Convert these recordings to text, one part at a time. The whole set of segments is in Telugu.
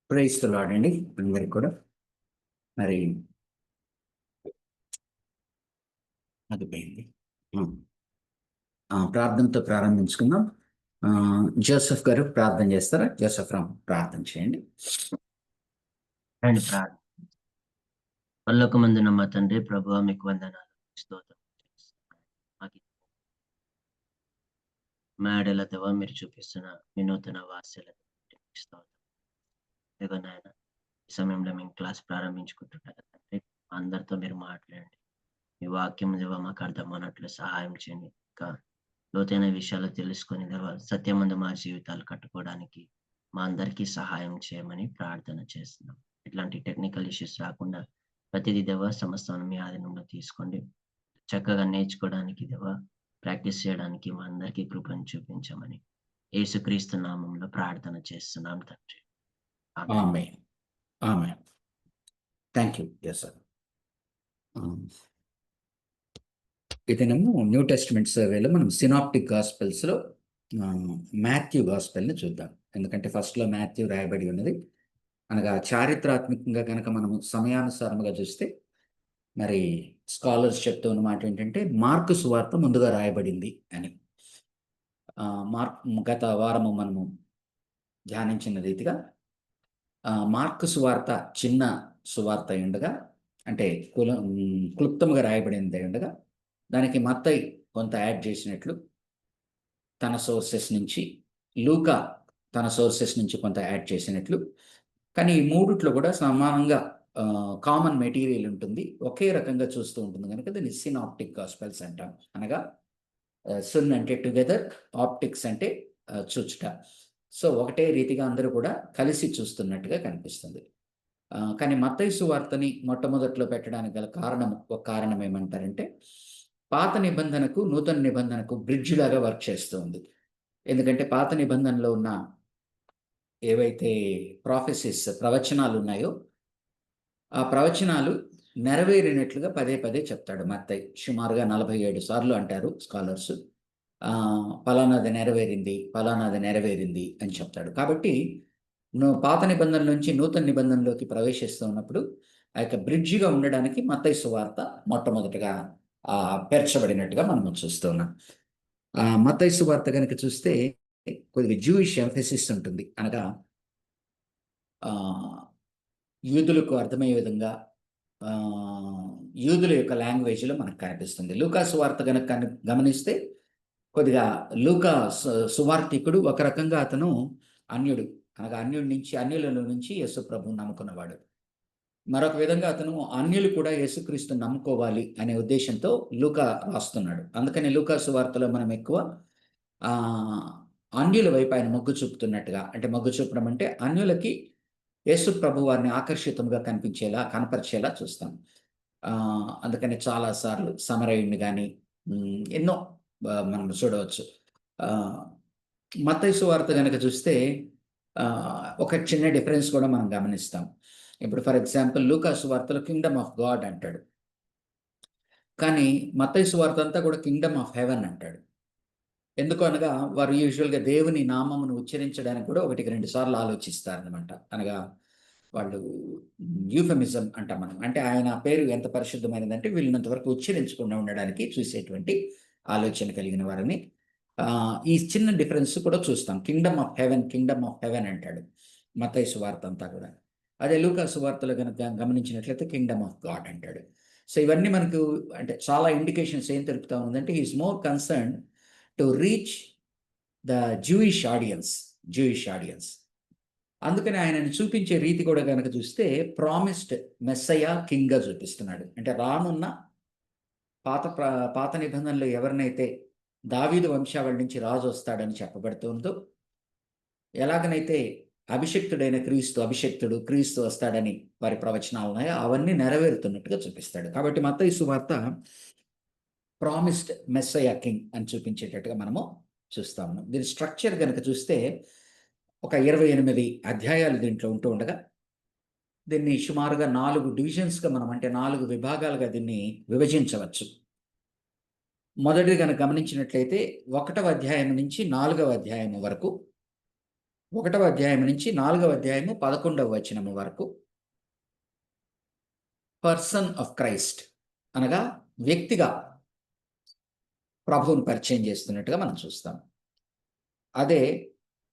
ప్రైజ్ ది లార్డ్ అండి అందరికి కూడా. మరి అది పోయింది. ప్రార్థనతో ప్రారంభించుకుందాం. జోసెఫ్ గారు ప్రార్థన చేస్తారా? జోసెఫ్ రామ్ ప్రార్థన చేయండి. రండి ప్రార్థన. పరలోకమందున్న మా తండ్రి, ప్రభువా మీకు వందనాలు, స్తోత్రం. మేడల దేవా మీరు చూపిస్తున్న వినూతన వాస్యలను స్తోత్రం. ఇదిగో నాయన, ఈ సమయంలో మేము క్లాస్ ప్రారంభించుకుంటున్నాం తండ్రి, అందరితో మీరు మాట్లాడండి. మీ వాక్యం దేవా మాకు అర్థమన్నట్లు సహాయం చేయండి. ఇంకా లోతైన విషయాలు తెలుసుకొని దేవా సత్యమందు మా జీవితాలు కట్టుకోవడానికి మా అందరికీ సహాయం చేయమని ప్రార్థన చేస్తున్నాం. ఇట్లాంటి టెక్నికల్ ఇష్యూస్ రాకుండా ప్రతిదీ దేవా సమస్తాన్ని మీ ఆధీనంలో తీసుకోండి. చక్కగా నేర్చుకోవడానికి దేవా ప్రాక్టీస్ చేయడానికి మా అందరికీ కృపను చూపించమని యేసుక్రీస్తు నామంలో ప్రార్థన చేస్తున్నాం తండ్రి. Amen. Amen. Thank you. Yes sir. ఇదేనేమో న్యూ టెస్టిమెంట్ సర్వేలో మనం సినాప్టిక్ గాస్పెల్స్లో మాథ్యూ గాస్పెల్ని చూద్దాం. ఎందుకంటే ఫస్ట్లో మాథ్యూ రాయబడి ఉన్నది. అనగా చారిత్రాత్మకంగా కనుక మనం సమయానుసారంగా చూస్తే మరి స్కాలర్స్ చెప్తూ ఉన్న మాట ఏంటంటే మార్కు సువార్త ముందుగా రాయబడింది అని. గత వారము మనము ధ్యానించిన రీతిగా మార్కు సువార్త చిన్న సువార్త ఉండగా, అంటే క్లుప్తంగా రాయబడింది ఉండగా, దానికి మత్తయి కొంత యాడ్ చేసినట్లు తన సోర్సెస్ నుంచి, లూకా తన సోర్సెస్ నుంచి కొంత యాడ్ చేసినట్లు, కానీ ఈ మూడిట్లో కూడా సమానంగా కామన్ మెటీరియల్ ఉంటుంది, ఒకే రకంగా చూస్తూ ఉంటుంది కనుక దీన్ని సినాప్టిక్ గాస్పెల్స్ అంటాం. అనగా సున్ అంటే టుగెదర్, ఆప్టిక్స్ అంటే చూచుట. సో ఒకటే రీతిగా అందరూ కూడా కలిసి చూస్తున్నట్టుగా కనిపిస్తుంది. కానీ మత్తయి సువార్తని మొట్టమొదట్లో పెట్టడానికి గల ఒక కారణం ఏమంటారంటే, పాత నిబంధనకు నూతన నిబంధనకు బ్రిడ్జ్ లాగా వర్క్ చేస్తూ ఉంది. ఎందుకంటే పాత నిబంధనలో ఉన్న ఏవైతే ప్రాఫెసిస్, ప్రవచనాలు ఉన్నాయో ఆ ప్రవచనాలు నెరవేరినట్లుగా పదే పదే చెప్తాడు మత్తయి. సుమారుగా 47 సార్లు అంటారు స్కాలర్స్. పలానాది నెరవేరింది, పలానాది నెరవేరింది అని చెప్తాడు. కాబట్టి పాత నిబంధన నుంచి నూతన నిబంధనలోకి ప్రవేశిస్తూ ఉన్నప్పుడు ఆ యొక్క బ్రిడ్జిగా ఉండడానికి మత్తయి సువార్త మొట్టమొదటిగా పేర్చబడినట్టుగా మనం చూస్తున్నాం. మత్తయి సువార్త కనుక చూస్తే కొద్దిగా జూయిష్ ఎంఫసిస్ ఉంటుంది. అనగా యూదులకు అర్థమయ్యే విధంగా యూదుల యొక్క లాంగ్వేజ్లో మనకు కనిపిస్తుంది. లూకా సువార్త కనుక గమనిస్తే కొద్దిగా లూకా సువార్తికుడు ఒక రకంగా అతను అన్యుడు, అనగా అన్యులలో నుంచి యేసు ప్రభువు నమ్ముకున్నవాడు. మరొక విధంగా అతను అన్యులు కూడా యేసుక్రీస్తుని నమ్ముకోవాలి అనే ఉద్దేశంతో లూకా రాస్తున్నాడు. అందుకని లూకా సువార్తలో మనం ఎక్కువ అన్యుల వైపు ఆయన మొగ్గు చూపుతున్నట్టుగా, అంటే మొగ్గు చూపడం అంటే అన్యులకి యేసు ప్రభు వారిని ఆకర్షితంగా కనపరిచేలా చూస్తాం. అందుకని చాలాసార్లు సమరయుణ్ణి కానీ ఎన్నో మనం చూడవచ్చు. మత్తయి సువార్త కనుక చూస్తే ఒక చిన్న డిఫరెన్స్ కూడా మనం గమనిస్తాం. ఇప్పుడు ఫర్ ఎగ్జాంపుల్ లూకా సువార్తలో కింగ్డమ్ ఆఫ్ గాడ్ అంటాడు, కానీ మత్తయి సువార్త అంతా కూడా కింగ్డమ్ ఆఫ్ హెవెన్ అంటాడు. ఎందుకు అనగా వారు యూజువల్గా దేవుని నామమును ఉచ్చరించడానికి కూడా 1-2 సార్లు ఆలోచిస్తారనమాట. అనగా వాళ్ళు యూఫెమిజం అంటాం మనం. అంటే ఆయన పేరు ఎంత పరిశుద్ధమైనదంటే వీళ్ళనంత వరకు ఉచ్చరించకుండా ఉండడానికి చూసేటువంటి ఆలోచన కలిగిన వారిని. ఈ చిన్న డిఫరెన్స్ కూడా చూస్తాం. కింగ్డమ్ ఆఫ్ హెవెన్ అంటాడు మత్తయి సువార్త అంతా కూడా. అదే లూకా సువార్తలో కనుక గమనించినట్లయితే కింగ్డమ్ ఆఫ్ గాడ్ అంటాడు. సో ఇవన్నీ మనకు అంటే చాలా ఇండికేషన్స్ ఏం తెలుపుతా ఉందంటే he's more concern to reach the Jewish audience. అందుకని ఆయనని చూపించే రీతి కూడా కనుక చూస్తే ప్రామిస్డ్ మెస్సయా కింగ్గా చూపిస్తున్నాడు. అంటే రానున్న పాత నిబంధనలో ఎవరినైతే దావీదు వంశావళి నుంచి రాజు వస్తాడని చెప్పబడుతుందో, ఎలాగనైతే అభిషిక్తుడైన క్రీస్తు వస్తాడని వారి ప్రవచనాలు ఉన్నాయో అవన్నీ నెరవేరుతున్నట్టుగా చూపిస్తాడు. కాబట్టి మత్తయి సువార్త ప్రామిస్డ్ మెస్సయా కింగ్ అని చూపించేటట్టుగా మనము చూస్తాము. దీని స్ట్రక్చర్ కనుక చూస్తే ఒక 28 అధ్యాయాలు దీంట్లో ఉంటూ ఉండగా దీన్ని సుమారుగా 4 డివిజన్స్గా మనం, అంటే 4 విభాగాలుగా దీన్ని విభజించవచ్చు. మొదటిది కనుక గమనించినట్లయితే 1వ అధ్యాయం నుంచి 4వ అధ్యాయం వరకు 1వ అధ్యాయం నుంచి 4వ అధ్యాయము 11వ వచనము వరకు పర్సన్ ఆఫ్ క్రైస్ట్ అనగా వ్యక్తిగా ప్రభువుని పరిచయం చేస్తున్నట్టుగా మనం చూస్తాం. అదే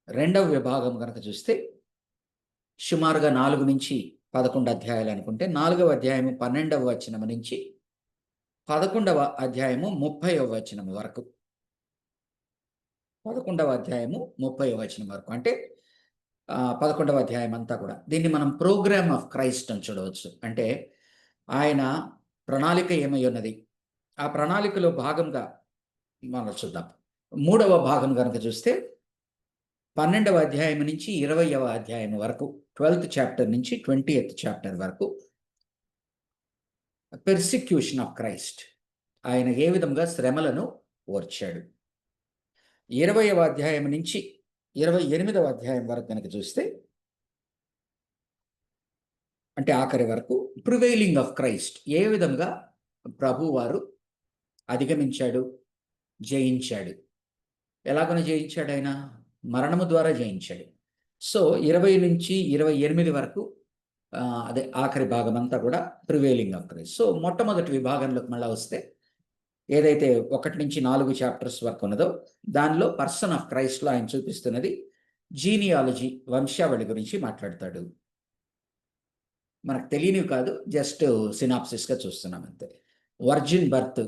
2వ విభాగం కనుక చూస్తే సుమారుగా 4 నుంచి 11 అధ్యాయాలు అనుకుంటే 4వ అధ్యాయము 12వ వచనం నుంచి 11వ అధ్యాయము 30వ వచనం వరకు 11వ అధ్యాయము 30వ వచనం వరకు అంటే 11వ అధ్యాయం అంతా కూడా దీన్ని మనం ప్రోగ్రామ్ ఆఫ్ క్రైస్ట్ అని చూడవచ్చు. అంటే ఆయన ప్రణాళిక ఏమై ఉన్నది, ఆ ప్రణాళికలో భాగంగా మనం చూద్దాం. 3వ భాగం కనుక చూస్తే 12వ అధ్యాయం నుంచి 20వ అధ్యాయం వరకు 12th చాప్టర్ నుంచి 20th చాప్టర్ వరకు పెర్సిక్యూషన్ ఆఫ్ క్రైస్ట్, ఆయన ఏ విధంగా శ్రమలను ఓర్చాడు. 20వ అధ్యాయం నుంచి 28వ అధ్యాయం వరకు కనుక చూస్తే అంటే ఆఖరి వరకు ప్రివైలింగ్ ఆఫ్ క్రైస్ట్, ఏ విధంగా ప్రభువారు అధిగమించాడు, జయించాడు. ఎలాగని జయించాడు? ఆయన మరణము ద్వారా జయించాడు. సో 20 నుంచి 28 వరకు అదే ఆఖరి భాగం అంతా కూడా ప్రివైలింగ్ ఆఫ్ క్రైస్ట్. సో మొట్టమొదటి విభాగంలోకి మళ్ళీ వస్తే ఏదైతే 1 నుంచి 4 చాప్టర్స్ వరకు ఉన్నదో దానిలో పర్సన్ ఆఫ్ క్రైస్ట్లో ఆయన చూపిస్తున్నది జీనియాలజీ, వంశావళి గురించి మాట్లాడతాడు. మనకు తెలియనివి కాదు, జస్ట్ సినాప్సిస్గా చూస్తున్నాం అంతే. వర్జిన్ బర్త్,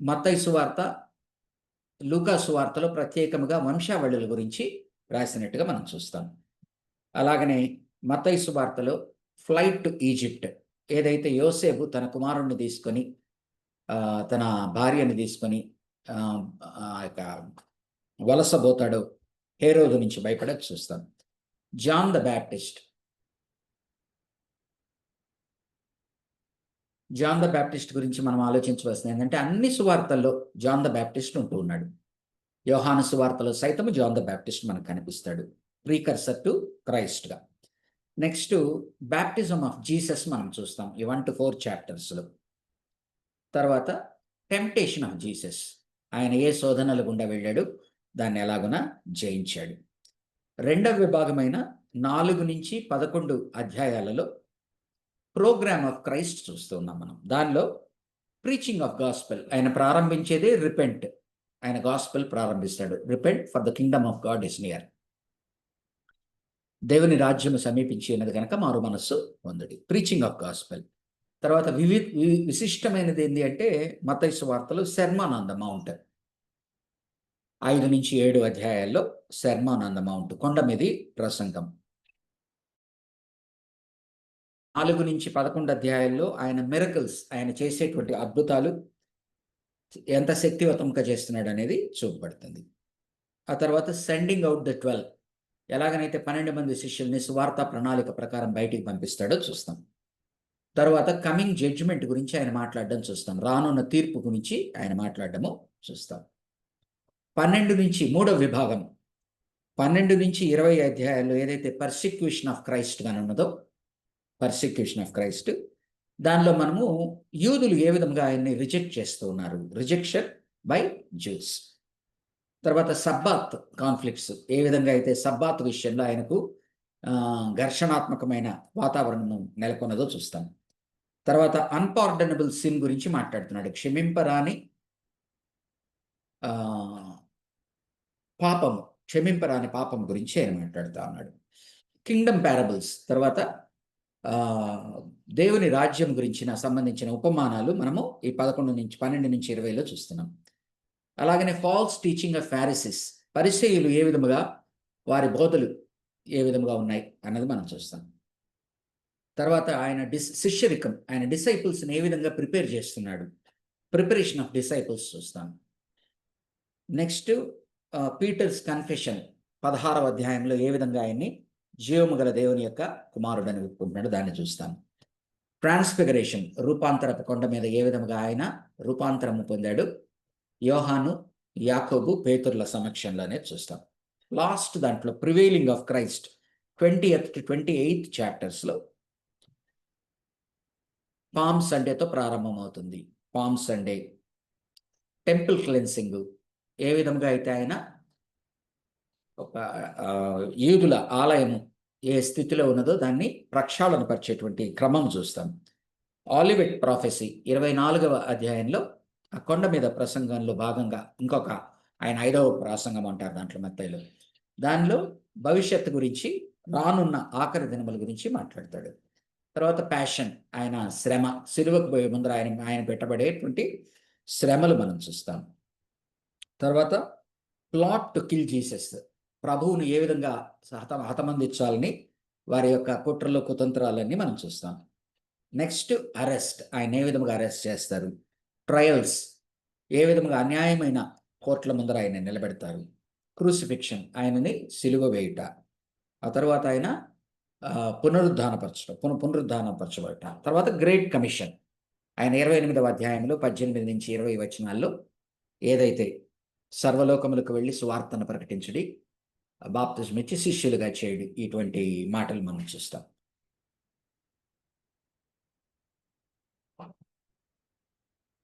మత్తయి సువార్త, లూకా సువార్తలో ప్రత్యేకముగా వంశావళుల గురించి రాసినట్టుగా మనం చూస్తాం. అలాగనే మత్తయి సువార్తలో ఫ్లైట్ టు ఈజిప్ట్, ఏదైతే యోసేపు తన కుమారుణ్ణి తీసుకొని తన భార్యను తీసుకొని వలసపోతాడో హేరోదు నుంచి భయపడక చూస్తాం. John the Baptist, John the Baptist గురించి మనం ఆలోచించవలసింది ఏంటంటే అన్ని సువార్తల్లో జాన్ ద బ్యాప్టిస్ట్ ఉంటూ ఉన్నాడు. యోహాను సువార్తలో సైతము జాన్ ద బ్యాప్టిస్ట్ మనకు కనిపిస్తాడు, ప్రీకర్సర్ టు క్రైస్ట్గా. నెక్స్ట్ బ్యాప్టిజం ఆఫ్ జీసస్ మనం చూస్తాం ఈ 1 to 4 చాప్టర్స్లో. తర్వాత టెంప్టేషన్ ఆఫ్ జీసస్, ఆయన ఏ శోధనల గుండా వెళ్ళాడు, దాన్ని ఎలాగునా జయించాడు. 2వ విభాగమైన 4 నుంచి 11 అధ్యాయాలలో ప్రోగ్రామ్ ఆఫ్ క్రైస్ట్ చూస్తున్నాం మనం. దానిలో ప్రీచింగ్ ఆఫ్ గాస్పెల్, ఆయన ప్రారంభించేదే రిపెంట్, ఆయన గాస్పెల్ ప్రారంభిస్తాడు. Repent for the Kingdom of God is near, దేవుని రాజ్యము సమీపించి ఉన్నది కనుక మారు మనస్సు పొందుడి, ప్రీచింగ్ ఆఫ్ గాస్పెల్. తర్వాత విశిష్టమైనది ఏంటి అంటే మత్తయి సువార్తలో సెర్మన్ ఆన్ ద మౌంట్, 5 నుంచి 7 అధ్యాయాల్లో సెర్మన్ ఆన్ ద మౌంట్, కొండ మీది ప్రసంగం. 4 నుంచి 11 అధ్యాయాల్లో ఆయన మిరకల్స్, ఆయన చేసేటువంటి అద్భుతాలు ఎంత శక్తివంతంగా చేస్తున్నాడు అనేది చూపబడుతుంది. ఆ తర్వాత సెండింగ్ అవుట్ ద 12, ఎలాగనైతే 12 మంది శిష్యుల్ని సువార్త ప్రణాళిక ప్రకారం బయటికి పంపిస్తాడో చూస్తాం. తర్వాత కమింగ్ జడ్జిమెంట్ గురించి ఆయన మాట్లాడడం చూస్తాం, రానున్న తీర్పు గురించి ఆయన మాట్లాడడము చూస్తాం. 12 నుంచి 3వ విభాగం 12 నుంచి 20 అధ్యాయాల్లో ఏదైతే పర్సిక్యూషన్ ఆఫ్ క్రైస్ట్ గాని ఉన్నదో, పర్సిక్యూషన్ ఆఫ్ క్రైస్ట్, దానిలో మనము యూదులు ఏ విధంగా ఆయన్ని రిజెక్ట్ చేస్తూ ఉన్నారు, రిజెక్షన్ బై జ్యూస్. తర్వాత సబ్బాత్ కాన్ఫ్లిక్ట్స్, ఏ విధంగా అయితే సబ్బాత్ విషయంలో ఆయనకు ఘర్షణాత్మకమైన వాతావరణం నెలకొన్నదో చూస్తాం. తర్వాత అన్పార్డనబుల్ సిన్ గురించి మాట్లాడుతున్నాడు, క్షమింపరాని పాపము, క్షమింపరాని పాపం గురించి ఆయన మాట్లాడుతూ ఉన్నాడు. కింగ్డమ్ పారబుల్స్, తర్వాత దేవుని రాజ్యం గురించిన సంబంధించిన ఉపమానాలు మనము ఈ 12 నుంచి 20లో చూస్తున్నాం. అలాగనే ఫాల్స్ టీచింగ్ ఆఫ్ ఫారిసిస్, పరిసయ్యులు ఏ విధముగా వారి బోధలు ఏ విధముగా ఉన్నాయి అన్నది మనం చూస్తాం. తర్వాత ఆయన శిష్యరికం, ఆయన డిసైపుల్స్ని ఏ విధంగా ప్రిపేర్ చేస్తున్నాడు, ప్రిపరేషన్ ఆఫ్ డిసైపుల్స్ చూస్తాం. నెక్స్ట్ పీటర్స్ కన్ఫెషన్, 16వ అధ్యాయంలో ఏ విధంగా ఆయన్ని జీవము గల దేవుని యొక్క కుమారుడని ఒప్పుకుంటున్నాడు, దాన్ని చూస్తాం. ట్రాన్స్ఫిగరేషన్, రూపాంతరపు కొండ మీద ఏ విధంగా ఆయన రూపాంతరము పొందాడు, యోహాను, యాకోబు, పేతురుల సమక్షంలోనే చూస్తాం. లాస్ట్ దాంట్లో prevailing of Christ 20th to 28th చాప్టర్స్లో పామ్ సండేతో ప్రారంభమవుతుంది. పామ్ సండే, టెంపుల్ క్లెన్సింగ్, ఏ విధంగా అయితే ఆయన ఒక యూదుల ఆలయము ఏ స్థితిలో ఉన్నదో దాన్ని ప్రక్షాళన పరిచేటువంటి క్రమం చూస్తాం. ఆలివెట్ ప్రాఫెసీ 24వ అధ్యాయంలో ఆ కొండ మీద ప్రసంగంలో భాగంగా ఇంకొక ఆయన 5వ ప్రసంగం అంటారు దాంట్లో మత్తయిలో. దానిలో భవిష్యత్తు గురించి, రానున్న ఆఖరి దినముల గురించి మాట్లాడతాడు. తర్వాత ప్యాషన్, ఆయన శ్రమ, సిలువకు పోయే ముందర ఆయన పెట్టబడేటువంటి శ్రమలు మనం చూస్తాం. తర్వాత ప్లాట్ టు కిల్ జీసస్, ప్రభువును ఏ విధంగా హతమందించాలని వారి యొక్క కుట్రలు కుతంత్రాలన్నీ మనం చూస్తాం. నెక్స్ట్ అరెస్ట్, ఆయన ఏ విధంగా అరెస్ట్ చేస్తారు. ట్రయల్స్, ఏ విధంగా అన్యాయమైన కోర్టుల ముందర ఆయన నిలబెడతారు. క్రూసిఫిక్షన్, ఆయనని సిలువ వేయుట. ఆ తర్వాత ఆయన పునరుద్ధానపరచబడట. తర్వాత గ్రేట్ కమిషన్, ఆయన 28వ అధ్యాయంలో 18 నుంచి 20 వచనాల్లో ఏదైతే సర్వలోకములకు వెళ్ళి సువార్తను ప్రకటించడి, బాప్తిజం ఇచ్చి శిష్యులుగా చేయడు, ఇటువంటి మాటలు మనం చూస్తాం.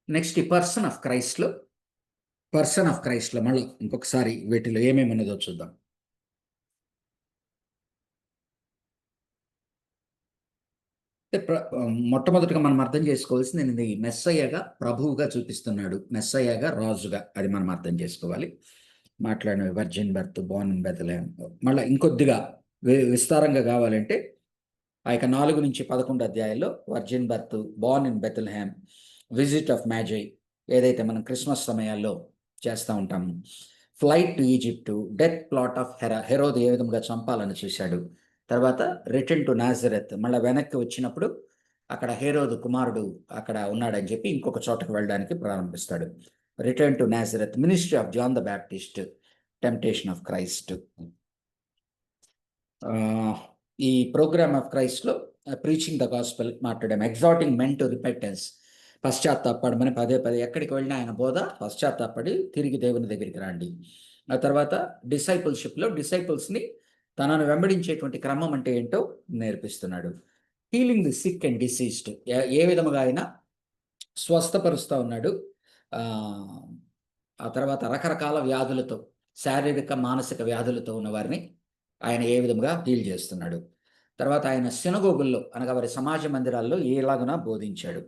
నెక్స్ట్ ఈ పర్సన్ ఆఫ్ క్రైస్ట్లో మళ్ళీ ఇంకొకసారి వీటిలో ఏమేమి ఉన్నదో చూద్దాం. మొట్టమొదటిగా మనం అర్థం చేసుకోవాల్సింది ఇది మెస్సయ్యగా ప్రభువుగా చూపిస్తున్నాడు, మెస్సయ్యగా రాజుగా, అది మనం అర్థం చేసుకోవాలి. మాట్లాడిన virgin birth, born in Bethlehem. మళ్ళీ ఇంకొద్దిగా విస్తారంగా కావాలంటే ఆ యొక్క 4 నుంచి 11 అధ్యాయాల్లో virgin birth, born in Bethlehem, visit of magi ఏదైతే మనం క్రిస్మస్ సమయాల్లో చేస్తూ ఉంటాము, flight to Egypt, death plot of Herod ఏ విధంగా చంపాలని చూశాడు. తర్వాత రిటర్న్ టు నాజరెత్, మళ్ళీ వెనక్కి వచ్చినప్పుడు అక్కడ హేరోదు కుమారుడు అక్కడ ఉన్నాడని చెప్పి ఇంకొక చోటకు వెళ్ళడానికి ప్రారంభిస్తాడు. Return to Nazareth, ministry of John the baptist, temptation of Christ. ఈ ప్రోగ్రామ్ ఆఫ్ క్రైస్ట్లో ప్రీచింగ్ ద గాస్పెల్ మాట్లాడాం. ఎగ్జార్టింగ్ మెన్ టు రిపెంటెన్స్, పశ్చాత్తాపడమని పదే ఎక్కడికి వెళ్ళినా ఆయన బోధ పశ్చాత్తాపడి తిరిగి దేవుని దగ్గరికి రండి. ఆ తర్వాత డిసైపుల్షిప్లో డిసైపుల్స్ని తనను వెంబడించేటువంటి క్రమం అంటే ఏంటో నేర్పిస్తున్నాడు. Healing the sick and diseased, ఏ విధముగా ఆయన స్వస్థపరుస్తూ ఉన్నాడు. ఆ తర్వాత రకరకాల వ్యాధులతో, శారీరక మానసిక వ్యాధులతో ఉన్న వారిని ఆయన ఏ విధంగా హీల్ చేస్తున్నాడు. తర్వాత ఆయన సినగోగుల్లో అనగా వారి సమాజ మందిరాల్లో ఎలాగునా బోధించాడు.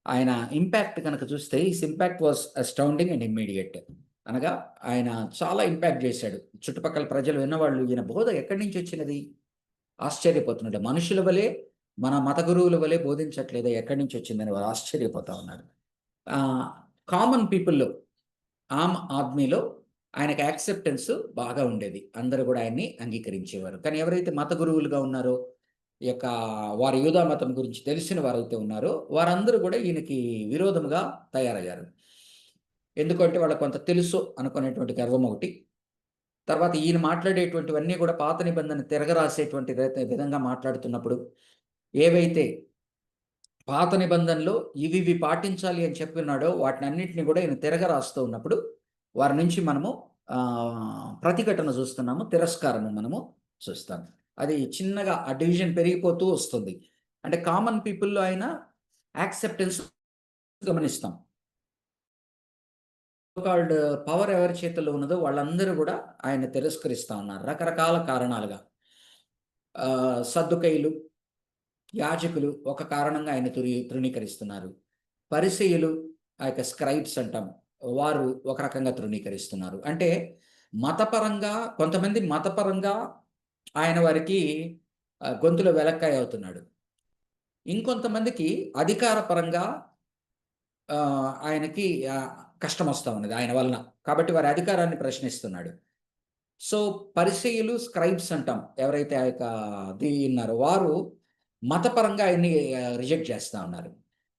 ఆయన ఇంపాక్ట్ కనుక చూస్తే his impact was astounding and immediate. అనగా ఆయన చాలా ఇంపాక్ట్ చేశాడు. చుట్టుపక్కల ప్రజలు విన్నవాళ్ళు ఈయన బోధ ఎక్కడి నుంచి వచ్చినది ఆశ్చర్యపోతున్నాడు. మనుషుల వలె, మన మత గురువుల వలె బోధించట్లేదా, ఎక్కడి నుంచి వచ్చిందని వారు ఆశ్చర్యపోతా ఉన్నారు. కామన్ పీపుల్లో, ఆమ్ ఆద్మీలో ఆయనకు యాక్సెప్టెన్స్ బాగా ఉండేది. అందరూ కూడా ఆయన్ని అంగీకరించేవారు. కానీ ఎవరైతే మత గురువులుగా ఉన్నారో, ఈ యొక్క వారి యూదా మతం గురించి తెలిసిన వారైతే ఉన్నారో వారందరూ కూడా ఈయనకి విరోధముగా తయారయ్యారు. ఎందుకంటే వాళ్ళకు కొంత తెలుసు అనుకునేటువంటి గర్వం ఒకటి. తర్వాత ఈయన మాట్లాడేటువంటివన్నీ కూడా పాత నిబంధన తిరగరాసేటువంటి విధంగా మాట్లాడుతున్నప్పుడు, ఏవైతే పాత నిబంధనలో ఇవి పాటించాలి అని చెప్పినాడో వాటిని అన్నింటినీ కూడా ఈయన తిరగరాస్తూ ఉన్నప్పుడు వారి నుంచి మనము ప్రతిఘటన చూస్తున్నాము, తిరస్కారము మనము చూస్తాం. అది చిన్నగా ఆ డివిజన్ పెరిగిపోతూ వస్తుంది. అంటే కామన్ పీపుల్లో ఆయన యాక్సెప్టెన్స్ గమనిస్తాం. కాల్డ్ పవర్ ఎవరి చేతుల్లో ఉన్నదో వాళ్ళందరూ కూడా ఆయన తిరస్కరిస్తూ ఉన్నారు రకరకాల కారణాలుగా. సద్దుకైలు, యాజకులు ఒక కారణంగా ఆయన తృణీకరిస్తున్నారు. పరిసయ్యులు, ఆ యొక్క స్క్రైబ్స్ అంటాం, వారు ఒక రకంగా తృణీకరిస్తున్నారు. అంటే మతపరంగా కొంతమంది మతపరంగా ఆయన వారికి గొంతులో వెలక్కాయ అవుతున్నాడు. ఇంకొంతమందికి అధికారపరంగా ఆయనకి కష్టం వస్తూ ఉన్నది ఆయన వలన. కాబట్టి వారి అధికారాన్ని ప్రశ్నిస్తున్నాడు. సో పరిసయ్యులు, స్క్రైబ్స్ అంటాం, ఎవరైతే ఆ యొక్క ఉన్నారో వారు మతపరంగా ఆయన్ని రిజెక్ట్ చేస్తూ ఉన్నారు.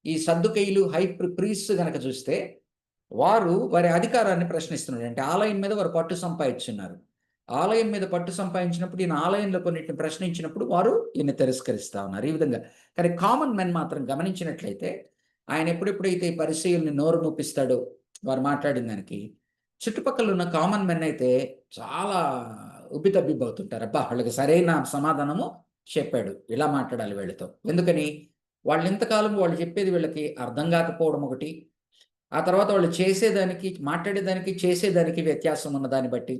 ఈ సద్దుకయ్యులు, హై ప్రీస్ట్ కనుక చూస్తే వారు వారి అధికారాన్ని ప్రశ్నిస్తున్నారు. అంటే ఆలయం మీద వారు పట్టు సంపాదించున్నారు. ఆలయం మీద పట్టు సంపాదించినప్పుడు ఈయన ఆలయంలో కొన్నిటిని ప్రశ్నించినప్పుడు వారు ఈయన తిరస్కరిస్తూ ఉన్నారు ఈ విధంగా. కానీ కామన్ మెన్ మాత్రం గమనించినట్లయితే ఆయన ఎప్పుడెప్పుడైతే ఈ పరిచయుల్ని నోరు ముప్పిస్తాడో వారు మాట్లాడిన దానికి, చుట్టుపక్కల ఉన్న కామన్ మెన్ అయితే చాలా ఉబ్బితబ్బిబ్బవుతుంటారు. అబ్బా వాళ్ళకి సరైన సమాధానము చెప్పాడు, ఇలా మాట్లాడాలి వీళ్ళతో. ఎందుకని వాళ్ళు ఇంతకాలం వాళ్ళు చెప్పేది వీళ్ళకి అర్థం కాకపోవడం ఒకటి, ఆ తర్వాత వాళ్ళు చేసేదానికి, మాట్లాడేదానికి, చేసేదానికి వ్యత్యాసం ఉన్న దాన్ని బట్టి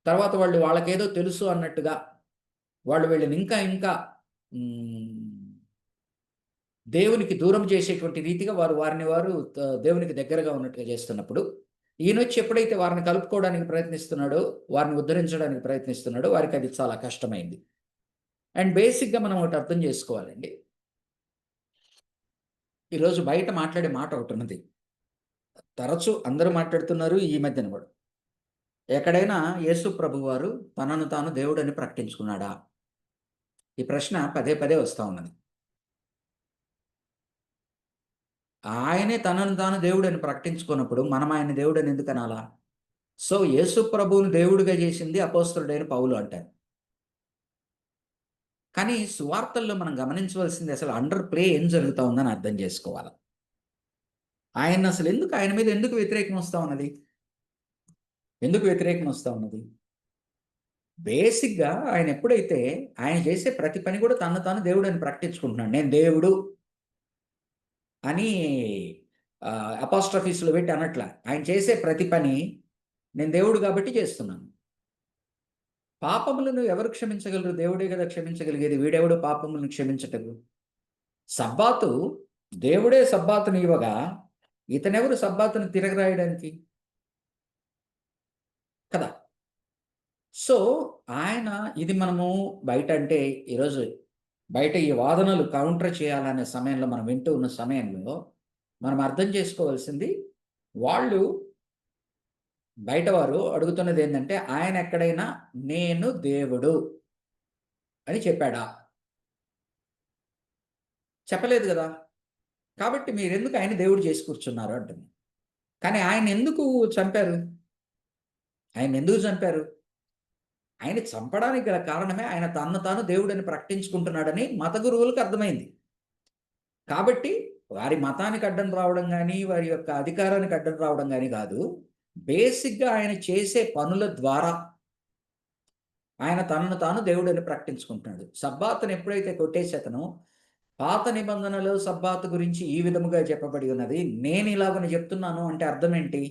తర్వాత వాళ్ళకేదో తెలుసు అన్నట్టుగా వాళ్ళు వీళ్ళని ఇంకా ఇంకా దేవునికి దూరం చేసేటువంటి రీతిగా వారిని వారు దేవునికి దగ్గరగా ఉన్నట్టుగా చేస్తున్నప్పుడు ఈయనొచ్చి ఎప్పుడైతే వారిని కలుపుకోవడానికి ప్రయత్నిస్తున్నాడో, వారిని ఉద్ధరించడానికి ప్రయత్నిస్తున్నాడో వారికి అది చాలా కష్టమైంది. అండ్ బేసిక్గా మనం ఒకటి అర్థం చేసుకోవాలండి. ఈరోజు బయట మాట్లాడే మాట ఒకటి ఉన్నది, తరచూ అందరూ మాట్లాడుతున్నారు ఈ మధ్యన కూడా. ఎక్కడైనా యేసు ప్రభు వారు తనను తాను దేవుడని ప్రకటించుకున్నాడా? ఈ ప్రశ్న పదే పదే వస్తూ ఉన్నది. ఆయనే తనను తాను దేవుడని ప్రకటించుకున్నప్పుడు మనం ఆయన దేవుడని ఎందుకు అనాలా? సో యేసు ప్రభువుని దేవుడిగా చేసింది అపోస్తలుడైన పౌలు అంటారు. కానీ సువార్తల్లో మనం గమనించవలసింది అసలు అండర్ ప్లే ఏం జరుగుతూ ఉందని అర్థం చేసుకోవాలి. ఆయన మీద ఎందుకు వ్యతిరేకం వస్తూ ఉన్నది? ఎందుకు వ్యతిరేకం వస్తూ ఉన్నది? బేసిక్గా ఆయన ఎప్పుడైతే ఆయన చేసే ప్రతి పని కూడా తను తాను దేవుడు అని ప్రకటించుకుంటున్నాడు. నేను దేవుడు అని అపాస్ట్రఫీస్లో పెట్టి అనట్లా. ఆయన చేసే ప్రతి పని నేను దేవుడు కాబట్టి చేస్తున్నాను. పాపములను ఎవరు క్షమించగలరు? దేవుడే కదా క్షమించగలిగేది. వీడెవడు పాపములను క్షమించటకు? సబ్బాతు దేవుడే సబ్బాతుని ఇవ్వగా ఇతనెవరు సబ్బాతును తిరగరాయడానికి కదా? సో ఆయన ఇది మనము బయట అంటే ఈరోజు బయట ఈ వాదనలు కౌంటర్ చేయాలనే సమయంలో మనం వింటూ ఉన్న సమయంలో మనం అర్థం చేసుకోవాల్సింది, వాళ్ళు బయట వారు అడుగుతున్నది ఏంటంటే ఆయన ఎక్కడైనా నేను దేవుడు అని చెప్పాడా? చెప్పలేదు కదా. కాబట్టి మీరెందుకు ఆయన దేవుడు చేసి కూర్చున్నారు అంటుంది. కానీ ఆయన ఎందుకు చంపారు? ఆయన చంపడానికి గల కారణమే ఆయన తన్ను తాను దేవుడని ప్రకటించుకుంటున్నాడని మత గురువులకు అర్థమైంది. కాబట్టి వారి మతానికి అడ్డం రావడం కానీ, వారి యొక్క అధికారానికి అడ్డం రావడం కానీ కాదు. బేసిక్గా ఆయన చేసే పనుల ద్వారా ఆయన తనను తాను దేవుడని ప్రకటించుకుంటున్నాడు. సబ్బాతును ఎప్పుడైతే కొట్టేసేతనో, పాత నిబంధనలో సబ్బాతు గురించి ఈ విధముగా చెప్పబడి ఉన్నది, నేను ఇలాగని చెప్తున్నాను అంటే అర్థం ఏంటి?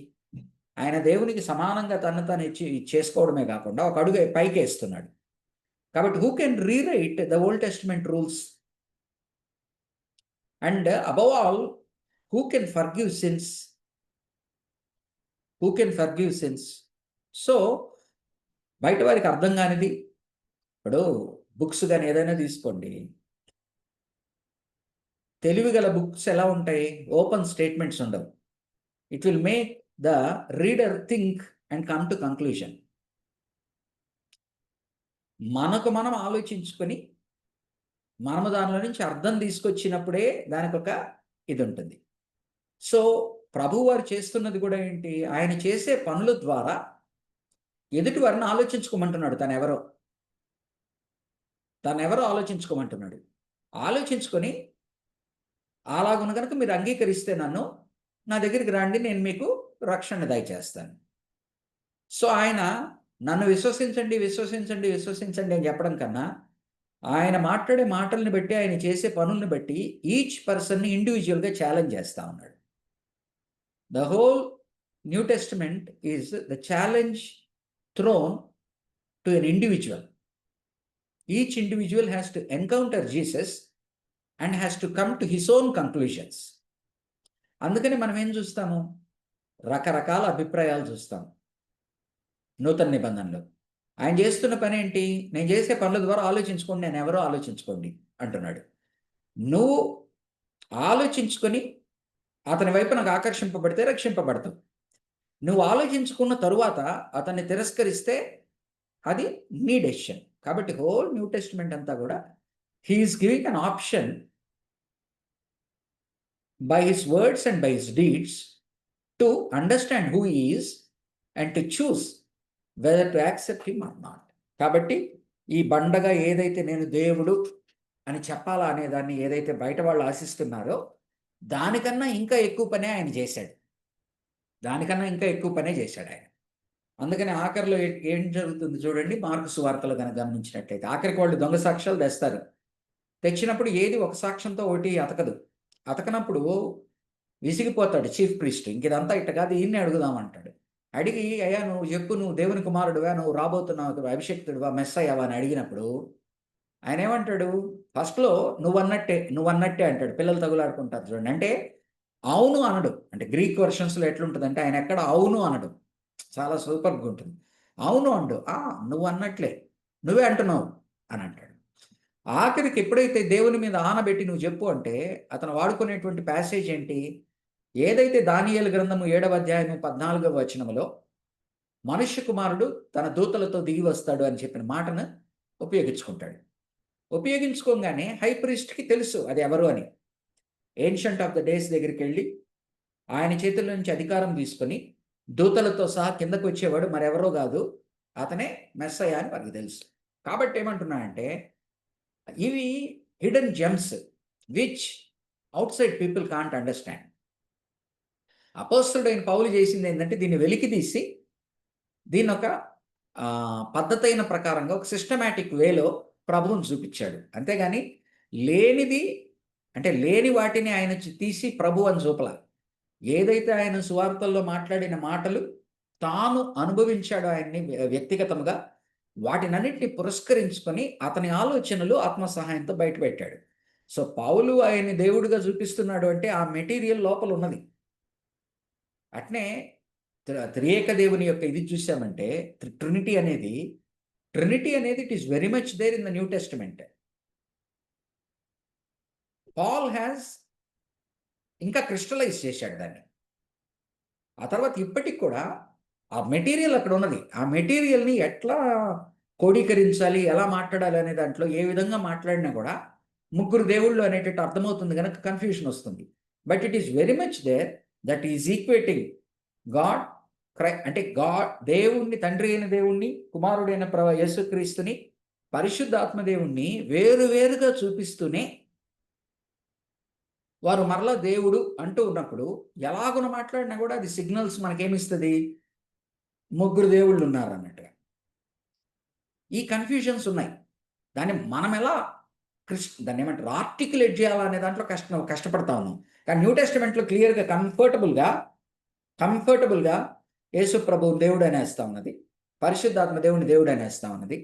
ఆయన దేవునికి సమానంగా తను తాను చేసుకోవడమే కాకుండా ఒక అడుగు పైకి వేస్తున్నాడు. కాబట్టి who can rewrite the old testament rules? And above all, who can forgive since? So బయట వారికి అర్థం కానిది, ఇప్పుడు బుక్స్ కానీ ఏదైనా తీసుకోండి, తెలివి గల బుక్స్ ఎలా ఉంటాయి? ఓపెన్ స్టేట్మెంట్స్ ఉండవు. It will make the reader think and come to conclusion. మనకు మనం ఆలోచించుకొని మనము దానిలో నుంచి అర్థం తీసుకొచ్చినప్పుడే దానికి ఒక ఇది ఉంటుంది. సో ప్రభు వారు చేస్తున్నది కూడా ఏంటి? ఆయన చేసే పనుల ద్వారా ఎదుటి వారిని ఆలోచించుకోమంటున్నాడు. తనెవరో ఆలోచించుకోమంటున్నాడు. ఆలోచించుకొని అలాగున కనుక మీరు అంగీకరిస్తే నన్ను, నా దగ్గరికి రండి, నేను మీకు రక్షణ దయచేస్తాను. సో ఆయన నన్ను విశ్వసించండి అని చెప్పడం కన్నా, ఆయన మాట్లాడే మాటల్ని బట్టి, ఆయన చేసే పనుల్ని బట్టి ఈచ్ పర్సన్ని ఇండివిజువల్గా ఛాలెంజ్ చేస్తూ ఉన్నాడు. The whole New Testament is the challenge thrown to an individual. Each individual has to encounter Jesus and has to come to his own conclusions. అందుకని మనం ఏం చూస్తాము? రకరకాల అభిప్రాయాలు చూస్తాం. నూతన నిబంధనలో ఆయన చేస్తున్న పని ఏంటి? నేను చేసే పనుల ద్వారా ఆలోచించుకోండి, నేను ఎవరో ఆలోచించుకోండి అంటున్నాడు. నువ్వు ఆలోచించుకొని అతని వైపు నాకు ఆకర్షింపబడితే రక్షింపబడతావు. నువ్వు ఆలోచించుకున్న తరువాత అతన్ని తిరస్కరిస్తే అది నీ డెసిషన్. కాబట్టి హోల్ న్యూ టెస్టిమెంట్ అంతా కూడా he's giving an option by his words and by his deeds to understand who he is and to choose whether to accept him or not. కాబట్టి ఈ బండగా ఏదైతే నేను దేవుడు అని చెప్పాలా అనే దాన్ని ఏదైతే బయట వాళ్ళు ఆశిస్తున్నారో దానికన్నా ఇంకా ఎక్కువ పనే ఆయన చేశాడు. ఆయన. అందుకని ఆఖరిలో ఏం జరుగుతుంది చూడండి, మార్కు సువార్తలో కనుక గమనించినట్లయితే ఆఖరికి వాళ్ళు దొంగ సాక్ష్యాలు తెస్తారు. తెచ్చినప్పుడు ఏది ఒక సాక్ష్యంతో ఒకటి అతకనప్పుడు విసిగిపోతాడు చీఫ్ ప్రీస్ట్. ఇంక ఇదంతా ఇట్ట కాదు, ఈయన్ని అడుగుదామంటాడు. అడిగి, అయ్యా నువ్వు చెప్పు, నువ్వు దేవుని కుమారుడువా, నువ్వు రాబోతున్నావు అభిషేక్తుడువా, మెస్సయ్యావా అని అడిగినప్పుడు ఆయన ఏమంటాడు? ఫస్ట్‌లో నువ్వన్నట్టే అంటాడు. పిల్లలు తగులాడుకుంటారు చూడండి. అంటే అవును అనడు. అంటే గ్రీక్ వెర్షన్స్‌లో ఎట్లుంటదంటే ఆయన ఎక్కడ అవును అనడు. చాలా సూపర్‌గా ఉంటుంది. అవును అనడు. నువ్వన్నట్లే. నువ్వే అంటున్నావు అని అంటాడు. ఆఖరికి ఎప్పుడైతే దేవుని మీద ఆనబెట్టి నువ్వు చెప్పు అంటే అతను వాడుకునేటువంటి ప్యాసేజ్ ఏంటి? ఏదైతే దానియేలు గ్రంథము 7వ అధ్యాయము 14వ వచనములో మనుష్య కుమారుడు తన దూతలతో దిగి వస్తాడు అని చెప్పిన మాటను ఉపయోగించుకుంటాడు. ఉపయోగించుకోగానే హై ప్రీస్ట్‌కి తెలుసు అది ఎవరు అని. ఏన్షియంట్ ఆఫ్ ద డేస్ దగ్గరికెళ్ళి ఆయన చేతుల నుంచి అధికారం తీసుకొని దూతలతో సహా కిందకు వచ్చేవాడు మరెవరో కాదు, అతనే మెస్సయ్య అని వారికి తెలుసు. కాబట్టి ఏమంటున్నానంటే ఇవి hidden gems which outside people can't understand. అపోస్తలుడైన పౌలు చేసింది ఏంటంటే దీన్ని వెలికితీసి దీన్నొక పద్ధతైన ప్రకారంగా ఒక సిస్టమాటిక్ వేలో ప్రభువుని చూపించాడు. అంతేగాని లేనిది అంటే లేని వాటిని ఆయన తీసి ప్రభు అని చూపల. ఏదైతే ఆయన సువార్తల్లో మాట్లాడిన మాటలు తాను అనుభవించాడో ఆయన్ని వ్యక్తిగతంగా వాటినన్నిటిని పురస్కరించుకొని అతని ఆలోచనలు ఆత్మ సహాయంతో బయటపెట్టాడు. సో పౌలు ఆయన్ని దేవుడిగా చూపిస్తున్నాడు అంటే ఆ మెటీరియల్ లోపల ఉన్నది. అట్నే త్రియేక దేవుని యొక్క ఇది చూసామంటే ట్రినిటీ అనేది it is very much there in the New Testament. Paul has ఇంకా క్రిస్టలైజ్ చేశాడు దాన్ని. ఆ తర్వాత ఇప్పటికి కూడా ఆ మెటీరియల్ అక్కడ ఉన్నది. ఆ మెటీరియల్‌ని ఎట్లా కోడీకరించాలి, ఎలా మాట్లాడాలి అనే దాంట్లో ఏ విధంగా మాట్లాడినా కూడా ముగ్గురు దేవుళ్ళు అనేటట్టు అర్థమవుతుంది గనక కన్‌ఫ్యూషన్ వస్తుంది. But it is very much there that is equating God అంటే దేవుణ్ణి, తండ్రి అయిన దేవుణ్ణి, కుమారుడైన యేసుక్రీస్తుని, పరిశుద్ధాత్మ దేవుణ్ణి వేరు వేరుగా చూపిస్తూనే వారు మరలా దేవుడు అంటూ ఉన్నప్పుడు ఎలాగున మాట్లాడినా కూడా అది సిగ్నల్స్ మనకేమిస్తది? ముగ్గురు దేవుళ్ళు ఉన్నారన్నట్టుగా. ఈ కన్‌ఫ్యూజన్స్ ఉన్నాయి. దాన్ని మనం ఎలా దాన్నేమంటారు ఆర్టిక్యులేట్ చేయాలా అనే దాంట్లో కష్టపడతా ఉన్నాం. కానీ న్యూ టెస్టమెంట్‌లో క్లియర్‌గా కంఫర్టబుల్‌గా యేసు ప్రభువుని దేవుడు అనేస్తా ఉన్నది. పరిశుద్ధాత్మ దేవుని దేవుడు అనేస్తా ఉన్నది.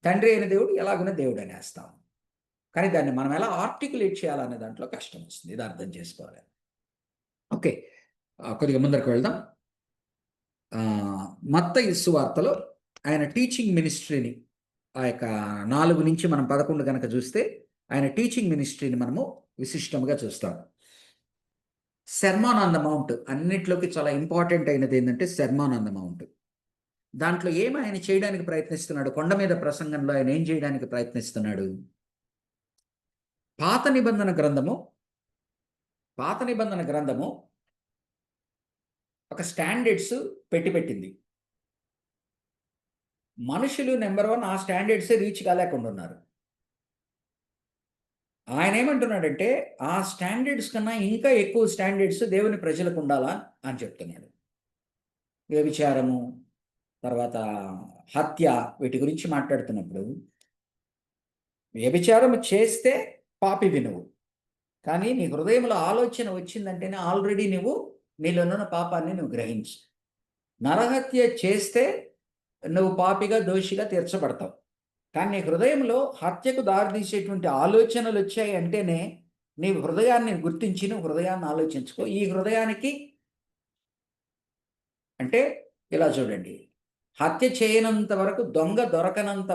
తండ్రి అయిన దేవుడు ఎలాగున్న దేవుడు అనేస్తా ఉంది. కానీ దాన్ని మనం ఎలా ఆర్టిక్యులేట్ చేయాలనే దాంట్లో కష్టం వస్తుంది. ఇది అర్థం చేసుకోవాలి. ఓకే. కొద్దిగా ముందరకు వెళ్దాం. మత్తయి సువార్తలో ఆయన టీచింగ్ మినిస్ట్రీని ఆ యొక్క 4 నుంచి మనం 11 గనక చూస్తే ఆయన టీచింగ్ మినిస్ట్రీని మనము విశిష్టంగా చూస్తాం. సెర్మాన్ ఆన్ ద మౌంట్ అన్నిట్లోకి చాలా ఇంపార్టెంట్ అయినది ఏంటంటే సెర్మాన్ ఆన్ ద మౌంట్. దాంట్లో ఏమి ఆయన చేయడానికి ప్రయత్నిస్తున్నాడు? కొండ మీద ప్రసంగంలో ఆయన ఏం చేయడానికి ప్రయత్నిస్తున్నాడు? పాత నిబంధన గ్రంథము ఒక స్టాండర్డ్స్ పెట్టింది. మనుషులు నెంబర్ 1 ఆ స్టాండర్డ్సే రీచ్ కాలేకుండా ఉన్నారు. ఆయన ఏమంటున్నాడంటే ఆ స్టాండర్డ్స్ కన్నా ఇంకా ఎక్కువ స్టాండర్డ్స్ దేవుని ప్రజలకు ఉండాలా అని చెప్తున్నాడు. వ్యభిచారము, తర్వాత హత్య, వీటి గురించి మాట్లాడుతున్నప్పుడు వ్యభిచారం చేస్తే పాపివి నువ్వు. కానీ నీ హృదయంలో ఆలోచన వచ్చిందంటేనే ఆల్రెడీ నువ్వు నీలోనున్న పాపాన్ని నువ్వు గ్రహించు. నరహత్య చేస్తే నువ్వు పాపిగా, దోషిగా తీర్చబడతావు. కానీ నీ హృదయంలో హత్యకు దారితీసేటువంటి ఆలోచనలు వచ్చాయి అంటేనే నీ హృదయాన్ని గుర్తించి నువ్వు హృదయాన్ని ఆలోచించుకో. ఈ హృదయానికి అంటే ఇలా చూడండి, హత్య చేయనంత వరకు, దొంగ దొరకనంత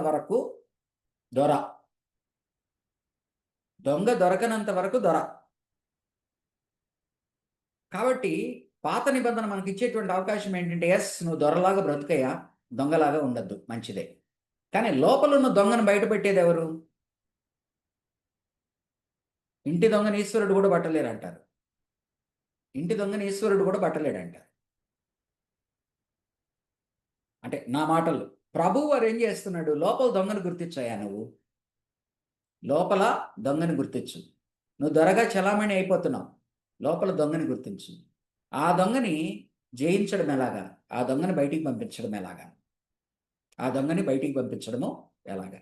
వరకు దొర. కాబట్టి పాత నిబంధన మనకి ఇచ్చేటువంటి అవకాశం ఏంటంటే నువ్వు దొరలాగా బ్రతుకయ్యా, దొంగలాగా ఉండద్దు, మంచిదే. కానీ లోపలున్న దొంగను బయటపెట్టేది ఎవరు? ఇంటి దొంగని ఈశ్వరుడు కూడా పట్టలేరంటారు. అంటే నా మాటలు ప్రభువు వారు ఏం చేస్తున్నాడు? లోపల దొంగను గుర్తించాయా నువ్వు? లోపల దొంగని గుర్తించు. నువ్వు దొరగా చలామణి అయిపోతున్నావు. లోపల దొంగని గుర్తించు. ఆ దొంగని జయించడం ఎలాగా? ఆ దొంగని బయటికి పంపించడము ఎలాగా?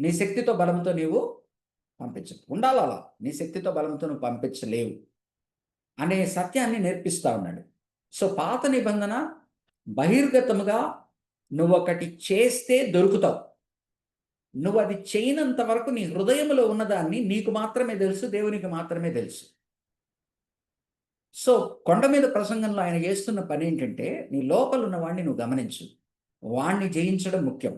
నీ శక్తితో బలంతో నీవు పంపించు. ఉండాలి అలా. నీ శక్తితో బలంతో నువ్వు పంపించలేవు అనే సత్యాన్ని నేర్పిస్తా ఉన్నాడు. సో పాత నిబంధన బహిర్గతముగా నువ్వు ఒకటి చేస్తే దొరుకుతావు. నువ్వు అది చేయనంత వరకు నీ హృదయంలో ఉన్నదాన్ని నీకు మాత్రమే తెలుసు, దేవునికి మాత్రమే తెలుసు. సో కొండ మీద ప్రసంగంలో ఆయన చేస్తున్న పని ఏంటంటే, నీ లోపల ఉన్న వాడిని నువ్వు గమనించు, వాణ్ణి జయించడం ముఖ్యం.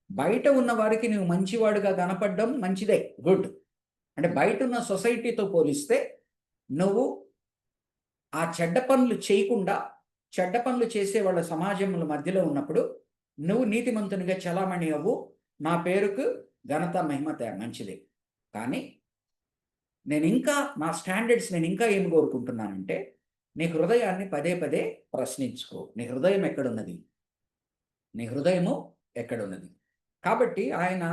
బయట ఉన్న వారికి నువ్వు మంచివాడుగా కనపడడం మంచిదే, గుడ్. అంటే బయట ఉన్న సొసైటీతో పోలిస్తే నువ్వు ఆ చెడ్డ పనులు చేయకుండా, చెడ్డ పనులు చేసే వాళ్ళ సమాజంలో మధ్యలో ఉన్నప్పుడు నువ్వు నీతిమంతునిగా చలామణి అవ్వు, నా పేరుకు ఘనత మహిమ మంచిదే. కానీ నేను ఇంకా నా స్టాండర్డ్స్ నేను ఇంకా ఏం కోరుకుంటున్నానంటే, నీ హృదయాన్ని పదే పదే ప్రశ్నించుకో. నీ హృదయం ఎక్కడున్నది? నీ హృదయము ఎక్కడున్నది? కాబట్టి ఆయన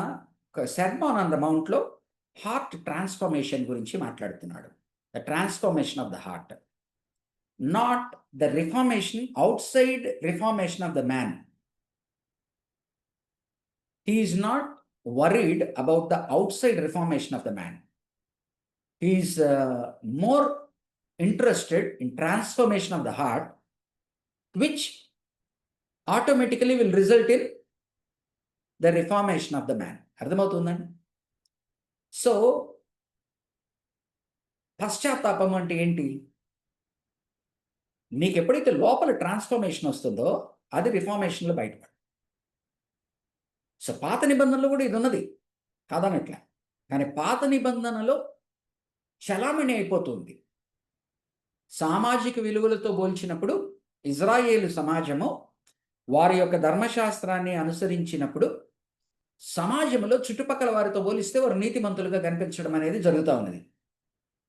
సెర్మన్ ఆన్ ద మౌంట్లో హార్ట్ ట్రాన్స్ఫర్మేషన్ గురించి మాట్లాడుతున్నాడు. The transformation of the heart, not the reformation, outside reformation of the man. He is not worried about the outside reformation of the man. He is more interested in transformation of the heart, which automatically will result in the reformation of the man. అర్థమవుతుందండి? సో పశ్చాత్తాపం అంటే ఏంటి? నీకు ఎప్పుడైతే లోపల ట్రాన్స్ఫర్మేషన్ వస్తుందో అది రిఫార్మేషన్లో బయటపడు. సో పాత నిబంధనలో కూడా ఇది ఉన్నది కాదనట్లే, కానీ పాత నిబంధనలో చలామణి అయిపోతుంది. సామాజిక విలువలతో పోల్చినప్పుడు ఇజ్రాయేలు సమాజము వారి యొక్క ధర్మశాస్త్రాన్ని అనుసరించినప్పుడు సమాజంలో చుట్టుపక్కల వారితో పోలిస్తే వారు నీతిమంతులుగా కనిపించడం అనేది జరుగుతూ ఉన్నది.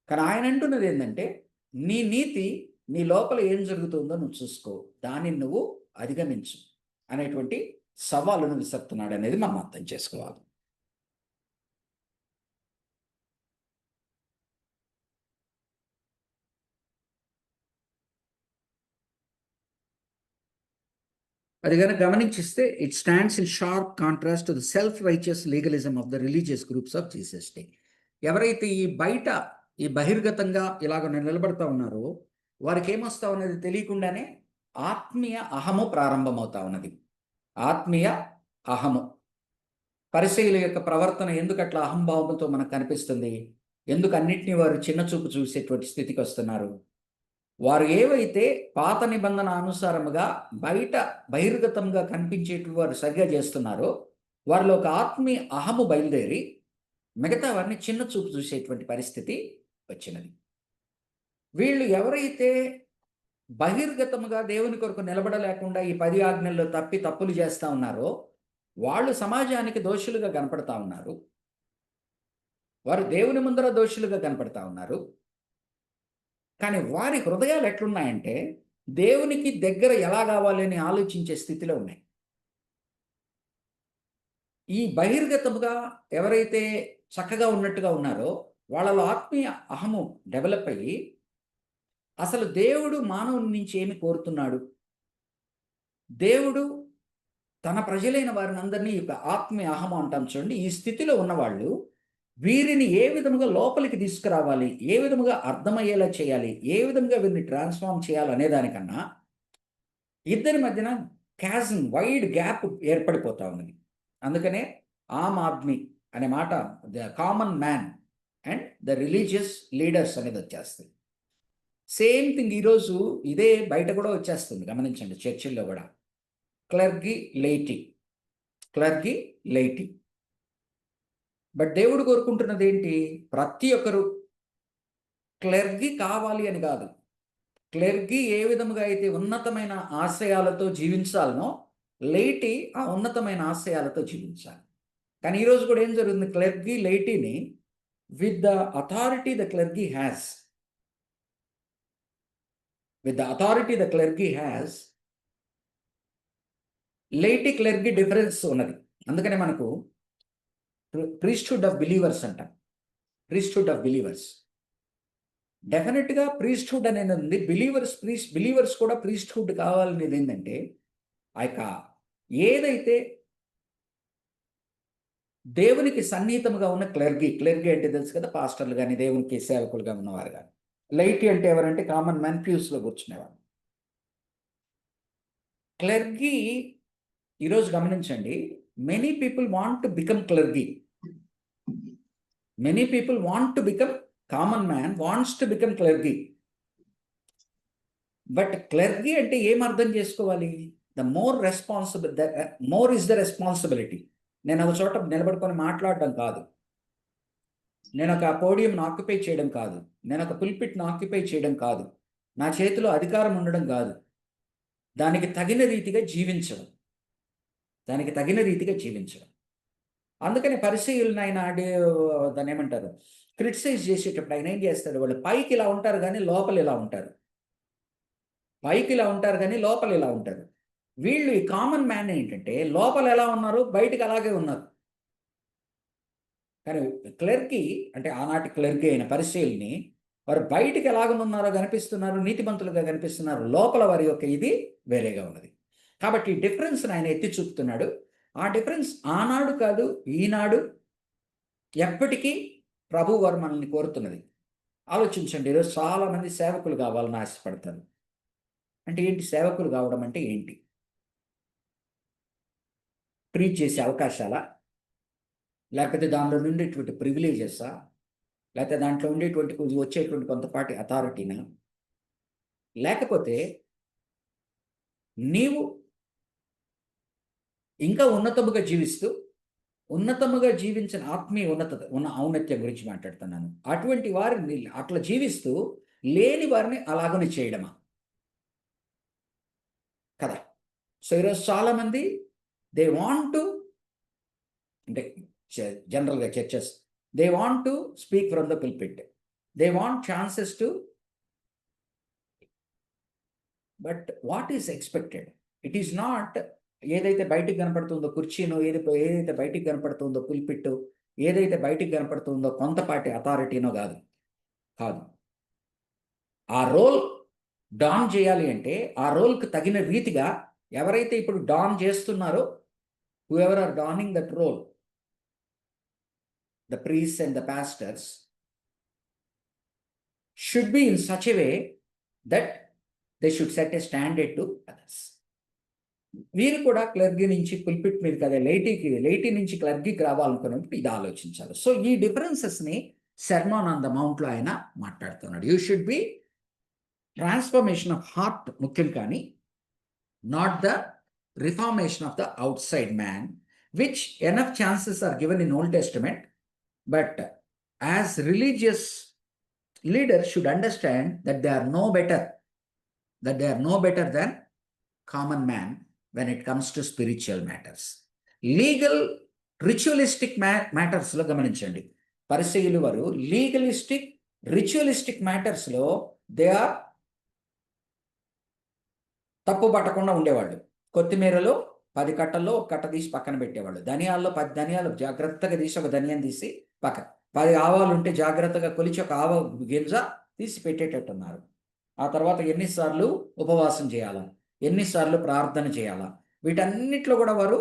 కానీ ఆయన అంటున్నది ఏంటంటే, నీ నీతి నీ లోపల ఏం జరుగుతుందో నువ్వు చూసుకో, దానిని నువ్వు అధిగమించు అనేటువంటి సవాలును విసురుతున్నాడు అనేది మనం అర్థం చేసుకోవాలి. అది కనుక గమనించిస్తే, it stands in sharp contrast to the self righteous legalism of the religious groups of Jesus day. ఎవరైతే ఈ బయట ఈ బహిర్గతంగా ఇలాగ నిలబడతా ఉన్నారో వారికి ఏమొస్తా ఉన్నది తెలియకుండానే ఆత్మీయ అహము ప్రారంభమవుతా ఉన్నది. ఆత్మీయ అహము. పరిసయ్యుల యొక్క ప్రవర్తన ఎందుకు అట్లా అహంభావంతో మనకు కనిపిస్తుంది? ఎందుకు అన్నిటినీ వారు చిన్న చూపు చూసేటువంటి స్థితికి వస్తున్నారు? వారు ఏవైతే పాత నిబంధన అనుసారముగా బయట బహిర్గతంగా కనిపించేటువంటి వారు సరిగా చేస్తున్నారో వారిలో ఒక ఆత్మీయ అహము బయలుదేరి మిగతా వారిని చిన్న చూపు చూసేటువంటి పరిస్థితి వచ్చినది. వీళ్ళు ఎవరైతే బహిర్గతముగా దేవుని కొరకు నిలబడలేకుండా ఈ 10 ఆజ్ఞల్లో తప్పులు చేస్తూ ఉన్నారో వాళ్ళు సమాజానికి దోషులుగా కనపడతా ఉన్నారు. వారు దేవుని ముందర దోషులుగా కనపడతా ఉన్నారు. కానీ వారి హృదయాలు ఎట్లున్నాయంటే దేవునికి దగ్గర ఎలా కావాలి అని ఆలోచించే స్థితిలో ఉన్నాయి. ఈ బహిర్గతముగా ఎవరైతే చక్కగా ఉన్నట్టుగా ఉన్నారో వాళ్ళలో ఆత్మీయ అహము డెవలప్ అయ్యి అసలు దేవుడు మానవుని నుంచి ఏమి కోరుతున్నాడు, దేవుడు తన ప్రజలైన వారిని అందరినీ ఆత్మీయ అహము అంటాం చూడండి, ఈ స్థితిలో ఉన్నవాళ్ళు వీరిని ఏ విధముగా లోపలికి తీసుకురావాలి, ఏ విధముగా అర్థమయ్యేలా చేయాలి, ఏ విధంగా వీరిని ట్రాన్స్ఫార్మ్ చేయాలి అనే దానికన్నా ఇద్దరి మధ్యన క్యాజన్ వైడ్ గ్యాప్ ఏర్పడిపోతా ఉన్నది. అందుకనే ఆమ్ ఆద్మీ అనే మాట the common man and the religious leaders అనేది వచ్చేస్తుంది. సేమ్ థింగ్ ఈరోజు ఇదే బయట కూడా వచ్చేస్తుంది. గమనించండి, చర్చిల్లో కూడా క్లర్గీ లైటీ. బట్ దేవుడు కోరుకుంటున్నది ఏంటి? ప్రతి ఒక్కరు క్లర్గీ కావాలి అని కాదు. క్లర్గీ ఏ విధముగా అయితే ఉన్నతమైన ఆశయాలతో జీవించాలనో లైటీ ఆ ఉన్నతమైన ఆశయాలతో జీవించాలి. కానీ ఈరోజు కూడా ఏం జరుగుతుంది? క్లర్గీ లైటీని with the authority the clergy has laity clergy difference ఉన్నది. అందుకనే మనకు ప్రీస్ట్హుడ్ ఆఫ్ బిలీవర్స్ అంటాం. ప్రీస్ట్హుడ్ ఆఫ్ బిలీవర్స్ డెఫినెట్గా ప్రీస్ట్హుడ్ అనేది ఉంది. బిలీవర్స్ కూడా ప్రీస్ట్హుడ్ కావాలనేది ఏంటంటే ఆ యొక్క ఏదైతే దేవునికి సన్నిహితముగా ఉన్న క్లర్గీ అంటే తెలుసు కదా, పాస్టర్లు కానీ దేవునికి సేవకులుగా ఉన్నవారు కానీ. లైటీ అంటే ఎవరంటే కామన్ మ్యాన్, ప్యూస్లో కూర్చునేవారు. క్లెర్గీ ఈరోజు గమనించండి, many people want to become clergy. Many people want to become, common man wants to become clergy. But clergy అంటే ఏం అర్థం చేసుకోవాలి? The more responsible, the more is the responsibility. నేను ఒక చోట నిలబడుకొని మాట్లాడడం కాదు, నేను ఒక పోడియంను ఆక్యుపై చేయడం కాదు, నేను ఒక పుల్పిట్ను ఆక్యుపై చేయడం కాదు, నా చేతిలో అధికారం ఉండడం కాదు, దానికి తగిన రీతిగా జీవించడం, దానికి తగిన రీతిగా జీవించడం. అందుకని పరిసయ్యులను ఆయన దాన్ని ఏమంటారు, క్రిటిసైజ్ చేసేటప్పుడు ఆయన ఏం చేస్తాడు, వాళ్ళు పైకి ఇలా ఉంటారు కానీ లోపల ఇలా ఉంటారు, పైకి ఇలా ఉంటారు కానీ లోపల ఇలా ఉంటారు. వీళ్ళు ఈ కామన్ మ్యాన్ ఏంటంటే లోపల ఎలా ఉన్నారు, బయటికి అలాగే ఉన్నారు. కానీ క్లెర్కీ అంటే ఆనాటి క్లెర్కీ అయిన పరిశీలిని వారు బయటికి ఎలాగనున్నారో కనిపిస్తున్నారు, నీతిమంతులుగా కనిపిస్తున్నారు, లోపల వారి యొక్క ఇది వేరేగా ఉన్నది. కాబట్టి ఈ డిఫరెన్స్ ఆయన ఎత్తి చూపుతున్నాడు. ఆ డిఫరెన్స్ ఆనాడు కాదు, ఈనాడు ఎప్పటికీ ప్రభు వారు మనల్ని కోరుతున్నది. ఆలోచించండి, ఈరోజు చాలామంది సేవకులు కావాలని ఆశపడతారు. అంటే ఏంటి సేవకులు కావడం అంటే ఏంటి? ప్రీచ్ చేసే అవకాశాలా, లేకపోతే దానిలో ఉండేటువంటి ప్రివిలేజెసా, లేకపోతే దాంట్లో ఉండేటువంటి వచ్చేటువంటి కొంతపాటి అథారిటీనా, లేకపోతే నీవు ఇంకా ఉన్నతముగా జీవిస్తూ, ఉన్నతముగా జీవించిన ఆత్మీయ ఔన్నత్యం గురించి మాట్లాడుతున్నాను. అటువంటి వారిని అట్లా జీవిస్తూ లేని వారిని అలాగనే చేయడమా కదా? సో ఈరోజు చాలామంది దే వాంట్ టు, అంటే జనరల్గా churches, they want to speak from the pulpit, they want chances to, but what is expected? It is not ఏదైతే బయటికి కనపడుతుందో కుర్చీనో, ఏదైతే బయటికి కనపడుతుందో పుల్పిట్, ఏదైతే బయటికి కనపడుతుందో కొంతపాటి అథారిటీనో కాదు. ఆ రోల్ డాన్ చేయాలి అంటే ఆ రోల్కి తగిన రీతిగా ఎవరైతే ఇప్పుడు డాన్ చేస్తున్నారో, whoever are donning that role, the priests and the pastors should be in such a way that they should set a standard to others. వీరు కూడా క్లర్గీ నుంచి పుల్పిట్ మీద కదా లైటీ నుంచి క్లర్గీకి రావాలనుకున్నప్పుడు ఇది ఆలోచించాలి. సో ఈ డిఫరెన్సెస్ని సెర్మన్ ఆన్ ద మౌంట్లో ఆయన మాట్లాడుతున్నాడు. You should be transformation of heart ముఖ్యం, కానీ not the reformation of the outside man, which enough chances are given in Old Testament, but as religious leaders should understand that they are no better than common man when it comes to spiritual matters. Legal ritualistic matters lo gamaninchandi, పరిసయ్యులు వారు లీగలిస్టిక్ రిచువలిస్టిక్ matters లో they are తప్పు పట్టకుండా ఉండేవాళ్ళు. కొత్తిమీరలో 10 కట్టల్లో ఒక కట్ట తీసి పక్కన పెట్టేవాళ్ళు. ధనియాల్లో 10 ధనియాలు జాగ్రత్తగా తీసి ఒక ధనియం తీసి పక్కన, 10 ఆవాలు ఉంటే జాగ్రత్తగా కొలిచి ఒక ఆవ గింజ తీసి పెట్టేటట్టున్నారు. ఆ తర్వాత ఎన్నిసార్లు ఉపవాసం చేయాలా, ఎన్నిసార్లు ప్రార్థన చేయాలా, వీటన్నిటిలో కూడా వారు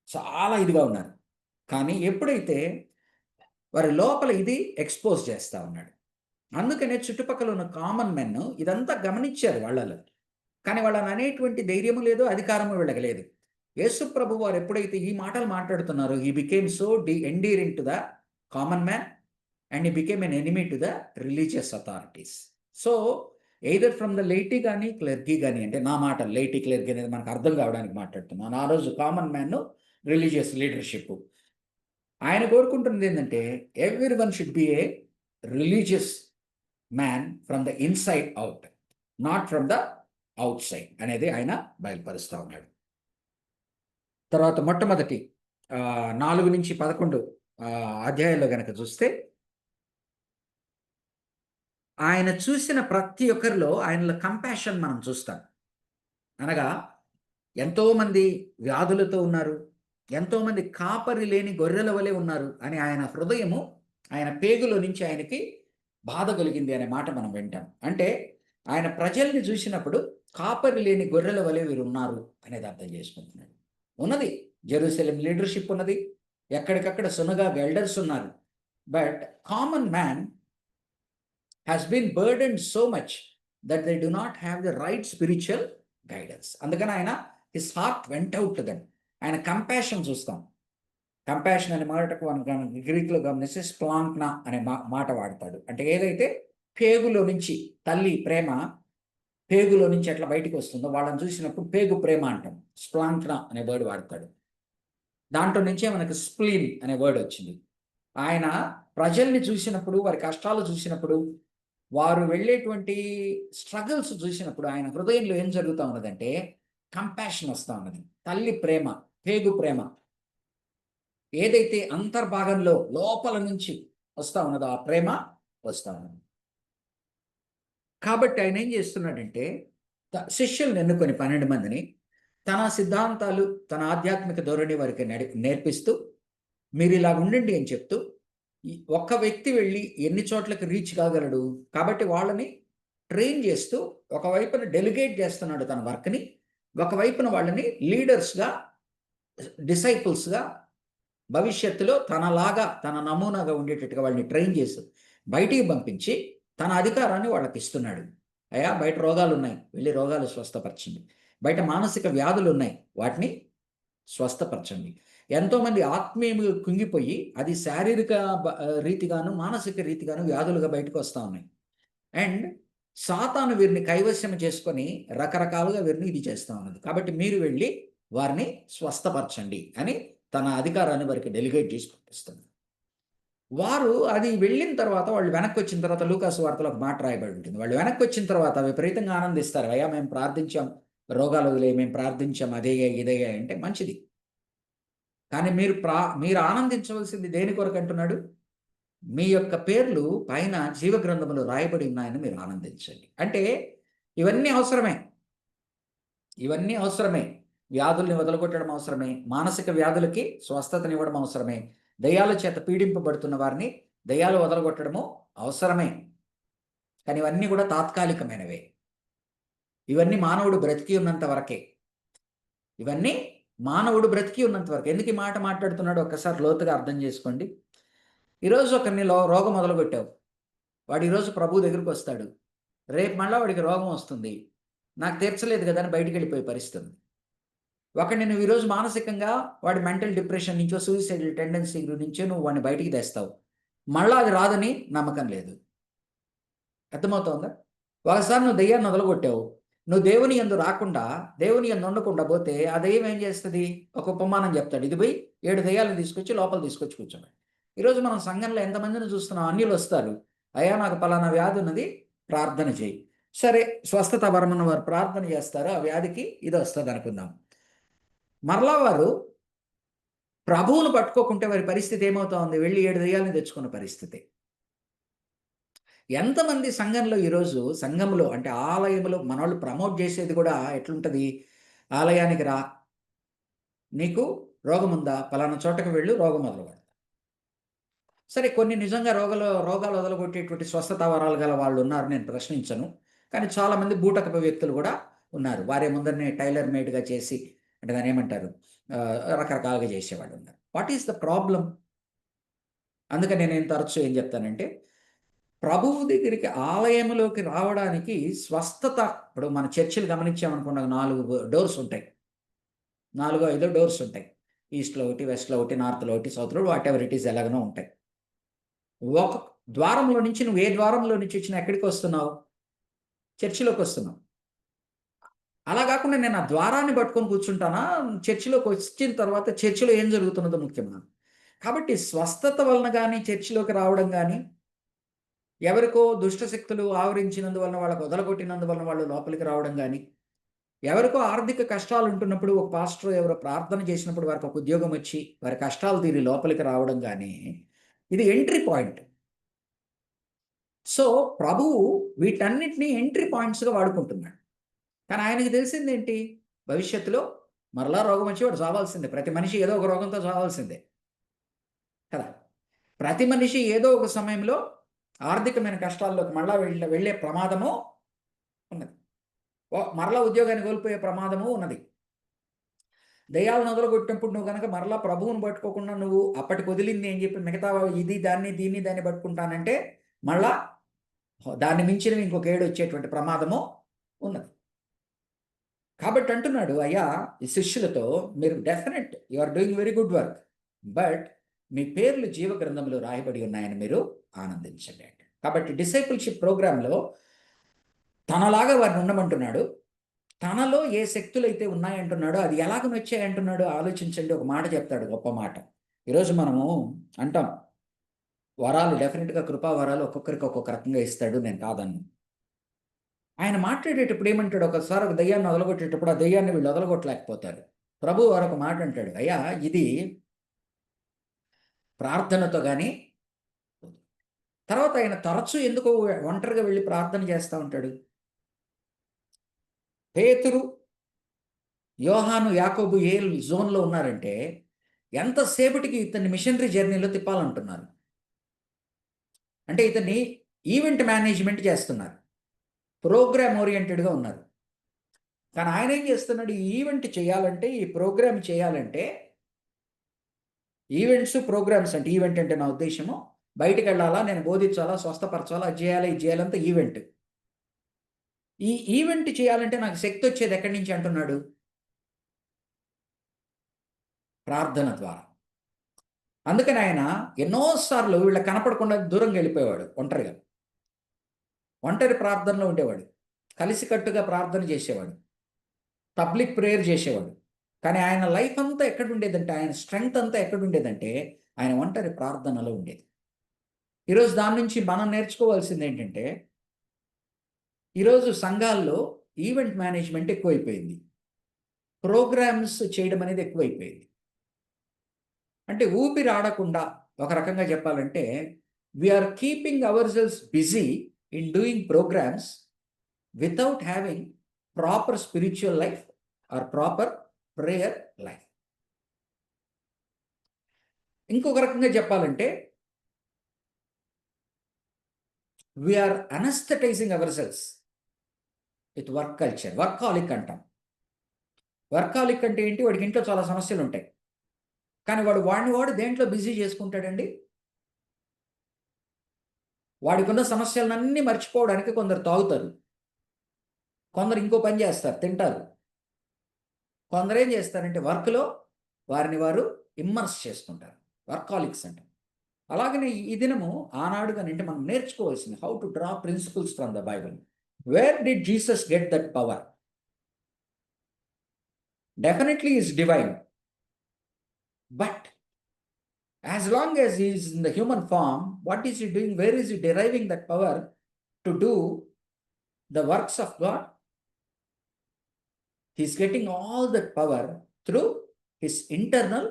చాలా ఇదిగా ఉన్నారు. కానీ ఎప్పుడైతే వారి లోపల ఇది ఎక్స్పోజ్ చేస్తూ ఉన్నాడు, అందుకనే చుట్టుపక్కల ఉన్న కామన్ మెన్ ఇదంతా గమనించారు వాళ్ళలో. కానీ వాళ్ళని అనేటువంటి ధైర్యము లేదు, అధికారము వీళ్ళకి లేదు. యేసు ప్రభు వారు ఎప్పుడైతే ఈ మాటలు మాట్లాడుతున్నారో, he became so endearing to the common man and he became an enemy to the religious authorities. So either from the laity కానీ క్లెర్గీ కానీ, అంటే నా మాట లైటీ క్లెర్గీ అనేది మనకు అర్థం కావడానికి మాట్లాడుతున్నాను. ఆ రోజు కామన్ మ్యాన్ రిలీజియస్ లీడర్షిప్ ఆయన కోరుకుంటున్నది ఏంటంటే every one should be A religious man from the inside out, not from the out side అనేది ఆయన బయలుపరుస్తూ ఉన్నాడు. తర్వాత మొట్టమొదటి 4 నుంచి 11 అధ్యాయంలో కనుక చూస్తే, ఆయన చూసిన ప్రతి ఒక్కరిలో ఆయనలో కంపాషన్ మనం చూస్తాం. అనగా ఎంతోమంది వ్యాధులతో ఉన్నారు, ఎంతోమంది కాపరి లేని గొర్రెల వలె ఉన్నారు అని ఆయన హృదయము, ఆయన పేగులో నుంచి ఆయనకి బాధ కలిగింది అనే మాట మనం వింటాం. అంటే ఆయన ప్రజల్ని చూసినప్పుడు కాపరి లేని గొర్రెల వలె వీరు ఉన్నారు అనేది అర్థం చేసుకుంటున్నాడు. ఉన్నది జెరూసలేం లీడర్షిప్ ఉన్నది, ఎక్కడికక్కడ సునగాగ్ ఎల్డర్స్ ఉన్నారు, but common man has been burdened so much that they do not have the right spiritual guidance. అందుకని ఆయన his heart went out to them. ఆయన కంపాషన్ చూస్తాం. కంపాషన్ అనే మాటకు మనం గ్రీక్లో గమనిస్తే స్ప్లాంక్నా అనే మాట వాడతాడు. అంటే ఏదైతే పేగులో నుంచి తల్లి ప్రేమ పేగులో నుంచి ఎట్లా బయటికి వస్తుందో వాళ్ళని చూసినప్పుడు పేగు ప్రేమ అంటాం. స్ప్లాంక్నా అనే వర్డ్ వాడతాడు. దాంట్లో నుంచే మనకు స్ప్లీన్ అనే వర్డ్ వచ్చింది. ఆయన ప్రజల్ని చూసినప్పుడు, వారి కష్టాలు చూసినప్పుడు, వారు వెళ్ళేటువంటి స్ట్రగుల్స్ చూసినప్పుడు ఆయన హృదయంలో ఏం జరుగుతూ ఉన్నదంటే కంపాషన్ వస్తూ ఉన్నది. తల్లి ప్రేమ, పేగు ప్రేమ ఏదైతే అంతర్భాగంలో లోపల నుంచి వస్తూ ఉన్నదో ఆ ప్రేమ వస్తూ ఉన్నది. కాబట్టి ఆయన ఏం చేస్తున్నాడంటే శిష్యుల్ని ఎన్నుకొని 12 మందిని తన సిద్ధాంతాలు, తన ఆధ్యాత్మిక ధోరణి వారికి నేర్పిస్తూ మీరు ఇలా ఉండండి అని చెప్తూ, ఒక్క వ్యక్తి వెళ్ళి ఎన్ని చోట్లకి రీచ్ కాగలడు కాబట్టి వాళ్ళని ట్రైన్ చేస్తూ ఒకవైపున డెలిగేట్ చేస్తున్నాడు తన వర్క్ని, ఒకవైపున వాళ్ళని లీడర్స్గా, డిసైపుల్స్గా భవిష్యత్తులో తనలాగా తన నమూనాగా ఉండేటట్టుగా వాళ్ళని ట్రైన్ చేసి బయటికి పంపించి తన అధికారాన్ని వాళ్ళకి ఇస్తున్నాడు. అయ్యా బయట రోగాలు ఉన్నాయి, వెళ్ళి రోగాలు స్వస్థపరచండి. బయట మానసిక వ్యాధులు ఉన్నాయి, వాటిని స్వస్థపరచండి. ఎంతోమంది ఆత్మీయులు కుంగిపోయి అది శారీరక రీతిగాను మానసిక రీతిగాను వ్యాధులుగా బయటకు వస్తూ ఉన్నాయి. అండ్ సాతాను వీరిని కైవశ్యం చేసుకొని రకరకాలుగా వీరిని ఇది చేస్తూ ఉన్నది. కాబట్టి మీరు వెళ్ళి వారిని స్వస్థపరచండి అని తన అధికారాన్ని వారికి డెలిగేట్ చేసి పంపిస్తుంది. వారు అది వెళ్ళిన తర్వాత వాళ్ళు వెనక్కి వచ్చిన తర్వాత లూకాసు వార్తలో ఒక మాట రాయబడి ఉంటుంది. వాళ్ళు వెనక్కి వచ్చిన తర్వాత విపరీతంగా ఆనందిస్తారు. అయ్యా మేము ప్రార్థించాం, రోగాలు వదిలే, మేము ప్రార్థించాం, అదేగా ఇదేగా అంటే మంచిది. కానీ మీరు ఆనందించవలసింది దేని కొరకు అంటున్నాడు? మీ యొక్క పేర్లు పైన జీవ గ్రంథములో రాయబడి ఉన్నాయని మీరు ఆనందించండి. అంటే ఇవన్నీ అవసరమే, ఇవన్నీ అవసరమే. వ్యాధుల్ని వదలగొట్టడం అవసరమే, మానసిక వ్యాధులకి స్వస్థతనివ్వడం అవసరమే, దయ్యాల చేత పీడింపబడుతున్న వారిని దయ్యాలు వదలగొట్టడము అవసరమే. కానీ ఇవన్నీ కూడా తాత్కాలికమైనవే. ఇవన్నీ మానవుడు బ్రతికి ఉన్నంత వరకే. ఇవన్నీ మానవుడు బ్రతికి ఉన్నంత వరకు. ఎందుకు ఈ మాట మాట్లాడుతున్నాడో ఒక్కసారి లోతుగా అర్థం చేసుకోండి. ఈరోజు ఒకరిని రోగం మొదలుపెట్టావు, వాడు ఈరోజు ప్రభు దగ్గరికి వస్తాడు, రేపు మళ్ళీ వాడికి రోగం వస్తుంది, నాకు తీర్చలేదు కదా అని బయటికి వెళ్ళిపోయే పరిస్థితి. ఒకడిని నువ్వు ఈరోజు మానసికంగా వాడి మెంటల్ డిప్రెషన్ నుంచో సూసైడల్ టెండెన్సీ నుంచో నువ్వు వాడిని బయటికి తెస్తావు, మళ్ళీ అది రాదని నమ్మకం లేదు. అర్థమవుతోందా? ఒకసారి నువ్వు దెయ్యాన్ని వదలగొట్టావు, నువ్వు దేవుని యందు రాకుండా, దేవుని యందు ఉండకుండా పోతే ఆ దెయ్యం ఏం చేస్తుంది? ఒక ఉపమానం చెప్తాడు, ఇది పోయి 7 దెయ్యాలను తీసుకొచ్చి లోపల తీసుకొచ్చి కూర్చోబెట్టి. ఈరోజు మనం సంఘంలో ఎంతమందిని చూస్తున్నాం, అన్యులు వస్తారు, అయ్యా నాకు పలానా వ్యాధి ఉన్నది ప్రార్థన చేయి, సరే స్వస్థత వరమన్న వారు ప్రార్థన చేస్తారు, ఆ వ్యాధికి ఇది వస్తుంది అనుకుందాం. మరలా వారు ప్రభువును పట్టుకోకుంటే వారి పరిస్థితి ఏమవుతా ఉంది? వెళ్ళి 7 దెయ్యాలను తెచ్చుకున్న పరిస్థితి. ఎంతమంది సంఘంలో ఈరోజు సంఘంలో అంటే ఆలయంలో మనోళ్ళు ప్రమోట్ చేసేది కూడా ఎట్లుంటుంది? ఆలయానికి రా, నీకు రోగం ఉందా, పలానా చోటకు వెళ్ళు, రోగం మొదలుపడతా. సరే కొన్ని నిజంగా రోగాలు వదలగొట్టేటువంటి స్వస్థత వరాలు గల వాళ్ళు ఉన్నారు, నేను ప్రశ్నించను. కానీ చాలామంది బూటకపు వ్యక్తులు కూడా ఉన్నారు. వారి ముందరనే టైలర్ మేడ్గా చేసి, అంటే దాన్ని ఏమంటారు, రకరకాలుగా చేసేవాళ్ళు ఉన్నారు. What is the problem? అందుకని నేను తరచు ఏం చెప్తానంటే, ప్రభువు దగ్గరికి ఆలయంలోకి రావడానికి స్వస్థత, ఇప్పుడు మన చర్చిలు గమనించామనుకున్న 4 డోర్స్ ఉంటాయి, 4-5 డోర్స్ ఉంటాయి. ఈస్ట్లో ఒకటి, వెస్ట్లో ఒకటి, నార్త్లో ఒకటి, సౌత్లో వాట్ ఎవర్ ఇట్ ఈస్ ఎలాగనో ఉంటాయి. ఒక ద్వారంలో నుంచి నువ్వు ఏ ద్వారంలో నుంచి వచ్చినా ఎక్కడికి వస్తున్నావు? చర్చిలోకి వస్తున్నావు. అలా కాకుండా నేను ఆ ద్వారాన్ని పట్టుకొని కూర్చుంటానా? చర్చిలోకి వచ్చిన తర్వాత చర్చిలో ఏం జరుగుతున్నదో ముఖ్యమా? కాబట్టి స్వస్థత వలన కానీ చర్చిలోకి రావడం కానీ, ఎవరికో దుష్టశక్తులు ఆవరించినందువలన, వాళ్ళకు వదలగొట్టినందువలన వాళ్ళు లోపలికి రావడం కానీ, ఎవరికో ఆర్థిక కష్టాలు ఉంటున్నప్పుడు ఒక పాస్టర్ ఎవరో ప్రార్థన చేసినప్పుడు వారికి ఒక ఉద్యోగం వచ్చి వారి కష్టాలు తీరి లోపలికి రావడం కానీ, ఇది ఎంట్రీ పాయింట్. సో ప్రభువు వీటన్నిటిని ఎంట్రీ పాయింట్స్గా వాడుకుంటున్నాడు. కానీ ఆయనకి తెలిసిందేంటి? భవిష్యత్తులో మరలా రోగం వచ్చి వాడు చావాల్సిందే. ప్రతి మనిషి ఏదో ఒక రోగంతో చావాల్సిందే కదా. ప్రతి మనిషి ఏదో ఒక సమయంలో ఆర్థికమైన కష్టాల్లోకి మళ్ళా వెళ్ళే ప్రమాదము ఉన్నది. మరలా ఉద్యోగాన్ని కోల్పోయే ప్రమాదము ఉన్నది. దయ్యాలను వదలగొట్టినప్పుడు నువ్వు కనుక మరలా ప్రభువును పట్టుకోకుండా నువ్వు అప్పటికి వదిలింది అని చెప్పి మిగతా ఇది దాన్ని పట్టుకుంటానంటే మళ్ళా దాన్ని మించిన ఇంకొక 7 వచ్చేటువంటి ప్రమాదము ఉన్నది. కాబట్టి అంటున్నాడు, అయ్యా ఈ శిష్యులతో, మీరు definite you are doing very good work, but మీ పేర్లు జీవ గ్రంథంలో రాయబడి ఉన్నాయని మీరు ఆనందించండి. కాబట్టి డిసైపుల్షిప్ ప్రోగ్రాంలో తనలాగా వారిని ఉండమంటున్నాడు. తనలో ఏ శక్తులు అయితే ఉన్నాయంటున్నాడో అది ఎలాగ వచ్చాయంటున్నాడో ఆలోచించండి. ఒక మాట చెప్తాడు, గొప్ప మాట. ఈరోజు మనము అంటాం వరాలు, డెఫినెట్గా కృపా వరాలు ఒక్కొక్కరికి ఒక్కొక్క రకంగా ఇస్తాడు, నేను కాదన్ను. ఆయన మాట్లాడేటప్పుడు ఏమంటాడు, ఒకసారి ఒక దయ్యాన్ని వదలగొట్టేటప్పుడు ఆ దయ్యాన్ని వీళ్ళు వదలగొట్టలేకపోతారు. ప్రభు వారు ఒక మాట అంటాడు, అయ్యా ఇది ప్రార్థనతో కానీ. తర్వాత ఆయన తరచూ ఎందుకు ఒంటరిగా వెళ్ళి ప్రార్థన చేస్తూ ఉంటాడు? పేతురు, యోహాను, యాకోబు ఏ జోన్లో ఉన్నారంటే ఎంతసేపటికి ఇతన్ని మిషనరీ జర్నీలో తిప్పాలంటున్నారు. అంటే ఇతన్ని ఈవెంట్ మేనేజ్మెంట్ చేస్తున్నారు, ప్రోగ్రామ్ ఓరియంటెడ్గా ఉన్నారు. కానీ ఆయన ఏం చేస్తున్నాడు, ఈ ఈవెంట్ చేయాలంటే, ఈ ప్రోగ్రామ్ చేయాలంటే, ఈవెంట్స్ ప్రోగ్రామ్స్ అంటే, ఈవెంట్ అంటే నా ఉద్దేశము బయటికి వెళ్ళాలా, నేను బోధించాలా, స్వస్థపరచాలా, అది చేయాలి, ఇది చేయాలంతా ఈవెంట్. ఈ ఈవెంట్ చేయాలంటే నాకు శక్తి వచ్చేది ఎక్కడి నుంచి అంటున్నాడు? ప్రార్థన ద్వారా. అందుకని ఆయన ఎన్నోసార్లు వీళ్ళ కనపడకుండా దూరంగా వెళ్ళిపోయేవాడు, ఒంటరిగా. ఒంటరి ప్రార్థనలో ఉండేవాడు, కలిసికట్టుగా ప్రార్థన చేసేవాడు, పబ్లిక్ ప్రేయర్ చేసేవాడు. కానీ ఆయన లైఫ్ అంతా ఎక్కడ ఉండేదంటే, ఆయన స్ట్రెంగ్త్ అంతా ఎక్కడ ఉండేదంటే ఆయన ఒంటరి ప్రార్థనలో ఉండేది. ఈరోజు దాని నుంచి మనం నేర్చుకోవాల్సింది ఏంటంటే, ఈరోజు సంఘాల్లో ఈవెంట్ మేనేజ్మెంట్ ఎక్కువైపోయింది, ప్రోగ్రామ్స్ చేయడం అనేది ఎక్కువైపోయింది. అంటే ఊపిరి ఆడకుండా, ఒక రకంగా చెప్పాలంటే we are keeping ourselves busy in doing programmes without having proper spiritual life or proper prayer life. ఇంకొక రకంగా చెప్పాలంటే we are anaesthetising ourselves with work culture. Workaholic అంటాం. వర్కాలిక్ అంటే ఏంటి? వాడికి ఇంట్లో చాలా సమస్యలు ఉంటాయి, కానీ వాడు దేంట్లో బిజీ చేసుకుంటాడండి? వాడికున్న సమస్యలన్నీ మర్చిపోవడానికి కొందరు తాగుతారు, కొందరు ఇంకో పని చేస్తారు, తింటారు. కొందరు ఏం చేస్తారంటే వర్క్లో వారిని వారు ఇమ్మర్స్ చేసుకుంటారు, వర్కాలిక్స్ అంటారు. అలాగనే ఈ దినము ఆనాడుగానంటే మనం నేర్చుకోవాల్సింది how to draw principles from the Bible. Where did Jesus get that power? Definitely is divine, but as long as he is in the human form, what is he doing? Where is he deriving that power to do the works of God? He is getting all that power through his internal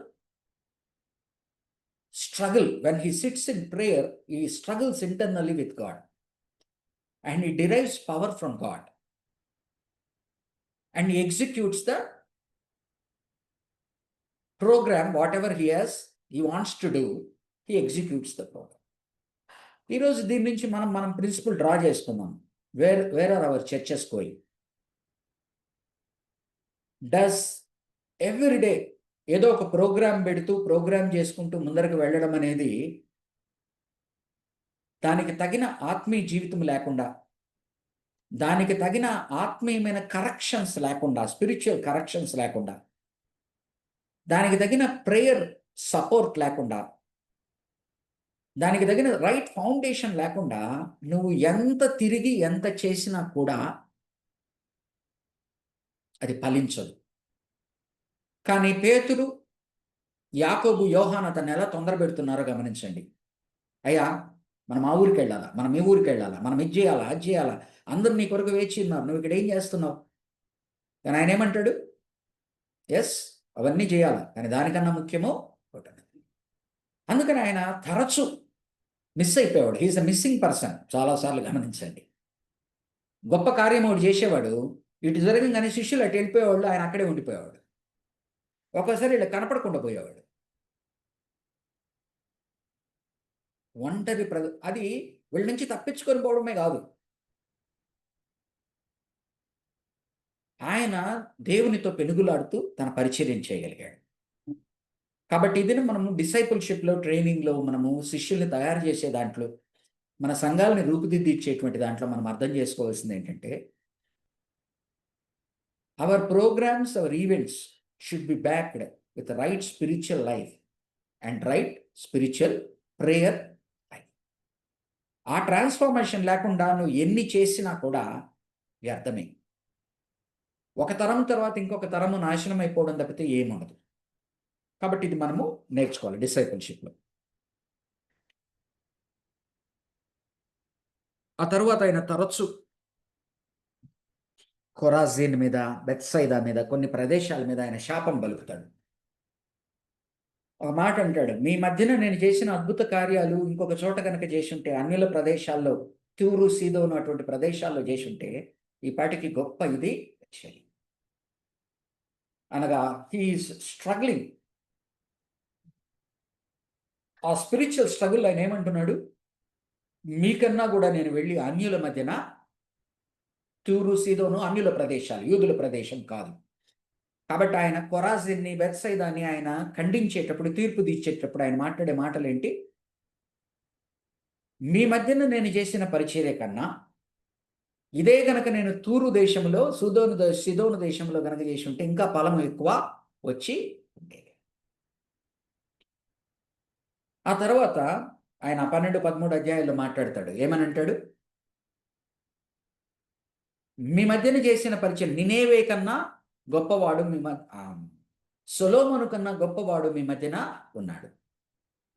struggle. When he sits in prayer, he struggles internally with God, and he derives power from God, and he executes the program, whatever he wants to do, he executes the program. ఈరోజు దీని నుంచి మనం ప్రిన్సిపల్ డ్రా చేసుకున్నాం. Where are our churches going? Does every day ఏదో ఒక ప్రోగ్రామ్ పెడుతూ ప్రోగ్రామ్ చేసుకుంటూ ముందరకు వెళ్ళడం అనేది దానికి తగిన ఆత్మీయ జీవితం లేకుండా, దానికి తగిన ఆత్మీయమైన కరెక్షన్స్ లేకుండా, స్పిరిచువల్ కరెక్షన్స్ లేకుండా, దానికి తగిన ప్రేయర్ సపోర్ట్ లేకుండా, దానికి తగిన రైట్ ఫౌండేషన్ లేకుండా నువ్వు ఎంత తిరిగి ఎంత చేసినా కూడా అది ఫలించదు. కానీ పేతురు, యాకోబు, యోహాను అతన్ని ఎలా తొందర పెడుతున్నారో గమనించండి. అయ్యా మనం ఆ ఊరికి వెళ్ళాలా, మనం ఈ ఊరికి వెళ్ళాలా, మనం ఇది చేయాలా, అది చేయాలా, అందరు నీ కొరకు వేచి ఉన్నారు, నువ్వు ఇక్కడ ఏం చేస్తున్నావు? కానీ ఆయన ఏమంటాడు? ఎస్, అవన్నీ చేయాలా, కానీ దానికన్నా ముఖ్యమో ఒకటి. అందుకని ఆయన తరచు మిస్ అయిపోయేవాడు. హీఈస్ అ మిస్సింగ్ పర్సన్. చాలాసార్లు గమనించండి. గొప్ప కార్యం ఒకటి చేసేవాడు, ఇటు జరగగానే శిష్యులు అటు వెళ్ళిపోయేవాళ్ళు, ఆయన అక్కడే ఉండిపోయేవాడు. ఒక్కోసారి వీళ్ళు కనపడకుండా పోయేవాడు. ఒంటరి అది వీళ్ళ నుంచి తప్పించుకొని పోవడమే కాదు, ఆయన దేవునితో పెనుగులాడుతూ తన పరిచర్యం చేయగలిగాడు. కాబట్టి ఇది మనము డిసైపుల్షిప్లో, ట్రైనింగ్లో, మనము శిష్యుల్ని తయారు చేసే దాంట్లో, మన సంఘాలని రూపుదిద్దిచ్చేటువంటి దాంట్లో మనం అర్థం చేసుకోవాల్సింది ఏంటంటే, our programmes, our events should be backed with right spiritual life and right spiritual prayer life. ఆ ట్రాన్స్ఫర్మేషన్ లేకుండా నువ్వు ఎన్ని చేసినా కూడా వ్యర్థమే. ఒక తరం తర్వాత ఇంకొక తరము నాశనం అయిపోవడం తప్పితే ఏముండదు. కాబట్టి ఇది మనము నేర్చుకోవాలి డిసైపుల్షిప్లో. ఆ తరువాత ఆయన తరచు కొరాజీన్ మీద, బెత్సైదా మీద, కొన్ని ప్రదేశాల మీద ఆయన శాపం పలుకుతాడు. ఒక మాట అంటాడు, మీ మధ్యన నేను చేసిన అద్భుత కార్యాలు ఇంకొక చోట కనుక చేసుంటే, అన్యుల ప్రదేశాల్లో, తూరు సీదోను అటువంటి ప్రదేశాల్లో చేసుంటే ఈ పాటికి గొప్ప ఇది వచ్చేది. అనగా హీఈస్ స్ట్రగ్లింగ్. ఆ స్పిరిచువల్ స్ట్రగుల్ ఆయన ఏమంటున్నాడు, మీకన్నా కూడా నేను వెళ్ళి అన్యుల మధ్యన, తూరు సీదోను అన్యుల ప్రదేశాలు, యూదుల ప్రదేశం కాదు. కాబట్టి ఆయన కొరాజిన్ని, బెత్సైదాని ఆయన ఖండించేటప్పుడు, తీర్పు తీర్చేటప్పుడు ఆయన మాట్లాడే మాటలు ఏంటి, మీ మధ్యన నేను చేసిన పరిచర్య కన్నా ఇదే గనక నేను తూరు దేశంలో, సిదోను దేశంలో గనక చేసి ఉంటే ఇంకా ఫలం ఎక్కువ వచ్చి ఉండేది. ఆ తర్వాత ఆయన 12-13 అధ్యాయాల్లో మాట్లాడతాడు. ఏమని అంటాడు, మీ మధ్యన చేసిన పరిచయం నినేవే కన్నా గొప్పవాడు సొలొమోను కన్నా గొప్పవాడు మీ మధ్యన ఉన్నాడు.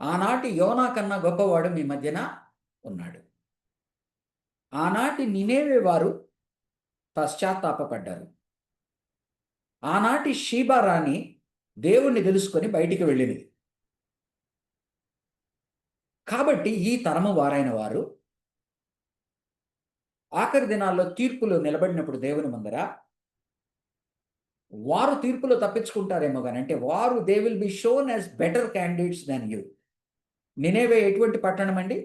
ఆనాటి యోనా కన్నా గొప్పవాడు మీ మధ్యన ఉన్నాడు. ఆనాటి నినేవే వారు పశ్చాత్తాపడ్డారు. ఆనాటి షీబా రాణి దేవుణ్ణి తెలుసుకొని బయటికి వెళ్ళింది. కాబట్టి ఈ తరము వారైన వారు ఆఖరి దినాల్లో తీర్పులో నిలబడినప్పుడు దేవుని ముందర వారు తీర్పులో తప్పించుకుంటారేమో కానీ, అంటే వారు they will be shown as better candidates than you. Nineveh ఎటువంటి పట్టణం అండి?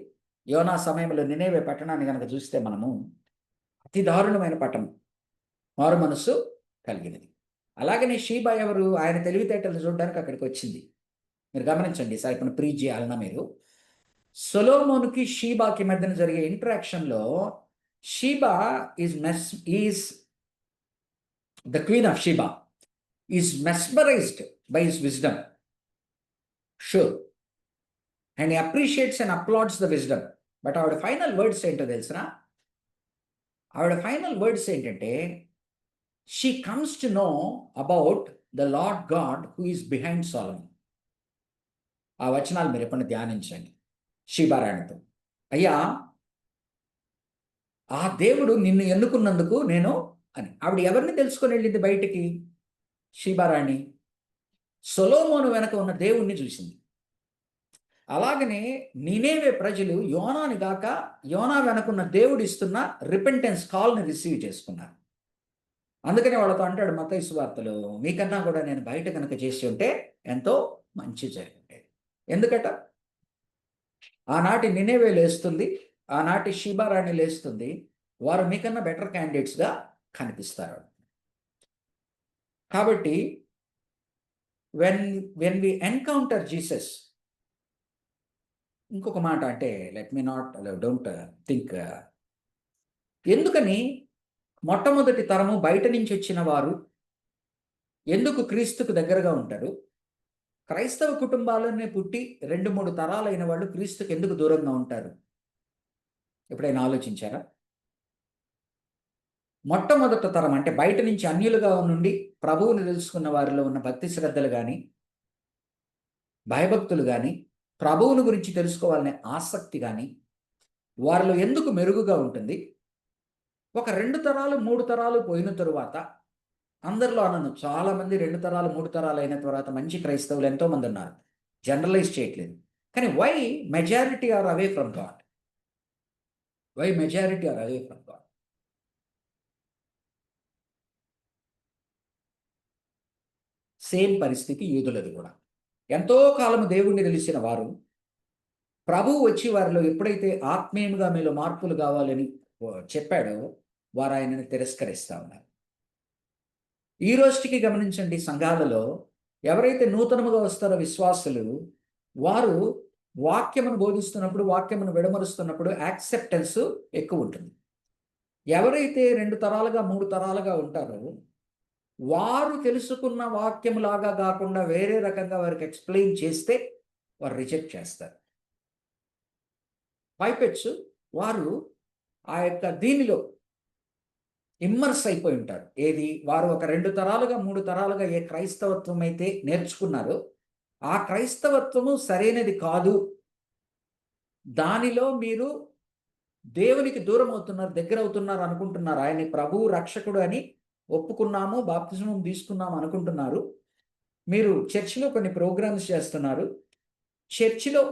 యోనా సమయంలో నినేవే పట్టణాన్ని కనుక చూస్తే మనము అతి దారుణమైన పట్టణం, మారు మనస్సు కలిగినది. అలాగనే షీబా ఎవరు? ఆయన తెలివితేటలు చూడడానికి అక్కడికి వచ్చింది. మీరు గమనించండి, ఇప్పుడు ప్రీచ్ చేయాలన్నా మీరు సొలొమోనుకి షీబాకి మధ్యన జరిగే ఇంటరాక్షన్లో Sheba is the queen of Sheba is mesmerized by his wisdom, sure, and he appreciates and applauds the wisdom. But our final words ఏంటో తెలుసునా? our final words ఏంటంటే, she comes to know about the Lord God who is behind Solomon. ఆ వచనాలు మీరు ఎప్పుడు ధ్యానించండి షీబారాణితో. అయ్యా, ఆ దేవుడు నిన్ను ఎన్నుకున్నందుకు నేను అని. ఆవిడ ఎవరిని తెలుసుకొని వెళ్ళింది బయటికి? షీబారాణి సొలొమోను వెనక ఉన్న దేవుణ్ణి చూసింది. అలాగనే నినేవే ప్రజలు యోనాని గాక యోనా వెనకున్న దేవుడు ఇస్తున్న రిపెంటెన్స్ కాల్ని రిసీవ్ చేసుకున్నారు. అందుకని వాళ్ళతో అంటాడు మత్తయి సువార్తలో, మీకన్నా కూడా నేను బయట కనుక చేసి ఉంటే ఎంతో మంచి జరిగింది. ఎందుకట? ఆనాటి నినేవే లేస్తుంది, ఆనాటి షీబారాణి లేస్తుంది, వారు మీకన్నా బెటర్ క్యాండిడేట్స్గా కనిపిస్తారు. కాబట్టి వెన్ వి ఎన్కౌంటర్ జీసస్, ఇంకొక మాట అంటే డోంట్ థింక్, ఎందుకని మొట్టమొదటి తరము బయట నుంచి వచ్చిన వారు ఎందుకు క్రీస్తుకు దగ్గరగా ఉంటారు? క్రైస్తవ కుటుంబాలనే పుట్టి 2-3 తరాలైన వాళ్ళు క్రీస్తుకు ఎందుకు దూరంగా ఉంటారు? ఎప్పుడైనా ఆలోచించారా? మొట్టమొదటి తరం అంటే బయట నుంచి అన్యులుగా నుండి ప్రభువుని తెలుసుకున్న వారిలో ఉన్న భక్తి శ్రద్ధలు కానీ, భయభక్తులు కానీ, ప్రభువుని గురించి తెలుసుకోవాలనే ఆసక్తి కానీ వారిలో ఎందుకు మెరుగుగా ఉంటుంది? ఒక 2 తరాలు 3 తరాలు పోయిన తరువాత అందరిలో అన్నను చాలామంది 2 తరాలు 3 తరాలు అయిన తర్వాత మంచి క్రైస్తవులు ఎంతోమంది ఉన్నారు, జనరలైజ్ చేయట్లేదు. కానీ why majority are away from God? Why majority are away from God? Same పరిస్థితి యూదులది కూడా. ఎంతో కాలము దేవుణ్ణి తెలిసిన వారు ప్రభువు వచ్చి వారిలో ఎప్పుడైతే ఆత్మీయంగా మీలో మార్పులు కావాలని చెప్పాడో వారు ఆయనను తిరస్కరిస్తా ఉన్నారు. ఈ రోజుకి గమనించండి, సంఘాలలో ఎవరైతే నూతనముగా వస్తారో విశ్వాసులు, వారు వాక్యమును బోధిస్తున్నప్పుడు, వాక్యమును విడమరుస్తున్నప్పుడు యాక్సెప్టెన్స్ ఎక్కువ ఉంటుంది. ఎవరైతే 2 తరాలుగా 3 తరాలుగా ఉంటారో వారు తెలుసుకున్న వాక్యంలాగా కాకుండా వేరే రకంగా వారికి ఎక్స్‌ప్లెయిన్ చేస్తే వారు రిజెక్ట్ చేస్తారు. పైపెచ్చు వారు ఆ యొక్క దీనిలో ఇమ్మర్స్ అయిపోయి ఉంటారు. ఏది? వారు ఒక 2 తరాలుగా, 3 తరాలుగా ఏ క్రైస్తవత్వం అయితే నేర్చుకున్నారో, ఆ క్రైస్తవత్వము సరైనది కాదు. దానిలో మీరు దేవునికి దూరమవుతున్నారు, దగ్గరవుతున్నారు అనుకుంటున్నారు. ఆయన్ని ప్రభువు, రక్షకుడు అని ఒప్పుకున్నాము, బాప్తిస్మం తీసుకున్నాము అనుకుంటున్నారు. మీరు చర్చిలో కొన్ని ప్రోగ్రామ్స్ చేస్తున్నారు. చర్చిలో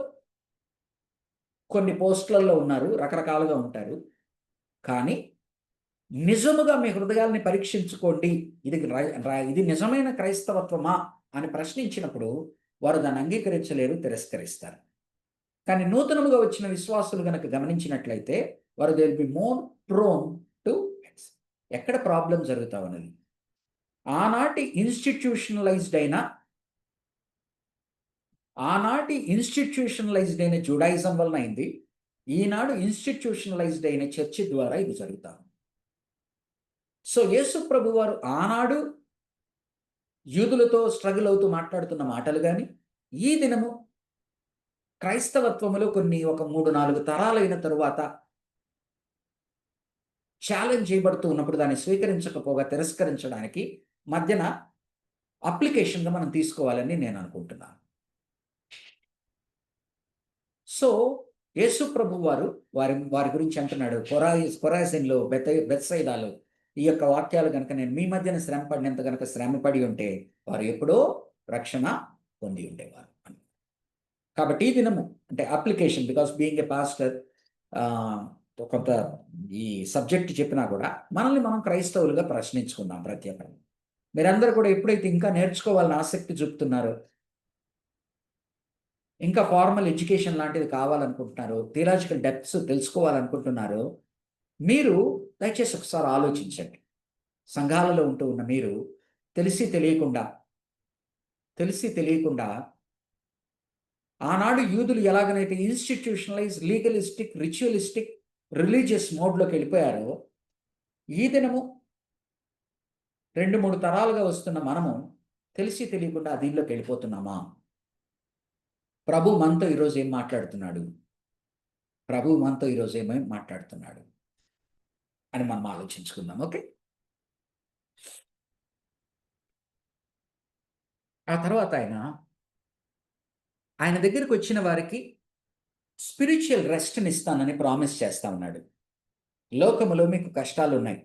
కొన్ని పోస్టులలో ఉన్నారు, రకరకాలుగా ఉంటారు. కానీ నిజముగా మీ హృదయాల్ని పరీక్షించుకోండి. ఇది నిజమైన క్రైస్తవత్వమా అని ప్రశ్నించినప్పుడు వారు దాన్ని అంగీకరించలేరు, తిరస్కరిస్తారు. కానీ నూతనముగా వచ్చిన విశ్వాసులు గనక గమనించినట్లయితే వారు they will be more prone to ఎక్కడ ప్రాబ్లం జరుగుతా ఉన్నది. ఆనాటి ఇన్స్టిట్యూషనలైజ్డ్ అయిన జుడాయిజం వలన అయింది. ఈనాడు ఇన్స్టిట్యూషనలైజ్డ్ అయిన చర్చి ద్వారా ఇది జరుగుతా ఉంది. సో యేసు ప్రభు వారు ఆనాడు యూదులతో స్ట్రగుల్ అవుతూ మాట్లాడుతున్న మాటలు గాని, ఈ దినము క్రైస్తవత్వములో ఒక 3, 4 తరాలైన తరువాత ఛాలెంజ్ చేయబడుతూ ఉన్నప్పుడు దాన్ని స్వీకరించకపోగా తిరస్కరించడానికి మధ్యన అప్లికేషన్‌గా మనం తీసుకోవాలని నేను అనుకుంటున్నాను. సో యేసు ప్రభు వారు వారి గురించి అంటున్నాడు, కొరాజిన్‌లో, బెత్సైదాలో ఈ యొక్క వాక్యాలు గనుక నేను మీ మధ్యన శ్రమ పడినంత గనుక శ్రమపడి ఉంటే వారు ఎప్పుడో రక్షణ పొంది ఉండేవారు అని. కాబట్టి ఈ దినము అంటే application, because being a pastor కొంత ఈ సబ్జెక్ట్ చెప్పినా కూడా మనల్ని మనం క్రైస్తవులుగా ప్రశ్నించుకుందాం ప్రత్యేకంగా. మీరందరూ కూడా ఎప్పుడైతే ఇంకా నేర్చుకోవాలని ఆసక్తి చూపుతున్నారో, ఇంకా ఫార్మల్ ఎడ్యుకేషన్ లాంటిది కావాలనుకుంటున్నారో, థియలాజికల్ డెప్త్స్ తెలుసుకోవాలనుకుంటున్నారో, మీరు దయచేసి ఒకసారి ఆలోచించండి. సంఘాలలో ఉంటూ ఉన్న మీరు తెలిసి తెలియకుండా ఆనాడు యూదులు ఎలాగనైతే ఇన్స్టిట్యూషనలైజ్, లీగలిస్టిక్, రిచువలిస్టిక్, రిలీజియస్ మోడ్‌లోకి వెళ్ళిపోయారో, ఈ దినము 2, 3 తరాలుగా వస్తున్న మనము తెలియకుండా దీనిలోకి వెళ్ళిపోతున్నామా? ప్రభు మనతో ఈరోజు ఏం మాట్లాడుతున్నాడు అని మనం ఆలోచించుకుందాం. ఓకే. ఆ తర్వాత ఆయన దగ్గరికి వచ్చిన వారికి స్పిరిచువల్ రెస్ట్‌ని ఇస్తానని ప్రామిస్ చేస్తా ఉన్నాడు. లోకములో మీకు కష్టాలున్నాయి.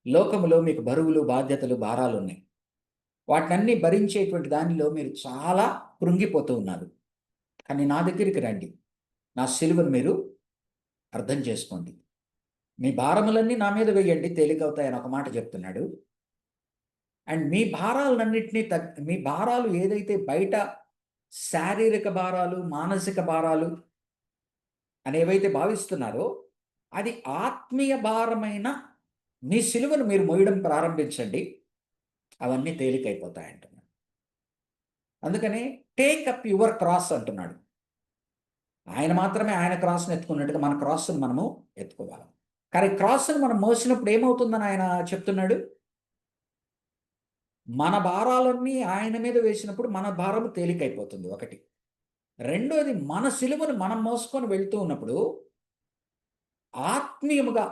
లోకములో మీకు బరువులు, బాధ్యతలు, భారాలున్నాయి. వాటినన్నీ భరించేటువంటి దానిలో మీరు చాలా కృంగిపోతూ ఉన్నారు. కానీ నా దగ్గరికి రండి. నా సిలువను మీరు అర్థం చేసుకోండి. మీ భారములన్నీ నా మీద వేయండి, తేలికవుతాయని ఒక మాట చెప్తున్నాడు. అండ్ మీ భారాలు ఏదైతే బయట శారీరక భారాలు, మానసిక భారాలు అనేవైతే భావిస్తున్నారో, అది ఆత్మీయ భారమైన మీ సిలువను మీరు మోయడం ప్రారంభించండి. అవన్నీ తేలికైపోతాయంటున్నాడు. అందుకని టేక్ అప్ యువర్ క్రాస్ అంటున్నాడు. ఆయన మాత్రమే ఆయన క్రాస్‌ని ఎత్తుకున్నట్టుగా మన క్రాస్‌ని మనము ఎత్తుకోవాలి. కానీ క్రాస్‌ని మనం మోసినప్పుడు ఏమవుతుందని ఆయన చెప్తున్నాడు? మన భారాలన్నీ ఆయన మీద వేసినప్పుడు మన భారము తేలికైపోతుంది ఒకటి. రెండోది, మన సిలువను మనం మోసుకొని వెళ్తూ ఉన్నప్పుడు ఆత్మీయముగా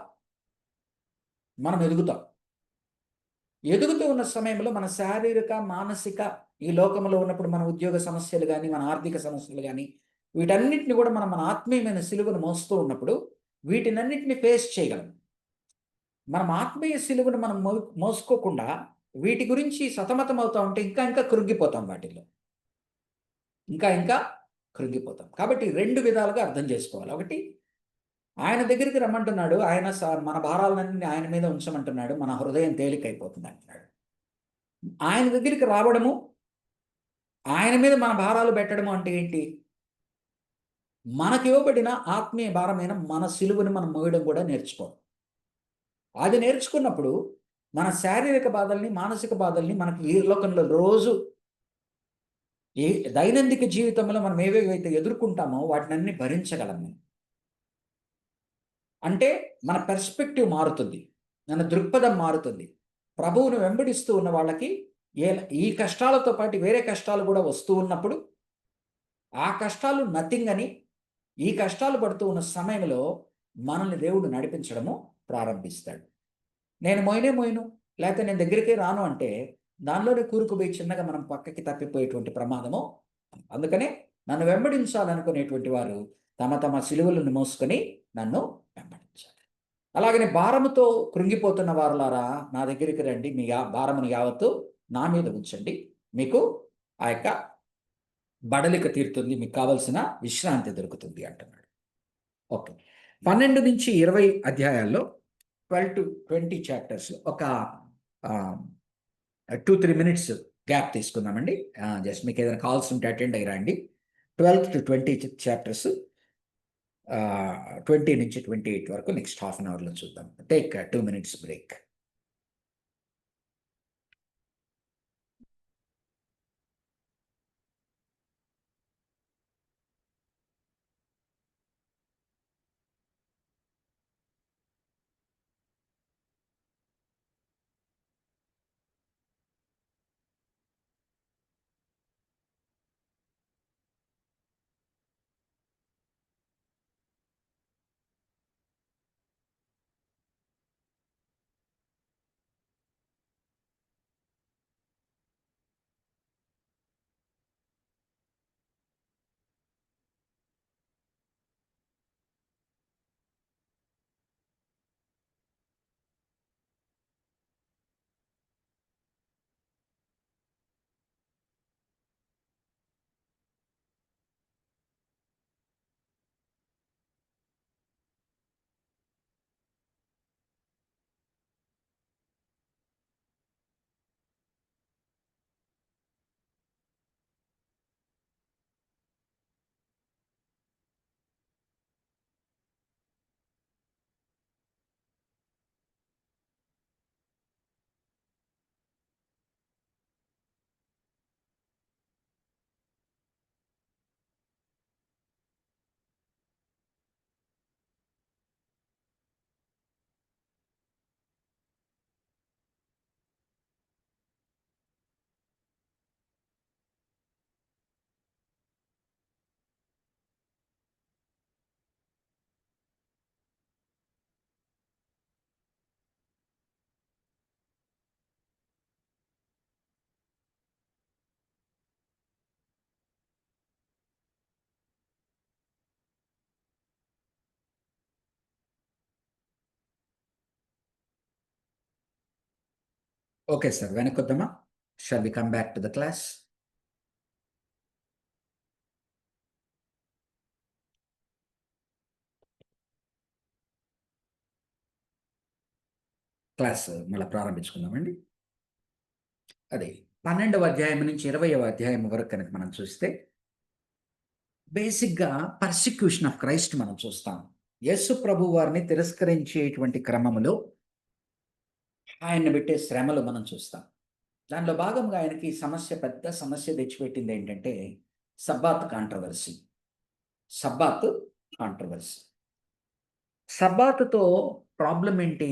మనం ఎదుగుతూ ఉన్న సమయంలో మన శారీరక, మానసిక ఈ లోకంలో ఉన్నప్పుడు మన ఉద్యోగ సమస్యలు గాని, మన ఆర్థిక సమస్యలు గాని, వీటన్నిటిని కూడా మన ఆత్మీయమైన సిలువను మోస్తూ ఉన్నప్పుడు వీటినన్నిటిని ఫేస్ చేయగలం. మనం ఆత్మీయ సిలువను మనం మోసుకోకుండా వీటి గురించి సతమతం అవుతా ఉంటే ఇంకా కృంగిపోతాం వాటిల్లో. ఇంకా కృంగిపోతాం. కాబట్టి 2 విధాలుగా అర్థం చేసుకోవాలి. ఒకటి, ఆయన దగ్గరికి రమ్మంటున్నాడు. మన భారాలన్నీ ఆయన మీద ఉంచమంటున్నాడు. మన హృదయం తేలికైపోతుంది అంటున్నాడు. ఆయన దగ్గరికి రావడము, ఆయన మీద మన భారాలు పెట్టడము అంటే ఏంటి? మనకివ్వబడిన ఆత్మీయ భారమైన మన సిలువను మనం మోయడం కూడా నేర్చుకోవాలి. అది నేర్చుకున్నప్పుడు మన శారీరక బాధల్ని, మానసిక బాధల్ని మనకి ఈ లోకంలో రోజు దైనందిక జీవితంలో మనం ఏవేవైతే ఎదుర్కొంటామో వాటినన్నీ భరించగలం మనం. అంటే మన పర్స్పెక్టివ్ మారుతుంది. మన దృక్పథం మారుతుంది. ప్రభువును వెంబడిస్తూ ఉన్న వాళ్ళకి ఈ కష్టాలతో పాటు వేరే కష్టాలు కూడా వస్తూ ఉన్నప్పుడు ఆ కష్టాలు నథింగ్ అని ఈ కష్టాలు పడుతూ ఉన్న సమయంలో మనల్ని దేవుడు నడిపించడము ప్రారంభిస్తాడు. నేను మోయను లేకపోతే నేను దగ్గరికి రాను అంటే దానిలోనే కూరుకుపోయి చిన్నగా మనం పక్కకి తప్పిపోయేటువంటి ప్రమాదము. అందుకనే నన్ను వెంబడించాలనుకునేటువంటి వారు తమ తమ సిలువలను మోసుకొని నన్ను వెంబడించాలి. అలాగనే భారముతో కృంగిపోతున్న వారులారా నా దగ్గరికి రండి, మీ భారమును యావత్తు నా మీద ఉంచండి, మీకు ఆ యొక్క బడలిక తీరుతుంది, మీకు కావలసిన విశ్రాంతి దొరుకుతుంది అంటున్నాడు. ఓకే, 12 నుంచి 20 అధ్యాయాల్లో 12 to 20 చాప్టర్స్ ఒక 2-3 మినిట్స్ గ్యాప్ తీసుకుందామండి. జస్ట్ మీకు ఏదైనా కాల్స్ ఉంటే అటెండ్ అయ్యి రండి. 12 to 20 చాప్టర్స్, 20 నుంచి 28 వరకు నెక్స్ట్ హాఫ్ అన్ అవర్లో చూద్దాం. Take 2 minutes break. Okay sir, వెనకొద్దామా? Shall we come back to the class? Class మళ్ళీ ప్రారంభించుకుందామండి. అదే 12వ అధ్యాయం నుంచి 20వ అధ్యాయం వరకు కనుక మనం చూస్తే బేసిక్గా పర్సిక్యూషన్ ఆఫ్ క్రైస్ట్ మనం చూస్తాం. యేసు ప్రభు వారిని తిరస్కరించేటువంటి క్రమములో ఆయన్ని పెట్టే శ్రమలు మనం చూస్తాం. దానిలో భాగంగా ఆయనకి పెద్ద సమస్య తెచ్చిపెట్టింది ఏంటంటే సబ్బాత్ కాంట్రవర్సీ. సబ్బాతుతో ప్రాబ్లం ఏంటి?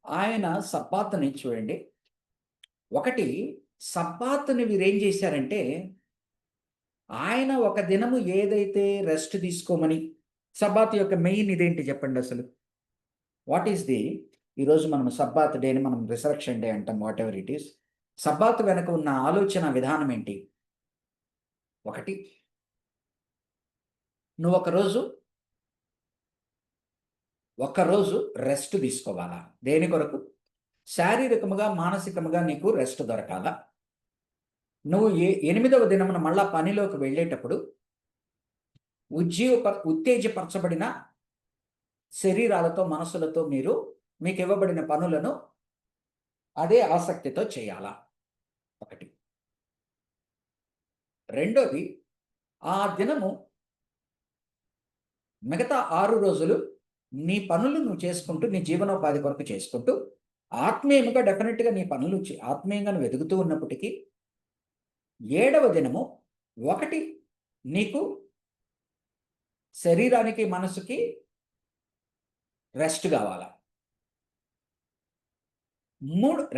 ఆయన సబ్బాతుని చూడండి, ఒకటి సబ్బాతుని వీరేం చేశారంటే ఆయన ఒక దినము ఏదైతే రెస్ట్ తీసుకోమని, సబ్బాత్ యొక్క మెయిన్ ఇదేంటి చెప్పండి అసలు? వాట్ ఈస్ ది ఈరోజు మనం సబ్బాత్ డేని మనం రిసరెక్షన్ డే అంటాం, what ever it is. Sabbath వెనక ఉన్న ఆలోచన విధానం ఏంటి? ఒకటి, నువ్వు ఒక్కరోజు రెస్ట్ తీసుకోవాలా? దేని కొరకు? శారీరకముగా మానసికముగా నీకు రెస్ట్ దొరకాలా? నువ్వు 8వ దినమున మళ్ళా పనిలోకి వెళ్ళేటప్పుడు ఉత్తేజపరచబడిన శరీరాలతో మనసులతో మీకు ఇవ్వబడిన పనులను అదే ఆసక్తితో చేయాలా? ఒకటి. రెండోది, ఆ దినము మిగతా 6 రోజులు నీ పనులు నువ్వు చేసుకుంటూ, నీ జీవనోపాధి కొరకు చేసుకుంటూ, ఆత్మీయంగా డెఫినెట్గా నీ పనులు ఆత్మీయంగా నువ్వు ఎదుగుతూ ఉన్నప్పటికీ 7వ దినము ఒకటి నీకు శరీరానికి మనసుకి రెస్ట్ కావాలా?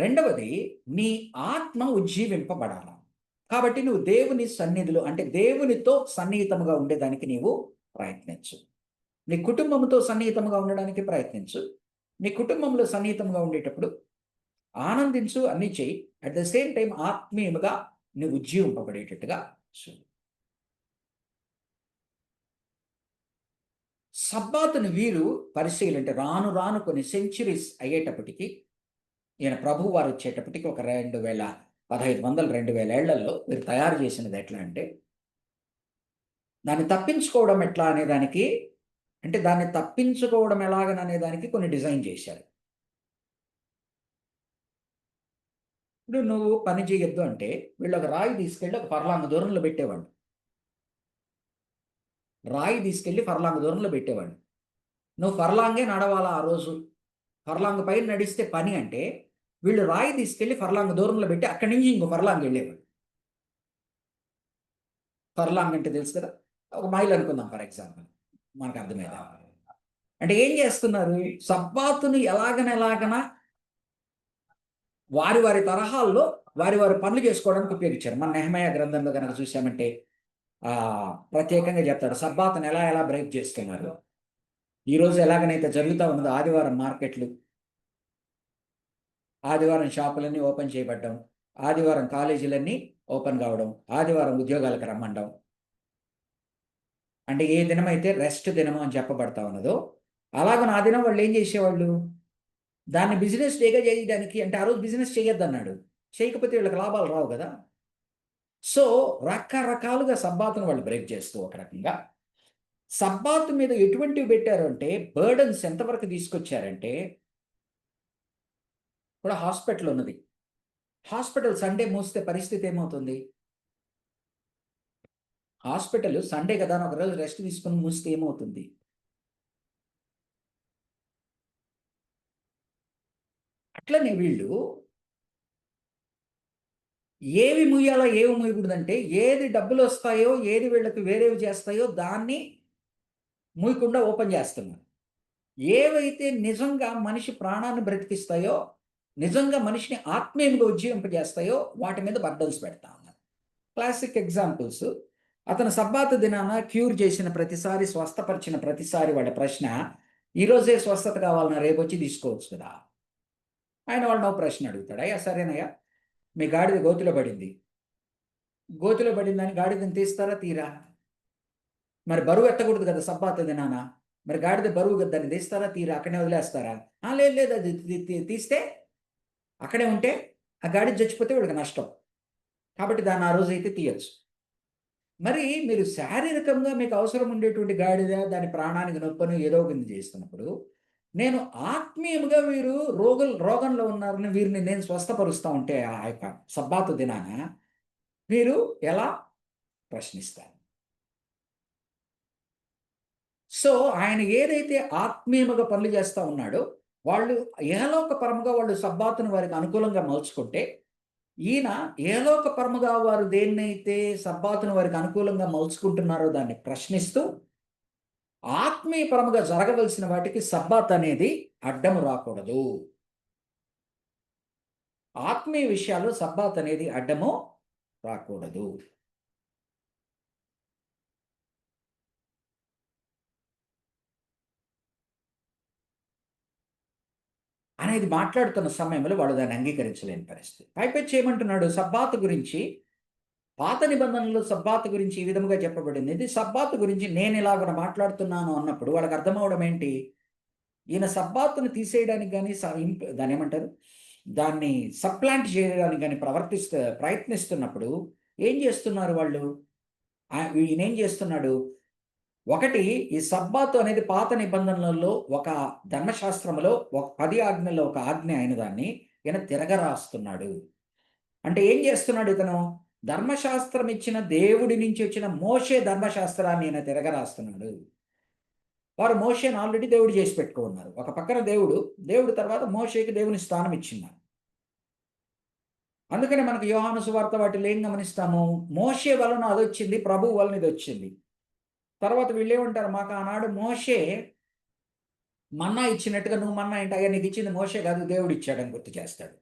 రెండవది నీ ఆత్మ ఉజ్జీవింపబడాలి. కాబట్టి నువ్వు దేవుని సన్నిధిలో అంటే దేవునితో సన్నిహితముగా ఉండేదానికి నీవు ప్రయత్నించు. నీ కుటుంబంతో సన్నిహితంగా ఉండడానికి ప్రయత్నించు. నీ కుటుంబంలో సన్నిహితంగా ఉండేటప్పుడు ఆనందించు, అన్నీ చెయ్యి. అట్ ద సేమ్ టైం ఆత్మీయముగా నువ్వు ఉజ్జీవింపబడేటట్టుగా చూడు. సబ్బాతుని వీరు పరిశీలంటే రాను రాను కొన్ని సెంచురీస్ అయ్యేటప్పటికి, ఈయన ప్రభు వారు వచ్చేటప్పటికి ఒక 1500 2000 ఏళ్లలో వీరు తయారు చేసినది ఎట్లా అంటే, దాన్ని తప్పించుకోవడం ఎట్లా అనే దానికి, అంటే దాన్ని తప్పించుకోవడం ఎలాగననే దానికి కొన్ని డిజైన్ చేశారు. ఇప్పుడు నువ్వు పని చేయొద్దు అంటే వీళ్ళు ఒక రాయి తీసుకెళ్ళి ఒక ఫర్లాంగ్ దూరంలో పెట్టేవాళ్ళు. రాయి తీసుకెళ్ళి ఫర్లాంగ్ దూరంలో పెట్టేవాళ్ళు. నువ్వు ఫర్లాంగే నడవాలా ఆ రోజు. ఫర్లాంగ్ పైన నడిస్తే పని అంటే వీళ్ళు రాయి తీసుకెళ్ళి ఫర్లాంగ్ దూరంలో పెట్టి అక్కడి నుంచి ఇంకో ఫర్లాంగ్ వెళ్ళేవాడు. ఫర్లాంగ్ అంటే తెలుసు కదా, ఒక మైల్ అనుకుందాం ఫర్ ఎగ్జాంపుల్, మనకు అర్థమైందా? అంటే ఏం చేస్తున్నారు, సబ్బాతుని ఎలాగన వారి వారి తరహాల్లో వారి వారి పనులు చేసుకోవడానికి ఉపయోగించారు. మన నెహెమయా గ్రంథంలో కనుక చూసామంటే ప్రత్యేకంగా చెప్తాడు సబ్బాతుని ఎలా బ్రేక్ చేస్తున్నారు. ఈరోజు ఎలాగనైతే జరుగుతూ ఉన్నదో, ఆదివారం మార్కెట్లు, ఆదివారం షాపులన్నీ ఓపెన్ చేయబడ్డం, ఆదివారం కాలేజీలన్నీ ఓపెన్ కావడం, ఆదివారం ఉద్యోగాలకు రమ్మండం, అంటే ఏ దినమైతే రెస్ట్ దినము అని చెప్పబడతా ఉన్నదో, అలాగ ఆ దినం వాళ్ళు ఏం చేసేవాళ్ళు, దాన్ని బిజినెస్ డేగా చేయడానికి, అంటే ఆ రోజు బిజినెస్ చేయొద్దన్నాడు, చేయకపోతే వీళ్ళకి లాభాలు రావు కదా. సో రకరకాలుగా సబ్బాతును వాళ్ళు బ్రేక్ చేస్తూ ఒక రకంగా సబ్బాతు మీద ఎటువంటివి పెట్టారు అంటే బర్డన్స్ ఎంతవరకు తీసుకొచ్చారంటే, కూడా హాస్పిటల్ ఉన్నది, హాస్పిటల్ సండే మూస్తే పరిస్థితి ఏమవుతుంది? హాస్పిటల్ సండే కదా అని ఒకరోజు రెస్ట్ తీసుకుని మూస్తే ఏమవుతుంది? అట్లనే వీళ్ళు ఏవి ముయ్యాలో ఏవి ముయ్యకూడదంటే, ఏది డబ్బులు వస్తాయో ఏది వీళ్ళకి వేరేవి చేస్తాయో దాన్ని ముయ్యకుండా ఓపెన్ చేస్తున్నారు. ఏవైతే నిజంగా మనిషి ప్రాణాన్ని బ్రతికిస్తాయో, నిజంగా మనిషిని ఆత్మీయంగా ఉజ్జీవింపజేస్తాయో వాటి మీద బర్డన్స్ పెడతా ఉన్నారు. క్లాసిక్ ఎగ్జాంపుల్స్, అతను సబ్బాతు దినాన క్యూర్ చేసిన ప్రతిసారి, స్వస్థపరిచిన ప్రతిసారి వాళ్ళ ప్రశ్న, ఈరోజే స్వస్థత కావాలన్నా రేపు వచ్చి తీసుకోవచ్చు కదా. ఆయన వాళ్ళు నో ప్రశ్న అడుగుతాడు, అయ్యా సరేనయ్యా మీ గాడిద గోతిలో పడింది, గోతిలో పడిందని గాడిదని తీస్తారా తీరా? మరి బరువు ఎత్తకూడదు కదా సబ్బాతు దినాన, మరి గాడిద బరువు కదా, దాన్ని తీస్తారా తీరా? అక్కడే వదిలేస్తారా? లేదు లేదు, అది తీస్తే అక్కడే ఉంటే ఆ గాడిద చచ్చిపోతే వీళ్ళకి నష్టం, కాబట్టి దాన్ని ఆ రోజు అయితే తీయచ్చు. మరి మీరు శారీరకంగా మీకు అవసరం ఉండేటువంటి గాడిద దాని ప్రాణానికి నొప్పని ఏదో ఒకటి చేస్తున్నప్పుడు, నేను ఆత్మీయంగా వీరు రోగంలో ఉన్నారని వీరిని నేను స్వస్థపరుస్తూ ఉంటే ఆ యొక్క సబ్బాతు దినాన మీరు ఎలా ప్రశ్నిస్తారు? సో ఆయన ఏదైతే ఆత్మీయముగా పనులు చేస్తూ ఉన్నాడో, వాళ్ళు ఏలోకపరముగా వాళ్ళు సబ్బాతును వారికి అనుకూలంగా మలుచుకుంటే, ఈయన ఏలోకపరముగా వారు దేన్నైతే సబ్బాతును వారికి అనుకూలంగా మలుచుకుంటున్నారో దాన్ని ప్రశ్నిస్తూ, ఆత్మీయపరముగా జరగవలసిన వాటికి సబ్బాత్ అనేది అడ్డము రాకూడదు. ఆత్మీయ విషయాల్లో సబ్బాత్ అనేది అడ్డము రాకూడదు అనేది మాట్లాడుతున్న సమయంలో వాళ్ళు దాన్ని అంగీకరించలేని పరిస్థితి. పైపెచ్చి ఏమంటున్నాడు, సబ్బాతు గురించి పాత నిబంధనలో సబ్బాతు గురించి ఈ విధముగా చెప్పబడింది, ఇది సబ్బాతు గురించి నేను ఇలాగ మాట్లాడుతున్నాను అన్నప్పుడు వాళ్ళకి అర్థమవడం ఏంటి, ఈయన సబ్బాతును తీసేయడానికి కానీ దాన్ని ఏమంటారు, దాన్ని సప్లాంట్ చేయడానికి కానీ ప్రయత్నిస్తున్నప్పుడు ఏం చేస్తున్నారు వాళ్ళు, ఈయన ఏం చేస్తున్నాడు, ఒకటి ఈ సబ్బాతు అనేది పాత నిబంధనలలో ఒక ధర్మశాస్త్రంలో ఒక 10 ఆజ్ఞల్లో ఒక ఆజ్ఞ అయిన దాన్ని ఈయన తిరగరాస్తున్నాడు. అంటే ఏం చేస్తున్నాడు ఇతను, ధర్మశాస్త్రం ఇచ్చిన దేవుడి నుంచి వచ్చిన మోషే ధర్మశాస్త్రాన్ని ఈయన తిరగరాస్తున్నాడు. వారు మోషేని ఆల్రెడీ దేవుడు చేసి పెట్టుకున్నారు. ఒక పక్కన దేవుడు తర్వాత మోషేకి దేవుని స్థానం ఇచ్చిన్నారు. అందుకని మనకు యోహాను సువార్త వాటిలో ఏం గమనిస్తాము, మోషే వలన అది వచ్చింది, ప్రభువు వలన ఇది వచ్చింది. తర్వాత వీళ్ళు ఏమంటారు, మాకు ఆనాడు మోషే మన్నా ఇచ్చినట్టుగా నువ్వు మన్నా ఏంటి, అయ్యా నీకు ఇచ్చింది మోషే కాదు దేవుడు ఇచ్చాడని గుర్తు చేస్తాడు.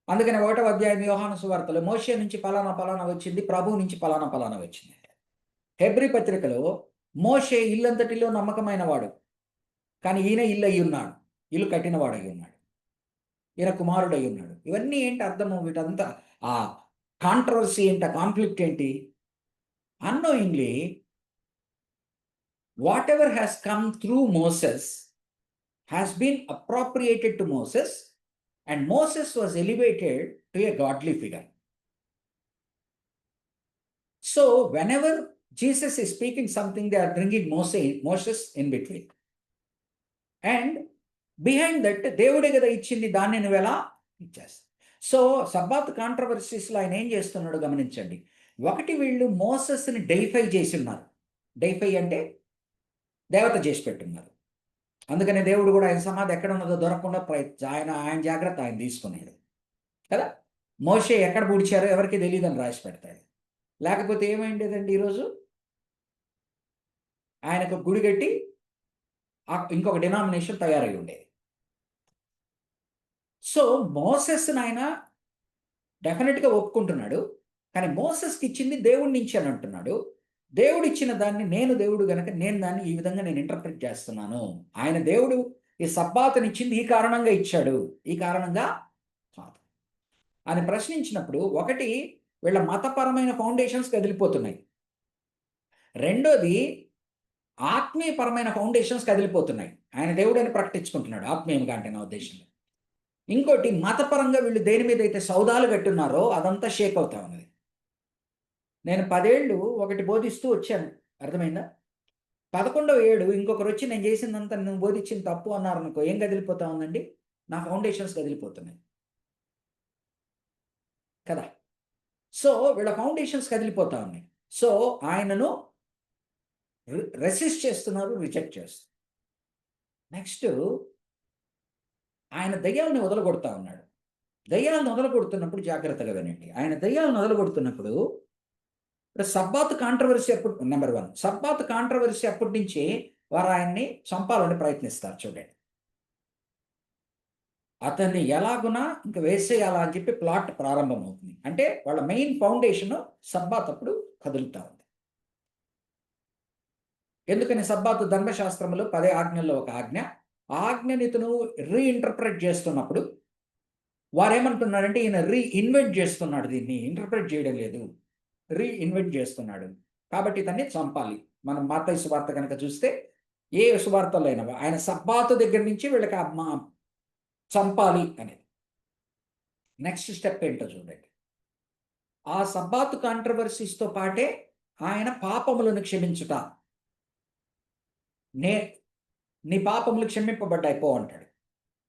అందుకని 1వ అధ్యాయం యోహాను సువార్తలో మోషే నుంచి పలానా పలానా వచ్చింది, ప్రభువు నుంచి పలానా పలానా వచ్చింది. హెబ్రీ పత్రికలో మోషే ఇల్లంతటిలో నమ్మకమైన వాడు, కానీ ఈయన ఇల్లు అయి ఉన్నాడు, ఇల్లు కట్టినవాడు అయి ఉన్నాడు, ఈయన కుమారుడు అయి ఉన్నాడు. ఇవన్నీ ఏంటి అర్థము? వీటంతా ఆ కాంట్రవర్సీ ఏంటి, కాన్ఫ్లిక్ట్ ఏంటి? Annoyingly whatever has come through Moses has been appropriated to Moses and Moses was elevated to a godly figure. So whenever Jesus is speaking something, they are bringing Moses in between. And behind that, దేవుడే కదా ఇచ్చింది, దాన్ని నువ్వు ఎలా ఇచ్చేస్తావు. సో సబ్బాత్ కాంట్రవర్సీస్లో ఆయన ఏం చేస్తున్నాడో గమనించండి. ఒకటి, వీళ్ళు మోసెస్ని డైఫై చేసి ఉన్నారు. డైఫై అంటే దేవత చేసి పెట్టున్నారు. అందుకనే దేవుడు కూడా ఆయన సమాధి ఎక్కడ ఉన్నదో దొరకకుండా ఆయన జాగ్రత్త ఆయన తీసుకున్నాడు కదా. మోషే ఎక్కడ పూడ్చారో ఎవరికి తెలియదని రాసి పెడతాడు. లేకపోతే ఏమైండేదండి, ఈరోజు ఆయనకు గుడి కట్టి ఇంకొక డినామినేషన్ తయారై ఉండేది. సో మోసెస్ని ఆయన డెఫినెట్గా ఒప్పుకుంటున్నాడు, కానీ మోసెస్కి ఇచ్చింది దేవుడి నుంచి అని అంటున్నాడు. దేవుడు ఇచ్చిన దాన్ని నేను దేవుడు గనక నేను దాన్ని ఈ విధంగా నేను ఇంటర్ప్రిట్ చేస్తున్నాను. ఆయన దేవుడు ఈ సబ్బాతుని ఇచ్చింది ఈ కారణంగా ఇచ్చాడు, ఈ కారణంగా కాదు అని ప్రశ్నించినప్పుడు, ఒకటి, వీళ్ళ మతపరమైన ఫౌండేషన్స్ కదిలిపోతున్నాయి. రెండోది, ఆత్మీయపరమైన ఫౌండేషన్స్ కదిలిపోతున్నాయి. ఆయన దేవుడు అని ప్రకటించుకుంటున్నాడు ఆత్మీయంగా అంటే నా ఉద్దేశంలో. ఇంకోటి, మతపరంగా వీళ్ళు దేని మీద అయితే సౌదాలు కట్టున్నారో అదంతా షేక్ అవుతా ఉన్నది. నేను 10 ఏళ్ళు ఒకటి బోధిస్తూ వచ్చాను, అర్థమైందా? 11వ ఏడు ఇంకొకరు వచ్చి నేను చేసిందంతా నువ్వు బోధించిన తప్పు అన్నారు అనుకో, ఏం కదిలిపోతా ఉందండి? నా ఫౌండేషన్స్ కదిలిపోతున్నాయి కదా. సో వీళ్ళ ఫౌండేషన్స్ కదిలిపోతా ఉన్నాయి. సో ఆయనను రెసిస్ట్ చేస్తున్నారు, రిజెక్ట్ చేస్తున్నారు. నెక్స్ట్, ఆయన దయ్యాలను వదలగొడతా ఉన్నాడు. దయ్యాలను వదలగొడుతున్నప్పుడు జాగ్రత్తగా వినండి. ఆయన దయ్యాలను వదలగొడుతున్నప్పుడు సబ్బాత్ కాంట్రవర్సీ అప్పుడు నెంబర్ 1, సబ్బాత్ కాంట్రవర్సీ అప్పటి నుంచి వారు ఆయన్ని చంపాలని ప్రయత్నిస్తారు. చూడండి, అతన్ని ఎలాగునా ఇంకా వేసేయాలా అని చెప్పి ప్లాట్ ప్రారంభమవుతుంది. అంటే వాళ్ళ మెయిన్ ఫౌండేషన్ సబ్బాత్ అప్పుడు కదులుతా ఉంది. ఎందుకని? సబ్బాతు ధర్మశాస్త్రంలో 10 ఆజ్ఞల్లో ఒక ఆజ్ఞ. ఆ ఆజ్ఞని ఇతను రీఇంటర్ప్రెట్ చేస్తున్నప్పుడు వారేమంటున్నారంటే, ఈయన రీఇన్వెంట్ చేస్తున్నాడు, దీన్ని ఇంటర్ప్రెట్ చేయడం లేదు, రీఇన్వెంట్ చేస్తున్నాడు, కాబట్టి ఇతన్ని చంపాలి. మనం మత్తయి సువార్త కనుక చూస్తే ఏ సువార్తలో అయినా ఆయన సబ్బాతు దగ్గర నుంచి వీళ్ళకి చంపాలి అనేది. నెక్స్ట్ స్టెప్ ఏంటో చూడండి. ఆ సబ్బాతు కాంట్రవర్సీస్తో పాటే ఆయన పాపములను క్షమించుట, నీ పాపములు క్షమింపబడ్డాయి పో అంటాడు.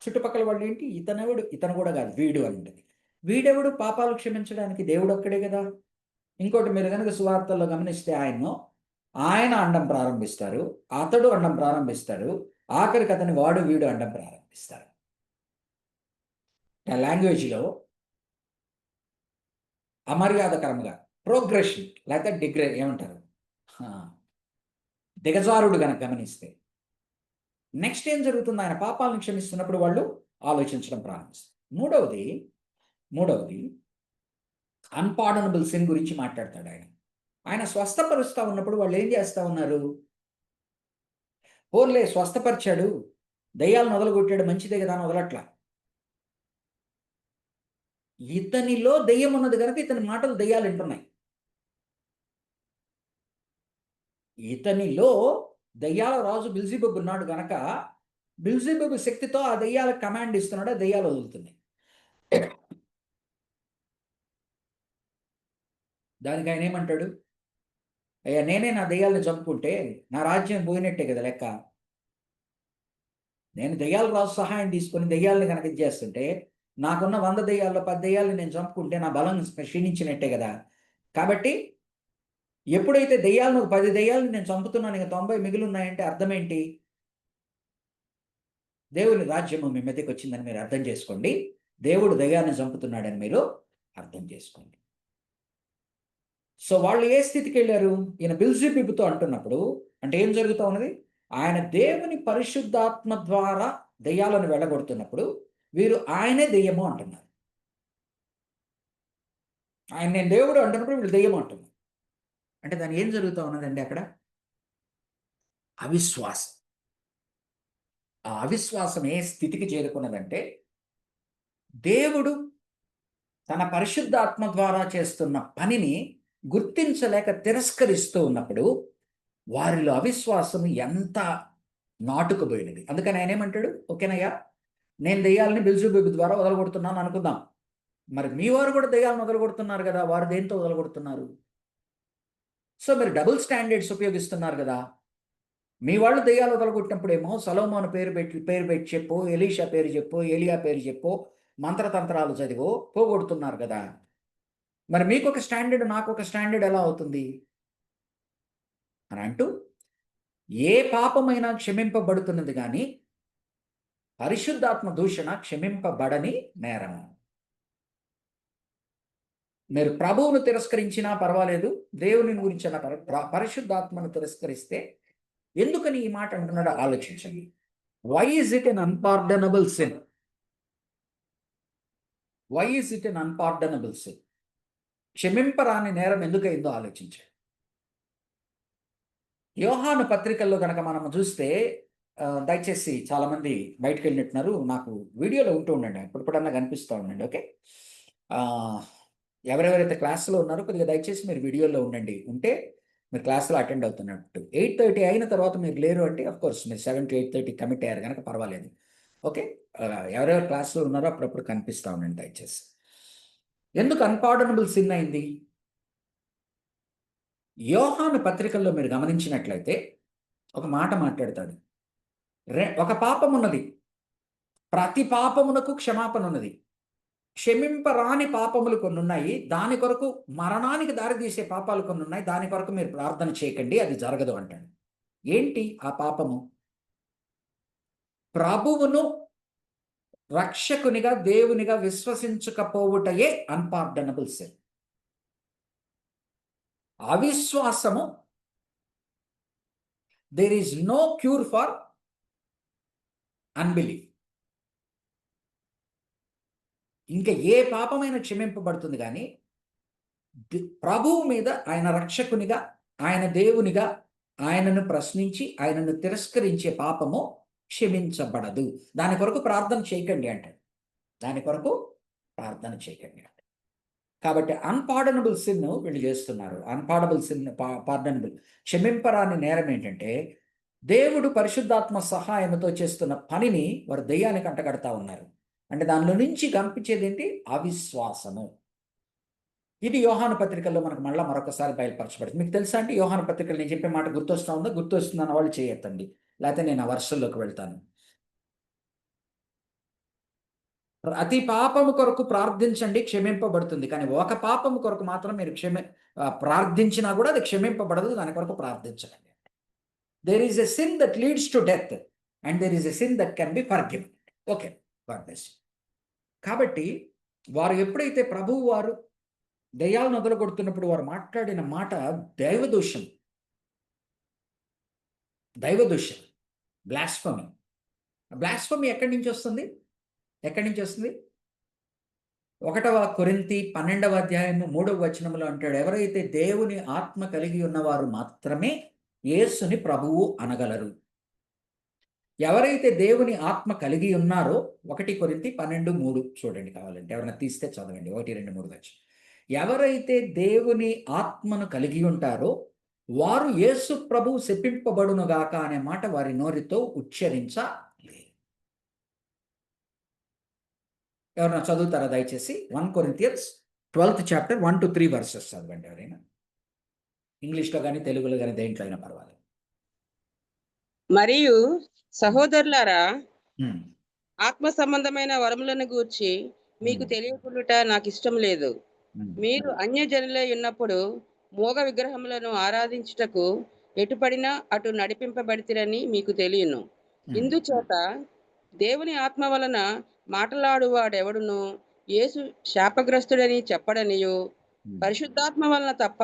చుట్టుపక్కల వాళ్ళు ఏంటి, ఇతనెవడు, ఇతను కూడా కాదు వీడు అని ఉంటుంది. వీడెవడు పాపాలు క్షమించడానికి? దేవుడు ఒక్కడే కదా. ఇంకోటి, మీరు కనుక సువార్తల్లో గమనిస్తే ఆయన అండం ప్రారంభిస్తారు, అతడు అండం ప్రారంభిస్తాడు, ఆఖరికి అతని వాడు వీడు అండం ప్రారంభిస్తారు. లాంగ్వేజ్లో అమర్యాదకరంగా ప్రోగ్రెషన్ లేకపోతే ఏమంటారు, దిగజారుడు కనుక గమనిస్తే నెక్స్ట్ ఏం జరుగుతుంది? ఆయన పాపాలను క్షమిస్తున్నప్పుడు వాళ్ళు ఆలోచించడం ప్రారంభిస్తారు. మూడవది అన్పార్డనబుల్ సిన్ గురించి మాట్లాడతాడు ఆయన స్వస్థపరుస్తూ ఉన్నప్పుడు వాళ్ళు ఏం చేస్తూ ఉన్నారు? పోర్లే స్వస్థపరిచాడు, దయ్యాలను వదలగొట్టాడు, మంచిదే కదా అని వదలట్లా. ఇతనిలో దయ్యం ఉన్నది కనుక ఇతని మాటలు దయ్యాలు వింటున్నాయి. ఇతనిలో దయ్యాల రాజు బిల్జెబూబు ఉన్నాడు గనక బిల్జెబూబు శక్తితో ఆ దయ్యాలకు కమాండ్ ఇస్తున్నాడు, ఆ దయ్యాలు వదులుతున్నాయి. దానికి ఆయన ఏమంటాడు? అయ్యా, నేనే నా దయ్యాలను చంపుకుంటే నా రాజ్యం పోయినట్టే కదా లెక్క. నేను దయ్యాల రాజు సహాయం తీసుకొని దయ్యాలను కనుక చేస్తుంటే నాకున్న 100 దయ్యాల్లో 10 దయ్యాలను నేను చంపుకుంటే నా బలం క్షీణించినట్టే కదా. కాబట్టి ఎప్పుడైతే దయ్యాలను 10 దయ్యాలను నేను చంపుతున్నాను, ఇంకా 90 మిగిలి ఉన్నాయంటే అర్థం ఏంటి? దేవుని రాజ్యము మీ మీదకి వచ్చిందని మీరు అర్థం చేసుకోండి. దేవుడు దయ్యాన్ని చంపుతున్నాడని మీరు అర్థం చేసుకోండి. సో వాళ్ళు ఏ స్థితికి వెళ్ళారు? ఈయన బిల్జెబూబుతో అంటున్నప్పుడు అంటే ఏం జరుగుతూ ఉన్నది? ఆయన దేవుని పరిశుద్ధాత్మ ద్వారా దెయ్యాలను వెళ్ళగొడుతున్నప్పుడు వీరు ఆయనే దెయ్యము అంటున్నారు. ఆయన నేను దేవుడు అంటున్నప్పుడు వీళ్ళు దెయ్యం అంటున్నారు. అంటే దాని ఏం జరుగుతా ఉన్నదండి అక్కడ? అవిశ్వాసం. ఆ అవిశ్వాసం ఏ స్థితికి చేరుకున్నదంటే, దేవుడు తన పరిశుద్ధాత్మ ద్వారా చేస్తున్న పనిని గుర్తించలేక తిరస్కరిస్తూ ఉన్నప్పుడు వారిలో అవిశ్వాసం ఎంత నాటుకుపోయినది. అందుకని ఆయన ఏమంటాడు, ఓకేనయ్యా నేను దెయ్యాలని బెల్జెబూబు ద్వారా వదలగొడుతున్నాను అనుకుందాం. మరి మీ వారు కూడా దెయ్యాలను వదలగొడుతున్నారు కదా, వారు దేంతో వదలగొడుతున్నారు? సో మీరు డబుల్ స్టాండర్డ్స్ ఉపయోగిస్తున్నారు కదా. మీ వాళ్ళు దెయ్యాలు వదలగొట్టినప్పుడేమో సొలొమోను పేరు పెట్టి చెప్పు, ఎలీషా పేరు చెప్పు, ఏలియా పేరు చెప్పు, మంత్రతంత్రాలు చదివో పోగొడుతున్నారు కదా. మరి మీకొక స్టాండర్డ్ నాకొక స్టాండర్డ్ ఎలా అవుతుంది అని అంటూ, ఏ పాపమైనా క్షమింపబడుతున్నది కానీ పరిశుద్ధాత్మ దూషణ క్షమింపబడని నేరము. మీరు ప్రభువును తిరస్కరించినా పర్వాలేదు, దేవుని గురించి పరిశుద్ధాత్మను తిరస్కరిస్తే ఎందుకని ఈ మాట అంటున్నాడో ఆలోచించండి. Why is it an unpardonable sin? Why is it an unpardonable sin? క్షమింపరాని నేరం ఎందుకైందో ఆలోచించండి. యోహాను పత్రికల్లో కనుక మనం చూస్తే, దయచేసి చాలామంది బయటకు వెళ్ళినట్టున్నారు, నాకు వీడియోలో ఉంటూ ఉండండి, ఎప్పుడన్నా కనిపిస్తూ ఉండండి. ఓకే, ఎవరెవరైతే క్లాస్లో ఉన్నారో కొద్దిగా దయచేసి మీరు వీడియోలో ఉండండి. ఉంటే మీరు క్లాస్లో అటెండ్ అవుతున్నట్టు. 8:30 అయిన తర్వాత మీరు లేరు అంటే కోర్స్ మీరు 7 to 8:30 కమిట్ అయ్యారు కనుక పర్వాలేదు. ఓకే, ఎవరెవరు క్లాస్లో ఉన్నారో అప్పుడప్పుడు కనిపిస్తూ ఉండండి దయచేసి. ఎందుకు అన్పార్డనబుల్ సిన్ అయింది? యోహాను పత్రికల్లో మీరు గమనించినట్లయితే ఒక మాట మాట్లాడతాడు. ఒక పాపం ఉన్నది, ప్రతి పాపమునకు క్షమాపణ ఉన్నది. క్షమింపరాని పాపములు కొన్ని ఉన్నాయి, దాని కొరకు మరణానికి దారితీసే పాపాలు కొన్ని ఉన్నాయి, దాని కొరకు మీరు ప్రార్థన చేయకండి, అది జరగదు అంటాడు. ఏంటి ఆ పాపము? ప్రభువును రక్షకునిగా దేవునిగా విశ్వసించకపోవుటయే అన్పార్డనబుల్ సిన్. అవిశ్వాసము, there is no cure for unbelief. ఇంకా ఏ పాపమైనా క్షమింపబడుతుంది కానీ ప్రభువు మీద, ఆయన రక్షకునిగా, ఆయన దేవునిగా ఆయనను ప్రశ్నించి ఆయనను తిరస్కరించే పాపము క్షమించబడదు. దాని కొరకు ప్రార్థన చేయకండి అంటాడు. దాని కొరకు ప్రార్థన చేయకండి అంటాడు. కాబట్టి అన్పార్డనబుల్ సిన్ వీళ్ళు చేస్తున్నారు. పార్డనబుల్ క్షమింపరాని నేరం ఏంటంటే, దేవుడు పరిశుద్ధాత్మ సహాయంతో చేస్తున్న పనిని వారు దెయ్యానికి అంటగడతా ఉన్నారు. అంటే దానిలో నుంచి కనిపించేది ఏంటి? అవిశ్వాసము. ఇది యోహాను పత్రికల్లో మనకు మళ్ళీ మరొకసారి బయలుపరచబడుతుంది. మీకు తెలుసా అండి, యోహాను పత్రికలు నేను చెప్పే మాట గుర్తొస్తా ఉందా? గుర్తొస్తుందన్న వాళ్ళు చేయొద్దండి, లేకపోతే నేను ఆ వర్షంలోకి వెళ్తాను. ప్రతి పాపము కొరకు ప్రార్థించండి, క్షమింపబడుతుంది. కానీ ఒక పాపము కొరకు మాత్రం మీరు ప్రార్థించినా కూడా అది క్షమింపబడదు, దాని కొరకు ప్రార్థించండి. There is a sin that leads to death and there is a sin that can be forgiven. Okay, God bless you. కాబట్టి వారు ఎప్పుడైతే ప్రభువు వారు దెయ్యాలను వదలగొడుతున్నప్పుడు వారు మాట్లాడిన మాట దైవదూషణ, బ్లాస్ఫమీ. బ్లాస్ఫమీ ఎక్కడి నుంచి వస్తుంది? 1 కొరింథీ 12వ అధ్యాయము 3వ వచనంలో అంటాడు, ఎవరైతే దేవుని ఆత్మ కలిగి ఉన్నవారు మాత్రమే యేసుని ప్రభువు అనగలరు. ఎవరైతే దేవుని ఆత్మ కలిగి ఉన్నారో, 1 కొరింథీ 12:3 చూడండి, కావాలంటే ఎవరైనా తీస్తే చదవండి. 1, 2, 3 వచ్చి, ఎవరైతే దేవుని ఆత్మను కలిగి ఉంటారో వారు యేసు ప్రభువు శపింపబడునుగాక అనే మాట వారి నోరితో ఉచ్చరించలేదు. ఎవరైనా చదువుతారా దయచేసి? 1 Corinthians 12th chapter 1 to 3 verses చదవండి ఎవరైనా. ఇంగ్లీష్లో కానీ తెలుగులో కానీ దేంట్లో అయినా పర్వాలేదు. మరియు సహోదరులారా, ఆత్మ సంబంధమైన వరములను గూర్చి మీకు తెలియకుండుట నాకు ఇష్టం లేదు. మీరు అన్యజనులై ఉన్నప్పుడు మోగ విగ్రహములను ఆరాధించుటకు ఎటుపడినా అటు నడిపింపబడితిరని మీకు తెలియను. ఇందుచేత దేవుని ఆత్మ వలన మాట్లాడువాడెవడును యేసు శాపగ్రస్తుడని చెప్పడనియు, పరిశుద్ధాత్మ వలన తప్ప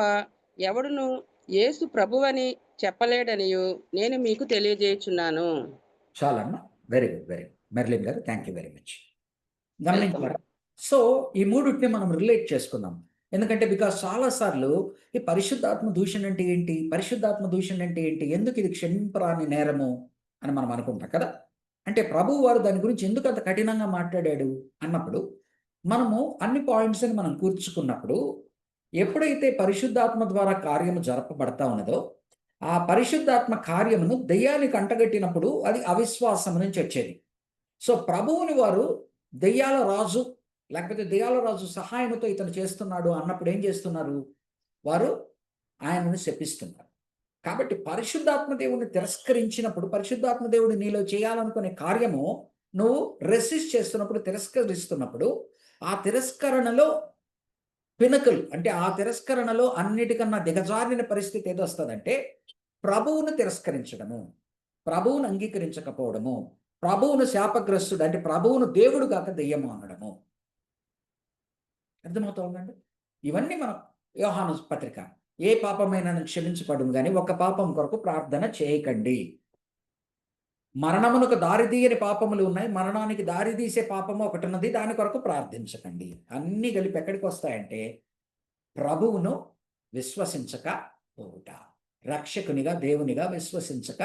ఎవడును యేసు ప్రభువని చెప్పలేడనియు నేను మీకు తెలియజేయుచున్నాను. చాలమ్మా. Very good, very good. Merlin గారు, thank you very much. Welcome. గమనించారా? సో ఈ మూడిటిని మనం రిలేట్ చేసుకుందాం. ఎందుకంటే బికాస్ చాలాసార్లు ఈ పరిశుద్ధాత్మ దూషణ అంటే ఏంటి, పరిశుద్ధాత్మ దూషణ అంటే ఏంటి, ఎందుకు ఇది క్షమింపరాని నేరము అని మనం అనుకుంటాం కదా. అంటే ప్రభువు వారు దాని గురించి ఎందుకు అంత కఠినంగా మాట్లాడాడు అన్నప్పుడు మనము అన్ని పాయింట్స్ని మనం కూర్చుకున్నప్పుడు ఎప్పుడైతే పరిశుద్ధాత్మ ద్వారా కార్యము జరపబడతా ఉన్నదో ఆ పరిశుద్ధాత్మ కార్యమును దెయ్యానికి అంటగట్టినప్పుడు అది అవిశ్వాసం నుంచి వచ్చేది. సో ప్రభువుని వారు దెయ్యాల రాజు లేకపోతే దెయ్యాల రాజు సహాయంతో ఇతను చేస్తున్నాడు అన్నప్పుడు ఏం చేస్తున్నారు, వారు ఆయనను శపిస్తున్నారు. కాబట్టి పరిశుద్ధాత్మ దేవుడిని తిరస్కరించినప్పుడు పరిశుద్ధాత్మ దేవుడు నీలో చేయాలనుకునే కార్యము నువ్వు రెసిస్ట్ చేస్తున్నప్పుడు, తిరస్కరిస్తున్నప్పుడు ఆ తిరస్కరణలో పినకల్ అంటే ఆ తిరస్కరణలో అన్నిటికన్నా దిగజారిన పరిస్థితి ఏదో వస్తుందంటే ప్రభువును తిరస్కరించడము, ప్రభువును అంగీకరించకపోవడము, ప్రభువును శాపగ్రస్తుడు అంటే ప్రభువును దేవుడు కాక దెయ్యము అనడము. అర్థమవుతా ఉందండి. ఇవన్నీ మనం యోహాను పత్రిక ఏ పాపమైనా క్షమించబడును కానీ ఒక్క పాపం కొరకు ప్రార్థన చేయకండి. మరణమునకు దారితీయని పాపములు ఉన్నాయి, మరణానికి దారితీసే పాపము ఒకటి ఉన్నది, దాని కొరకు ప్రార్థించకండి. అన్నీ కలిపి ఎక్కడికి వస్తాయంటే ప్రభువును విశ్వసించక పోవుట, రక్షకునిగా దేవునిగా విశ్వసించక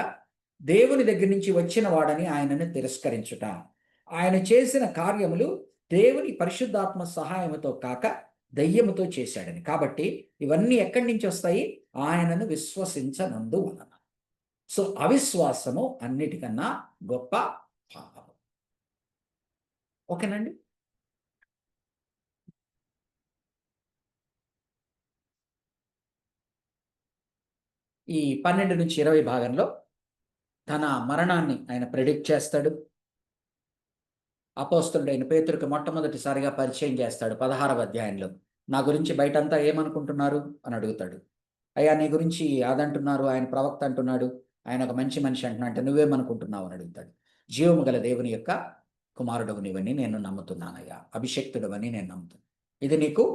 దేవుని దగ్గర నుంచి వచ్చిన వాడని ఆయనను తిరస్కరించుట, ఆయన చేసిన కార్యములు దేవుని పరిశుద్ధాత్మ సహాయముతో కాక దయ్యముతో చేశాడని. కాబట్టి ఇవన్నీ ఎక్కడి నుంచి వస్తాయి, ఆయనను విశ్వసించనందువలన. సో అవిశ్వాసము అన్నిటికన్నా గొప్ప పాపము. ఓకేనండి. ఈ 12 నుంచి 20 భాగంలో తన మరణాన్ని ఆయన ప్రెడిక్ట్ చేస్తాడు. అపోస్తలుడైన పేతురుకి మొట్టమొదటిసారిగా పరిచయం చేస్తాడు 16వ అధ్యాయంలో. నా గురించి బయటంతా ఏమనుకుంటున్నారు అని అడుగుతాడు. అయ్యా నీ గురించి అదంటున్నారు, ఆయన ప్రవక్త అంటున్నాడు, ఆయన ఒక మంచి మనిషి అంటున్నా, అంటే నువ్వేమనుకుంటున్నావు అని అడుగుతాడు. జీవము గల దేవుని యొక్క కుమారుడవు నీవని నేను నమ్ముతున్నానయ్యా, అభిషక్తుడవని నేను నమ్ముతున్నాను. ఇది నీకు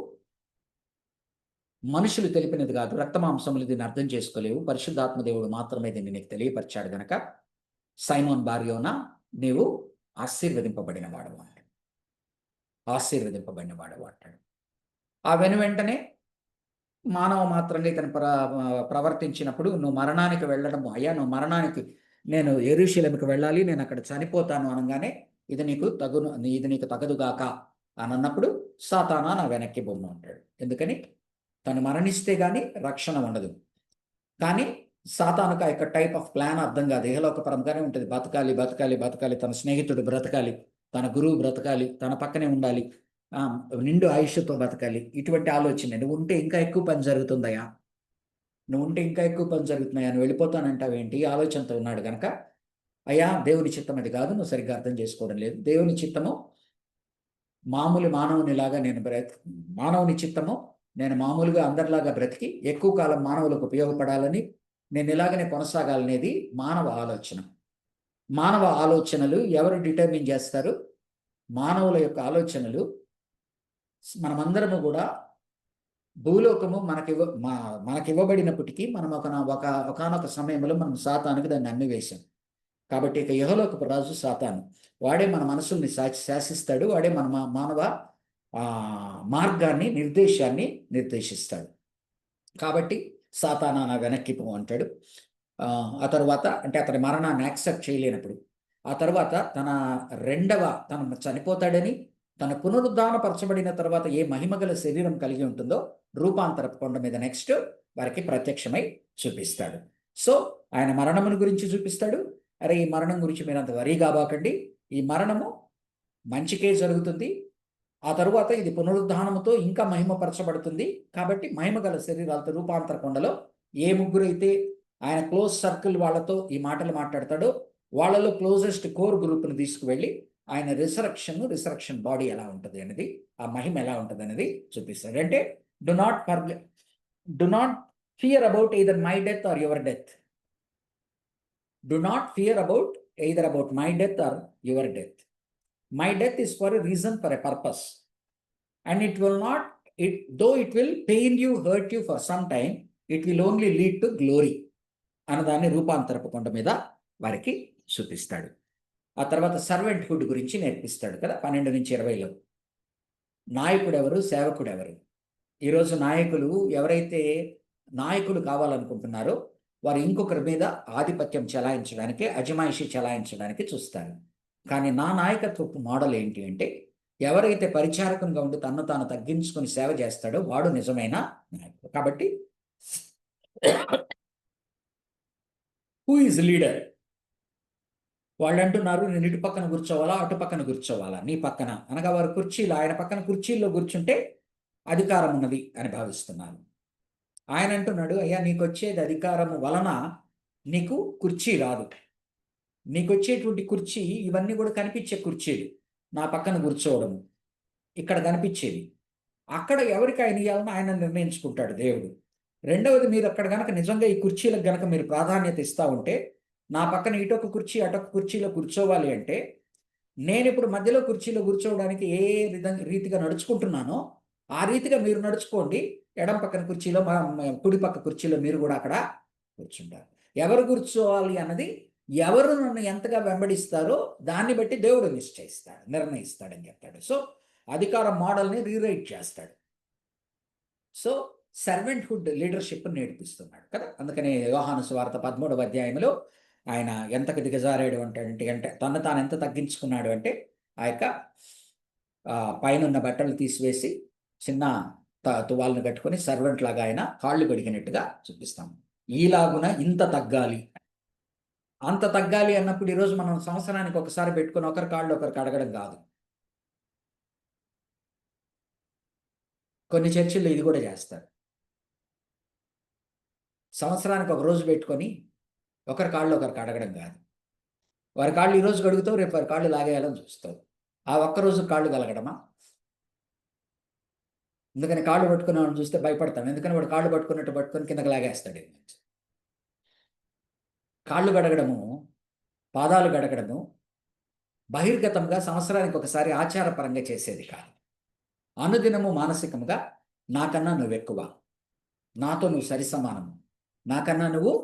మనుషులు తెలిపినది కాదు, రక్తమాంసములు దీన్ని అర్థం చేసుకోలేవు, పరిశుద్ధాత్మ దేవుడు మాత్రమే దీన్ని నీకు తెలియపరిచాడు గనక సైమోన్ బార్యోనా నీవు ఆశీర్వదింపబడిన వాడు అంటాడు. ఆశీర్వదింపబడిన వాడు అంటాడు. ఆ వెంటనే మానవ మాత్రంగా ఇతను ప్రవర్తించినప్పుడు నువ్వు మరణానికి వెళ్ళడము, అయ్యా నువ్వు మరణానికి, నేను యెరూషలేముకి వెళ్ళాలి, నేను అక్కడ చనిపోతాను అనగానే ఇది నీకు తగదుగాక అని అన్నప్పుడు సాతానా నా వెనక్కి బొమ్మ అంటాడు. ఎందుకని తను మరణిస్తే కానీ రక్షణ ఉండదు. కానీ సాతానుకు ఆ యొక్క టైప్ ఆఫ్ ప్లాన్ అర్థం కాదు, ఇహలోకపరంగానే ఉంటుంది. బతకాలి బతకాలి బతకాలి, తన స్నేహితుడు బ్రతకాలి, తన గురువు బ్రతకాలి, తన పక్కనే ఉండాలి, నిండు ఆయుష్తో బతకాలి. ఇటువంటి ఆలోచన. నువ్వు ఉంటే ఇంకా ఎక్కువ పని జరుగుతుందయా, నువ్వు వెళ్ళిపోతానంటావేంటి ఆలోచనతో ఉన్నాడు కనుక, అయ్యా దేవుని చిత్తం అది కాదు, నువ్వు సరిగ్గా అర్థం చేసుకోవడం లేదు. దేవుని చిత్తము మామూలు మానవునిలాగా మానవుని చిత్తము నేను మామూలుగా అందరిలాగా బ్రతికి ఎక్కువ కాలం మానవులకు ఉపయోగపడాలని, నేను ఇలాగనే కొనసాగాలనేది మానవ ఆలోచన. మానవ ఆలోచనలు ఎవరు డిటర్మిన్ చేస్తారు? మానవుల యొక్క ఆలోచనలు. మనమందరము కూడా భూలోకము మనకివ్వబడినప్పటికీ మనం ఒకనొక సమయంలో మనం సాతానుకి దాన్ని అమ్మివేశాం. కాబట్టి ఇక యెహోలోకపు రాజు సాతాను, వాడే మన మనసుల్ని శాసిస్తాడు, వాడే మన మానవ మార్గాన్ని నిర్దేశిస్తాడు. కాబట్టి సాతానా నా వెనక్కి పో అంటాడు. ఆ తర్వాత అంటే అతని మరణాన్ని యాక్సెప్ట్ చేయలేనప్పుడు, ఆ తర్వాత తను చనిపోతాడని, తన పునరుద్ధానపరచబడిన తర్వాత ఏ మహిమగల శరీరం కలిగి ఉంటుందో రూపాంతర కొండ మీద నెక్స్ట్ వారికి ప్రత్యక్షమై చూపిస్తాడు. సో ఆయన మరణమును గురించి చూపిస్తాడు. అరే ఈ మరణం గురించి మీరు అంత వరీ కాబాకండి, ఈ మరణము మంచికే జరుగుతుంది, ఆ తరువాత ఇది పునరుద్ధానముతో ఇంకా మహిమపరచబడుతుంది. కాబట్టి మహిమగల శరీరాలతో రూపాంతర కొండలో ఏ ముగ్గురైతే ఆయన క్లోజ్ సర్కిల్ వాళ్ళతో ఈ మాటలు మాట్లాడతాడో వాళ్ళలో క్లోజెస్ట్ కోర్ గ్రూప్ను తీసుకువెళ్ళి ఆయన రిసరక్షన్ బాడీ ఎలా ఉంటుంది అనేది, ఆ మహిమ ఎలా ఉంటుంది అనేది చూపిస్తాడు. అంటే do not fear about either my death or your death. Do not fear about either about my death or your death. My death is for a reason, for a purpose. And though it will pain you, hurt you for some time, it will only lead to glory అన్నదాన్ని రూపాంతరపు కొండ మీద వారికి చూపిస్తాడు. ఆ తర్వాత సర్వెంట్ హుడ్ గురించి నేర్పిస్తాడు కదా 12-20లో. నాయకుడు ఎవరు, సేవకుడు ఎవరు. ఈరోజు నాయకులు ఎవరైతే నాయకులు కావాలనుకుంటున్నారో వారు ఇంకొకరి మీద ఆధిపత్యం చెలాయించడానికి, అజమాయిషి చెలాయించడానికి చూస్తారు. కానీ నా నాయకత్వపు మోడల్ ఏంటి అంటే, ఎవరైతే పరిచారకంగా ఉండి తన్ను తాను తగ్గించుకొని సేవ చేస్తాడో వాడు నిజమైన నాయకుడు. కాబట్టి హూ ఈజ్ లీడర్? వాళ్ళు అంటున్నారు, నేను ఇటు పక్కన కూర్చోవాలా, అటు పక్కన కూర్చోవాలా, నీ పక్కన అనగా వారు కుర్చీలో, ఆయన పక్కన కుర్చీల్లో కూర్చుంటే అధికారం ఉన్నది అని భావిస్తున్నారు. ఆయన అంటున్నాడు, అయ్యా నీకు వచ్చేది అధికారము వలన నీకు కుర్చీ రాదు. నీకు వచ్చేటువంటి కుర్చీ ఇవన్నీ కూడా కనిపించే కుర్చీలు. నా పక్కన కూర్చోవడము ఇక్కడ కనిపించేది. అక్కడ ఎవరికి ఆయన ఇవ్వాలని ఆయన నిర్ణయించుకుంటాడు దేవుడు. రెండవది, మీరు అక్కడ కనుక నిజంగా ఈ కుర్చీలకు కనుక మీరు ప్రాధాన్యత ఇస్తూ ఉంటే, నా పక్కన ఇటొక కుర్చీ అటొక కుర్చీలో కూర్చోవాలి అంటే, నేను ఇప్పుడు మధ్యలో కుర్చీలో కూర్చోవడానికి ఏ రీతిగా నడుచుకుంటున్నానో ఆ రీతిగా మీరు నడుచుకోండి. ఎడం పక్కన కుర్చీలో, కుడి పక్క కుర్చీలో మీరు కూడా అక్కడ కూర్చుంటారు. ఎవరు కూర్చోవాలి అన్నది, ఎవరు నన్ను ఎంతగా వెంబడిస్తారో దాన్ని బట్టి దేవుడు నిర్ణయిస్తాడని చెప్తాడు. సో అధికార మోడల్ని రీరైట్ చేస్తాడు. సో సర్వెంట్హుడ్ లీడర్షిప్ నేర్పిస్తున్నాడు కదా. అందుకనే యోహాను సువార్త 13వ అధ్యాయంలో ఆయన ఎంతకు దిగజారాడు అంటే తను తాను ఎంత తగ్గించుకున్నాడు అంటే, ఆ యొక్క పైన బట్టలు తీసివేసి చిన్న తువాలను కట్టుకొని సర్వెంట్ లాగా ఆయన కాళ్ళు కడిగినట్టుగా చూపిస్తాం. ఈలాగున ఇంత తగ్గాలి, అంత తగ్గాలి అన్నప్పుడు ఈరోజు మనం సంవత్సరానికి ఒకసారి పెట్టుకుని ఒకరి కాళ్ళు ఒకరికి అడగడం కాదు. కొన్ని చర్చిల్లో ఇది కూడా చేస్తారు. సంవత్సరానికి ఒక రోజు పెట్టుకొని ఒకరి కాళ్ళు ఒకరికి అడగడం కాదు. వారి కాళ్ళు ఈరోజు కడుగుతావు, రేపు వారి కాళ్ళు లాగేయాలని చూస్తావు. ఆ ఒక్కరోజు కాళ్ళు కలగడమా? ఎందుకని కాళ్ళు పట్టుకున్నామని చూస్తే భయపడతాం. ఎందుకని వాడు కాళ్ళు పట్టుకుని కిందకి లాగేస్తాడు. కాళ్ళు గడగడము, పాదాలు గడగడము బహిర్గతంగా సంవత్సరానికి ఒకసారి ఆచారపరంగా చేసేది కాదు. అనుదినము మానసికముగా నాకన్నా నువ్వు ఎక్కువ, నాతో నువ్వు సరి సమానము, నాకన్నా నువ్వు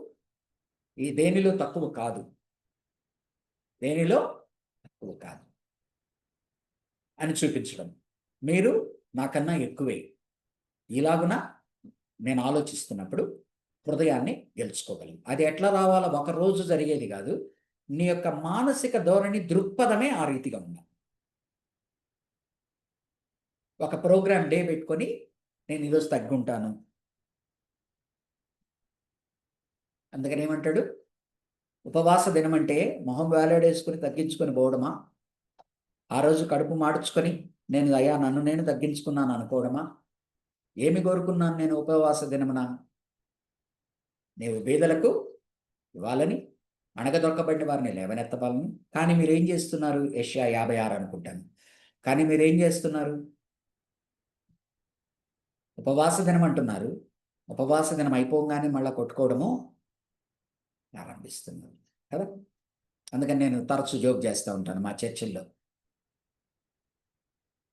ఈ దేనిలో తక్కువ కాదు, దేనిలో తక్కువ కాదు అని చూపించడం. మీరు నాకన్నా ఎక్కువే. ఇలాగున నేను ఆలోచిస్తున్నప్పుడు హృదయాన్ని గెలుచుకోగలను. అది ఎట్లా రావాలో ఒక రోజు జరిగేది కాదు. నీ యొక్క మానసిక ధోరణి, దృక్పథమే ఆ రీతిగా ఉండాలి. ఒక ప్రోగ్రామ్ డే పెట్టుకొని నేను ఈరోజు తగ్గుంటాను. అందుకని ఏమంటాడు, ఉపవాస దినం అంటే మొహం వేలాడేసుకుని తగ్గించుకొని పోవడమా? ఆ రోజు కడుపు మాడ్చుకొని నేను అయ్యా నన్ను నేను తగ్గించుకున్నాను అనుకోవడమా? ఏమి కోరుకున్నాను నేను ఉపవాస దినమున? నీవు బీదలకు ఇవ్వాలని, అణగదొక్కబడిన వారిని లేవనెత్తవాలని. కానీ మీరు ఏం చేస్తున్నారు? యెషయా 56 అనుకుంటాను. కానీ మీరు ఏం చేస్తున్నారు? ఉపవాస దినం అంటున్నారు. ఉపవాస దినం అయిపోగానే మళ్ళీ కొట్టుకోవడము ప్రారంభిస్తున్నారు కదా. అందుకని నేను తరచు జోక్ చేస్తూ ఉంటాను మా చర్చిల్లో.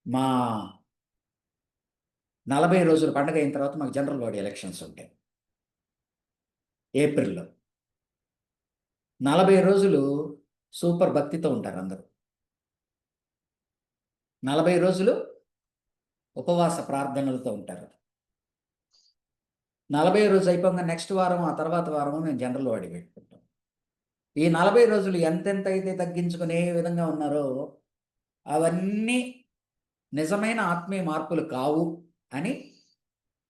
మా 40 రోజుల పండుగ అయిన తర్వాత మాకు జనరల్ బాడీ ఎలక్షన్స్ ఉంటాయి ఏప్రిల్లో. 40 రోజులు సూపర్ భక్తితో ఉంటారు అందరూ. 40 రోజులు ఉపవాస ప్రార్థనలతో ఉంటారు. 40 రోజు అయిపోగా నెక్స్ట్ వారం, ఆ తర్వాత వారము మేము జనరల్ బాడీ పెట్టుకుంటాం. ఈ 40 రోజులు ఎంతెంత అయితే తగ్గించుకునే విధంగా ఉన్నారో అవన్నీ నిజమైన ఆత్మీయ మార్పులు కావు అని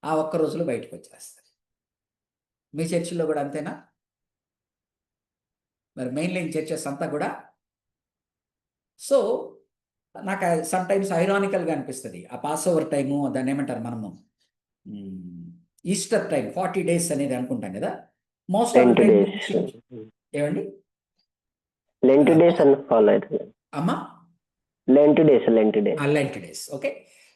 ఆ ఒక్క రోజులో బయటకు వచ్చేస్తారు. మీ చర్చిలో కూడా అంతేనా? మరి మెయిన్ లైన్ చర్చెస్ అంతా కూడా. సో నాకు సమ్ టైమ్స్ ఐరానికల్గా అనిపిస్తుంది. ఆ పాస్ ఓవర్ టైము, దాన్ని ఏమంటారు మనము, ఈస్టర్ టైం 40 days అనేది అనుకుంటాం కదా. మోస్ట్ ఆఫ్ ద టైం ఏమండి లెంట్ డేస్ అని ఫాలో అవుతుంది అమ్మా, Lent days. Okay.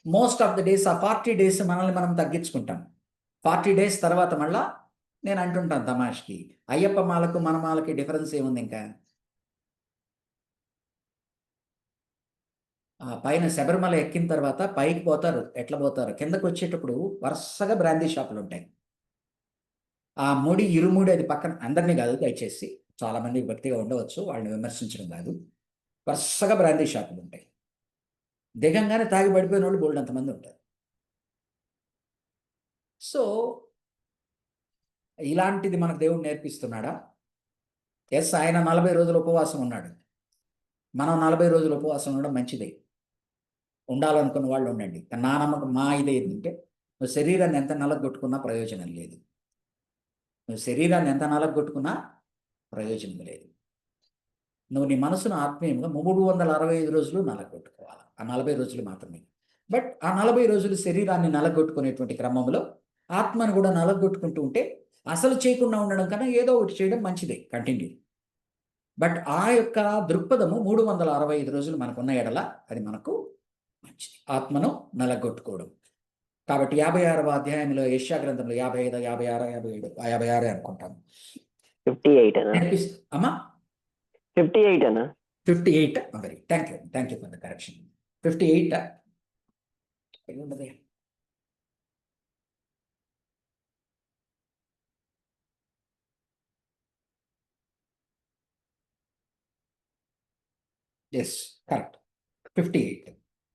Most of the days ఆ 40 days మనల్ని మనం తగ్గించుకుంటాం. 40 days తర్వాత మళ్ళా నేను అంటుంటాను తమాష్కి, అయ్యప్ప మాలకు మన మాలకి డిఫరెన్స్ ఏముంది? ఇంకా పైన శబరిమల ఎక్కిన తర్వాత పైకి పోతారు. ఎట్లా పోతారు? కిందకు వచ్చేటప్పుడు వరుసగా బ్రాందీ షాపులు ఉంటాయి. ఆ ముడి ఇరుముడి అది పక్కన అందరినీ కాదు, దయచేసి చాలామంది భక్తిగా ఉండవచ్చు, వాళ్ళని విమర్శించడం కాదు. వరుసగా బ్రాందీ షాపులు ఉంటాయి. దిగంగానే తాగి పడిపోయిన వాళ్ళు బోల్డ్ అంతమంది ఉంటారు. సో ఇలాంటిది మనకు దేవుడు నేర్పిస్తున్నాడా? ఎస్, ఆయన 40 రోజులు ఉపవాసం ఉన్నాడు. మనం 40 రోజులు ఉపవాసం ఉండడం మంచిదే, ఉండాలనుకున్న వాళ్ళు ఉండండి. నా నమ్మకం, మా ఇది ఏంటంటే, నువ్వు శరీరాన్ని ఎంత నలగొట్టుకున్నా ప్రయోజనం లేదు. నువ్వు శరీరాన్ని ఎంత నలగొట్టుకున్నా ప్రయోజనం లేదు. నువ్వు నీ మనసును ఆత్మీయంగా 365 రోజులు నలగొట్టుకోవాలి, ఆ 40 రోజులు మాత్రమే. బట్ ఆ 40 రోజులు శరీరాన్ని నలగొట్టుకునేటువంటి క్రమంలో ఆత్మను కూడా నలగొట్టుకుంటూ ఉంటే, అసలు చేయకుండా ఉండడం కన్నా ఏదో ఒకటి చేయడం మంచిదే, కంటిన్యూ. బట్ ఆ యొక్క దృక్పథము 365 రోజులు మనకున్న ఎడల అది మనకు మంచిది, ఆత్మను నలగొట్టుకోవడం. కాబట్టి 56వ అధ్యాయంలో యెషయా గ్రంథంలో 55, 56, 57, 56 అనుకుంటాను 58 అన్నా. అమ్మా 58 అన్నా. 58. Very thank you for the correction. 58 ఉన్నది. Yes, correct, 58.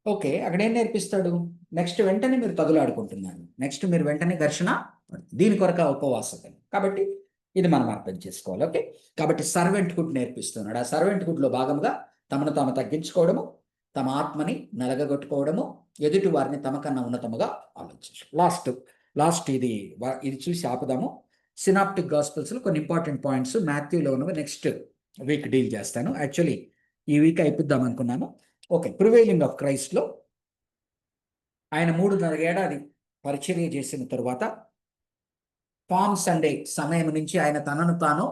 ఓకే, అక్కడ ఏం నేర్పిస్తాడు? నెక్స్ట్ వెంటనే మీరు తగులాడుకుంటున్నారు, నెక్స్ట్ మీరు వెంటనే ఘర్షణ, దీని కొరక ఉపవాసం. కాబట్టి ఇది మనం అర్థం చేసుకోవాలి. ఓకే, కాబట్టి సర్వెంట్హుడ్ నేర్పిస్తున్నాడు. ఆ సర్వెంట్హుడ్లో భాగంగా తమను తాము తగ్గించుకోవడము, తమ ఆత్మని నలగగొట్టుకోవడము, ఎదుటి వారిని తమకన్నా ఉన్నతముగా ఆలోచించు. లాస్ట్ ఇది చూసి ఆపుదాము. సినాప్టిక్ గాస్పెల్స్లో కొన్ని ఇంపార్టెంట్ పాయింట్స్ మాథ్యూలో ఉన్నవి నెక్స్ట్ వీక్ డీల్ చేస్తాను. యాక్చువల్లీ ఈ వీక్ అయిపోద్దాం అనుకున్నాను. ఓకే, ప్రివైలింగ్ ఆఫ్ క్రైస్ట్లో ఆయన 3.5 ఏడాది పరిచర్య చేసిన తరువాత పామ్ సండే సమయం నుంచి ఆయన తనను తాను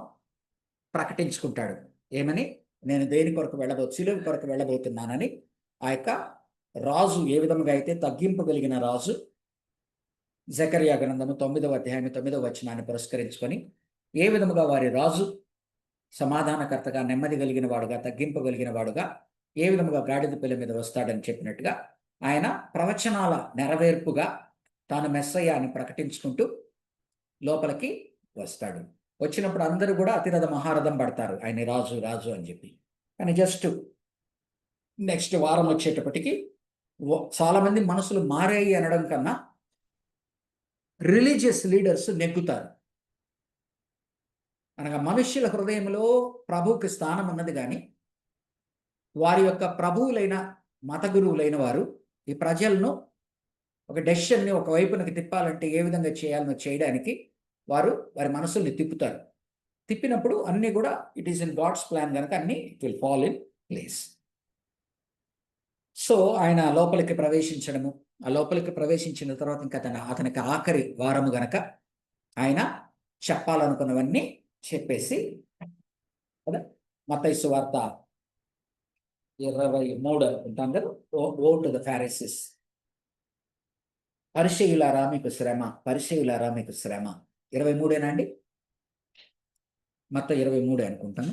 ప్రకటించుకుంటాడు. ఏమని? నేను దేని కొరకు సిలువ కొరకు వెళ్ళబోతున్నానని. ఆ యొక్క రాజు ఏ విధముగా అయితే తగ్గింపగలిగిన రాజు, జకర్యా గ్రంథము 9వ అధ్యాయం 9వ వచనాన్ని పురస్కరించుకొని ఏ విధముగా వారి రాజు సమాధానకర్తగా, నెమ్మది కలిగిన వాడుగా, తగ్గింపగలిగిన వాడుగా, ఏ విధముగా గాడిద పిల్ల మీద వస్తాడని చెప్పినట్టుగా ఆయన ప్రవచనాల నెరవేర్పుగా తాను మెస్సయ్య అని ప్రకటించుకుంటూ లోపలికి వస్తాడు. వచ్చినప్పుడు అందరూ కూడా అతిరథ మహారథం పడతారు, ఆయన రాజు రాజు అని చెప్పి. కానీ జస్ట్ నెక్స్ట్ వారం వచ్చేటప్పటికి చాలామంది మనసులు మారాయి అనడం కన్నా రిలీజియస్ లీడర్స్ నెగ్గుతారు. అనగా మనుష్యుల హృదయంలో ప్రభువుకి స్థానం ఉన్నది, కానీ వారి యొక్క ప్రభువులైన మత గురువులైన వారు ఈ ప్రజలను ఒక డెసిషన్ని ఒక వైపునకి తిప్పాలంటే ఏ విధంగా చేయాలనో చేయడానికి వారు వారి మనసుల్ని తిప్పుతారు. తిప్పినప్పుడు అన్నీ కూడా it is in God's plan కనుక అన్నీ it will fall in place. So ఆయన లోపలికి ప్రవేశించడము, ఆ లోపలికి ప్రవేశించిన తర్వాత ఇంకా అతనికి ఆఖరి వారము గనక ఆయన చెప్పాలనుకున్నవన్నీ చెప్పేసి కదా. మత్తయి సువార్త 23 అనుకుంటాం కదా. ఓ టు ద ఫారిసీస్, పరిసయ్యులారా మీకు శ్రమ, పరిసయ్యులారా మీకు శ్రమ. 23 అండి, మత్తయి 23 అనుకుంటాను.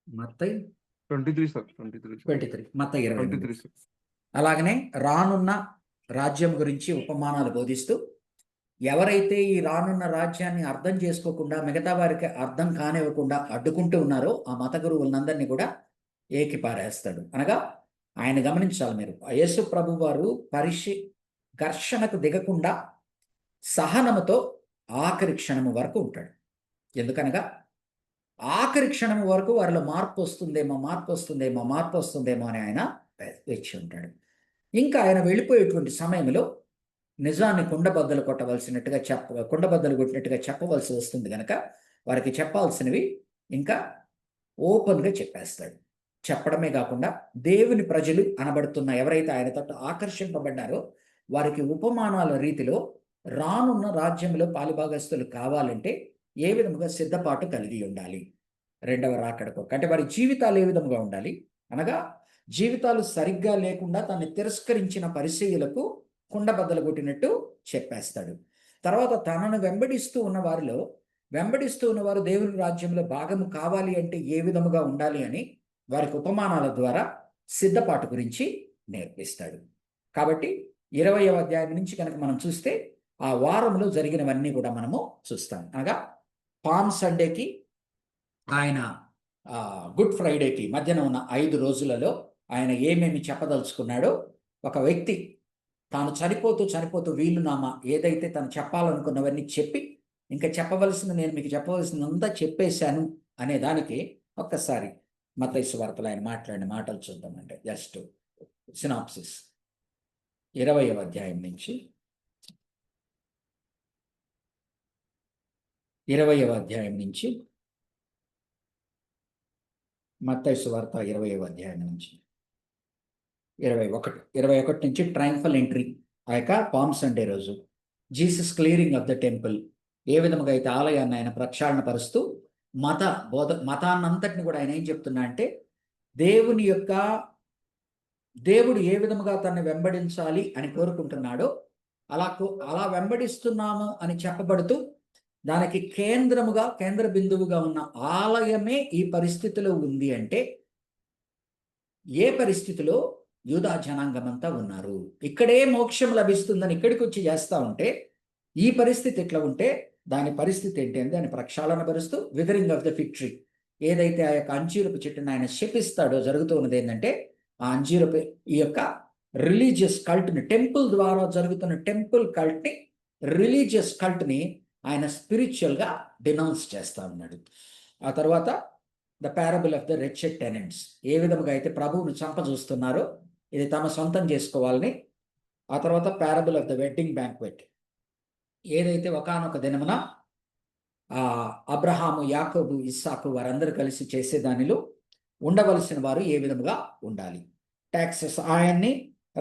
మత్తయి 23, మత్తయి 23. అలాగనే రానున్న రాజ్యం గురించి ఉపమానాలు బోధిస్తూ ఎవరైతే ఈ రానున్న రాజ్యాన్ని అర్థం చేసుకోకుండా మిగతా వారికి అర్థం కానివ్వకుండా అడ్డుకుంటూ ఉన్నారో ఆ మత గురువులందరినీ కూడా ఏకిపారేస్తాడు. అనగా ఆయన గమనించాలి మీరు, యేసు ప్రభు వారు ఘర్షణకు దిగకుండా సహనముతో ఆఖరి క్షణము వరకు ఉంటాడు. ఎందుకనగా ఆఖరి క్షణం వరకు వారిలో మార్పు వస్తుందేమో అని ఆయన వేచి ఉంటాడు. ఇంకా ఆయన వెళ్ళిపోయేటువంటి సమయంలో నిజాన్ని కుండబద్దలు కొట్టినట్టుగా చెప్పవలసి వస్తుంది కనుక వారికి చెప్పాల్సినవి ఇంకా ఓపెన్గా చెప్పేస్తాడు. చెప్పడమే కాకుండా దేవుని ప్రజలు అనబడుతున్న ఎవరైతే ఆయన తట్టు ఆకర్షింపబడ్డారో వారికి ఉపమానాల రీతిలో రానున్న రాజ్యంలో పాలుభాగస్తులు కావాలంటే ఏ విధముగా సిద్ధపాటు కలిగి ఉండాలి, రెండవ రాకడకు. అంటే వారి జీవితాలు ఏ విధముగా ఉండాలి, అనగా జీవితాలు సరిగ్గా లేకుండా తనని తిరస్కరించిన పరిసయ్యులకు కుండబద్దలు కొట్టినట్టు చెప్పేస్తాడు. తర్వాత తనను వెంబడిస్తూ ఉన్నవారు దేవుని రాజ్యంలో భాగము కావాలి అంటే ఏ విధముగా ఉండాలి అని వారికి ఉపమానాల ద్వారా సిద్ధపాటు గురించి నేర్పిస్తాడు. కాబట్టి 20వ అధ్యాయం నుంచి కనుక మనం చూస్తే ఆ వారంలో జరిగినవన్నీ కూడా మనము చూస్తాం. అనగా పామ్ సండేకి ఆయన గుడ్ ఫ్రైడేకి మధ్యన ఉన్న 5 రోజులలో ఆయన ఏమేమి చెప్పదలుచుకున్నాడో, ఒక వ్యక్తి తాను చనిపోతూ వీలునామా ఏదైతే తను చెప్పాలనుకున్నవన్నీ చెప్పి, ఇంకా చెప్పవలసింది నేను మీకు చెప్పవలసిందంతా చెప్పేశాను అనే దానికి ఒక్కసారి మత్తయి సువార్తలో ఆయన మాట్లాడిన మాటలు చూద్దామంటే, జస్ట్ సినాప్సిస్ 20వ అధ్యాయం నుంచి 20వ అధ్యాయం నుంచి మత్తయి సువార్త 20వ అధ్యాయం నుంచి 21 నుంచి ట్రయంఫల్ ఎంట్రీ, ఆ యొక్క పామ్ సండే రోజు Jesus clearing of the temple, ఏ విధముగా అయితే ఆలయాన్ని ఆయన ప్రక్షాళన పరుస్తూ మతాన్నంతటిని కూడా ఆయన ఏం చెప్తున్నా అంటే, దేవుడు ఏ విధముగా తనని వెంబడించాలి అని కోరుకుంటున్నాడో అలా వెంబడిస్తున్నాము అని చెప్పబడుతూ, దానికి కేంద్ర బిందువుగా ఉన్న ఆలయమే ఈ పరిస్థితిలో ఉంది అంటే, ఏ పరిస్థితిలో యూదా జనాంగం అంతా ఉన్నారు, ఇక్కడే మోక్షం లభిస్తుందని ఇక్కడికి వచ్చి చేస్తూ ఉంటే, ఈ పరిస్థితి ఎట్లా ఉంటే దాని పరిస్థితి ఏంటి అని దాన్ని ప్రక్షాళన పరుస్తూ, విదరింగ్ ఆఫ్ ద ఫిగ్ ట్రీ, ఏదైతే ఆ యొక్క అంజీరపు చెట్టును ఆయన శపిస్తాడో జరుగుతూ ఉన్నది ఏంటంటే, ఆ అంజీరపు ఈ యొక్క రిలీజియస్ కల్ట్ని, టెంపుల్ ద్వారా జరుగుతున్న టెంపుల్ కల్ట్ని, రిలీజియస్ కల్ట్ని ఆయన స్పిరిచువల్గా డినౌన్స్ చేస్తూ ఉన్నాడు. ఆ తర్వాత ద పారబుల్ ఆఫ్ ద రిచెడ్ టెనెంట్స్, ఏ విధముగా అయితే ప్రభువును చంపజూస్తున్నారో ఇది తమ సొంతం చేసుకోవాలని. ఆ తర్వాత parable of the wedding banquet, ఏదైతే ఒకానొక దినమున అబ్రహాము, యాకోబు, ఇస్సాకు వారందరూ కలిసి చేసే దానిలో ఉండవలసిన వారు ఏ విధముగా ఉండాలి. ట్యాక్సెస్, ఆయన్ని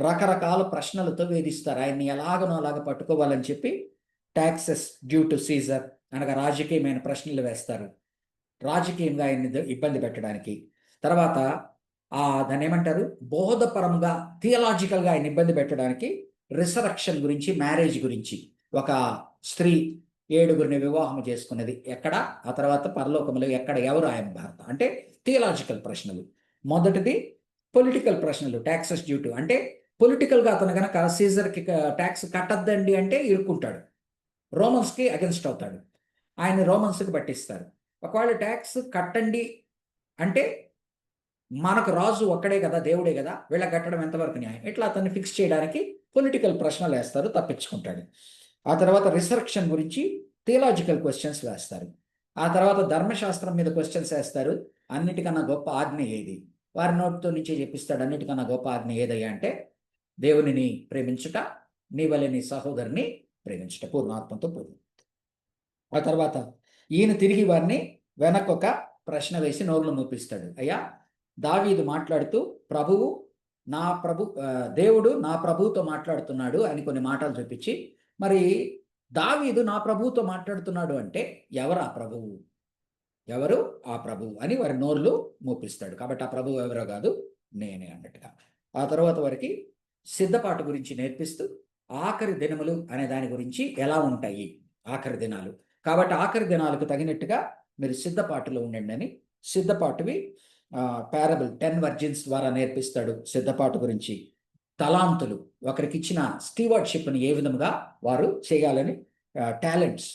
రకరకాల ప్రశ్నలతో వేధిస్తారు, ఆయన్ని ఎలాగనో అలాగ పట్టుకోవాలని చెప్పి ట్యాక్సెస్ డ్యూ టు సీజర్ అనగా రాజకీయమైన ప్రశ్నలు వేస్తారు, రాజకీయంగా ఆయన్ని ఇబ్బంది పెట్టడానికి. తర్వాత దాన్ని ఏమంటారు, బోధపరంగా థియలాజికల్గా ఆయన ఇబ్బంది పెట్టడానికి రిసరక్షన్ గురించి, మ్యారేజ్ గురించి, ఒక స్త్రీ 7గురిని వివాహం చేసుకున్నది ఎక్కడ, ఆ తర్వాత పరలోకంలో ఎక్కడ, ఎవరు ఆయన భర్త, అంటే థియలాజికల్ ప్రశ్నలు. మొదటిది పొలిటికల్ ప్రశ్నలు, ట్యాక్సెస్ డ్యూ టు, అంటే పొలిటికల్గా అతను కనుక సీజర్కి ట్యాక్స్ కట్టద్దండి అంటే ఇరుక్కుంటాడు, రోమన్స్కి అగెన్స్ట్ అవుతాడు, ఆయన రోమన్స్కి పట్టిస్తారు. ఒకవేళ ట్యాక్స్ కట్టండి అంటే మనకు రాజు ఒక్కడే కదా, దేవుడే కదా, వీళ్ళకి కట్టడం ఎంతవరకు న్యాయం, ఇట్లా అతన్ని ఫిక్స్ చేయడానికి పొలిటికల్ ప్రశ్నలు వేస్తారు, తప్పించుకుంటాడు. ఆ తర్వాత రిసరక్షన్ గురించి థియలాజికల్ క్వశ్చన్స్ వేస్తారు. ఆ తర్వాత ధర్మశాస్త్రం మీద క్వశ్చన్స్ వేస్తారు, అన్నిటికన్నా గొప్ప ఆజ్ఞ ఏది, వారి నోటితో నుంచే చెప్పిస్తాడు, అన్నిటికన్నా గొప్ప ఆజ్ఞ ఏదయ్యా అంటే దేవునిని ప్రేమించుట, నీ వలె నీ సహోదరుని ప్రేమించుట, పూర్ణాత్మతో పూర్ణ. ఆ తర్వాత ఈయన తిరిగి వారిని వెనకొక ప్రశ్న వేసి నోరులో నూపిస్తాడు. అయ్యా, దావీదు మాట్లాడుతూ దేవుడు నా ప్రభువుతో మాట్లాడుతున్నాడు అని కొన్ని మాటలు చూపించి, మరి దావీదు నా ప్రభువుతో మాట్లాడుతున్నాడు అంటే ఎవరు ఆ ప్రభువు అని వారి నోర్లు మూపిస్తాడు. కాబట్టి ఆ ప్రభువు ఎవరో కాదు, నేనే అన్నట్టుగా. ఆ తర్వాత వారికి సిద్ధపాటు గురించి నేర్పిస్తూ ఆఖరి దినములు అనే దాని గురించి ఎలా ఉంటాయి, ఆఖరి దినాలు, కాబట్టి ఆఖరి దినాలకు తగినట్టుగా మీరు సిద్ధపాటులో ఉండండి అని, సిద్ధపాటువి పారబుల్ 10 వర్జిన్స్ ద్వారా నేర్పిస్తాడు సిద్ధపాటు గురించి. తలాంతులు, ఒకరికి ఇచ్చిన స్టీవర్డ్షిప్ని ఏ విధంగా వారు చేయాలని, టాలెంట్స్,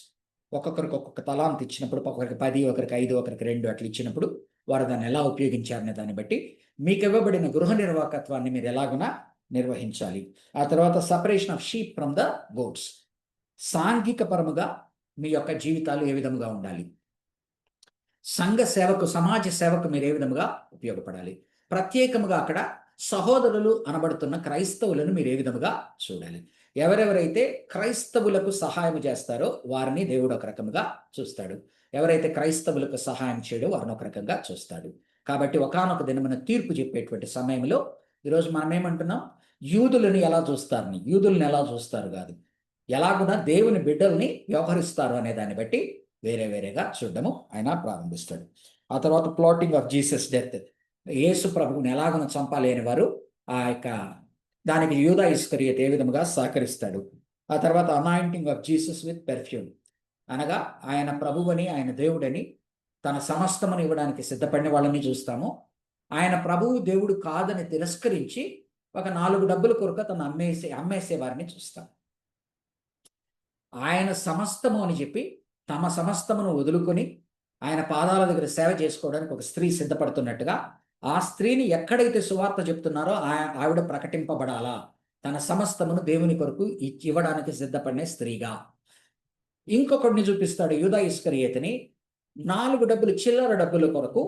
ఒక్కొక్కరికి ఒక్కొక్క తలాంత్ ఇచ్చినప్పుడు, ఒకరికి 10, ఒకరికి 5, ఒకరికి 2 అట్లా ఇచ్చినప్పుడు వారు దాన్ని ఎలా ఉపయోగించారనే దాన్ని బట్టి మీకు ఇవ్వబడిన గృహ నిర్వాహకత్వాన్ని మీరు ఎలాగునా నిర్వహించాలి. ఆ తర్వాత separation of sheep from the goats, సాంఘిక పరముగా మీ యొక్క జీవితాలు ఏ విధముగా ఉండాలి, సంఘ సేవకు, సమాజ సేవకు మీరు ఏ విధముగా ఉపయోగపడాలి, ప్రత్యేకముగా అక్కడ సహోదరులు అనబడుతున్న క్రైస్తవులను మీరు ఏ విధముగా చూడాలి. ఎవరెవరైతే క్రైస్తవులకు సహాయం చేస్తారో వారిని దేవుడు ఒక రకంగా చూస్తాడు, ఎవరైతే క్రైస్తవులకు సహాయం చేయడో వారిని ఒక రకంగా చూస్తాడు. కాబట్టి ఒకానొక దినమున తీర్పు చెప్పేటువంటి సమయంలో ఈరోజు మనం ఏమంటున్నాం, యూదులను ఎలా చూస్తారు కాదు, ఎలాగున్నా దేవుని బిడ్డల్ని వ్యవహరిస్తారు అనే దాన్ని బట్టి వేరేగా చూడడము ఆయన ప్రారంభిస్తాడు. ఆ తర్వాత ప్లాటింగ్ ఆఫ్ జీసస్ డెత్, యేసు ప్రభువుని ఎలాగను చంపాలి అని వారు దానికి యూదా ఇస్కరియోతు ఏ విధముగా సహకరిస్తాడు. ఆ తర్వాత anointing of Jesus with perfume, అనగా ఆయన ప్రభువని, ఆయన దేవుడని తన సమస్తమును ఇవ్వడానికి సిద్ధపడిన వాళ్ళని చూస్తాము. ఆయన ప్రభువు దేవుడు కాదని తిరస్కరించి ఒక 4 డబ్బుల కొరకు తను అమ్మేసే వారిని చూస్తాం. ఆయన సమస్తము అని చెప్పి తమ సమస్తమును వదులుకొని ఆయన పాదాల దగ్గర సేవ చేసుకోవడానికి ఒక స్త్రీ సిద్ధపడుతున్నట్టుగా ఆ స్త్రీని ఎక్కడైతే సువార్త చెప్తున్నారో ఆవిడ ప్రకటింపబడాలా, తన సమస్తమును దేవుని కొరకు ఇవ్వడానికి సిద్ధపడిన స్త్రీగా. ఇంకొకడిని చూపిస్తాడు, యూదా ఇస్కరియోతుని 4 చిల్లర డబ్బుల కొరకు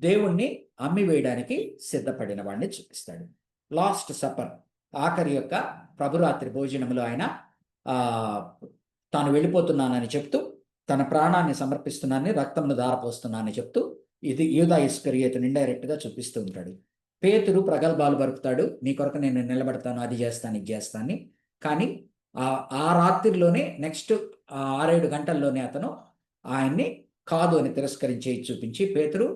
దేవుణ్ణి అమ్మివేయడానికి సిద్ధపడిన వాడిని చూపిస్తాడు. లాస్ట్ సపర్, ఆఖరి యొక్క ప్రభురాత్రి భోజనంలో ఆయన తాను వెళ్ళిపోతున్నానని చెప్తూ, తన ప్రాణాన్ని సమర్పిస్తున్నానని, రక్తంను ధారపోస్తున్నానని చెప్తూ ఇది యూదా ఇస్కరియోతుని ఇండైరెక్ట్ గా చూపిస్తూ ఉంటాడు. పేతురు ప్రగల్భాలు పరుకుతాడు, నీ కొరకు నేను నిలబడతాను, అది చేస్తాను, ఇది చేస్తాను. కానీ ఆ రాత్రిలోనే నెక్స్ట్ 6-7 గంటల్లోనే అతను ఆయన్ని కాదు అని తిరస్కరించి చూపించి, పేతురు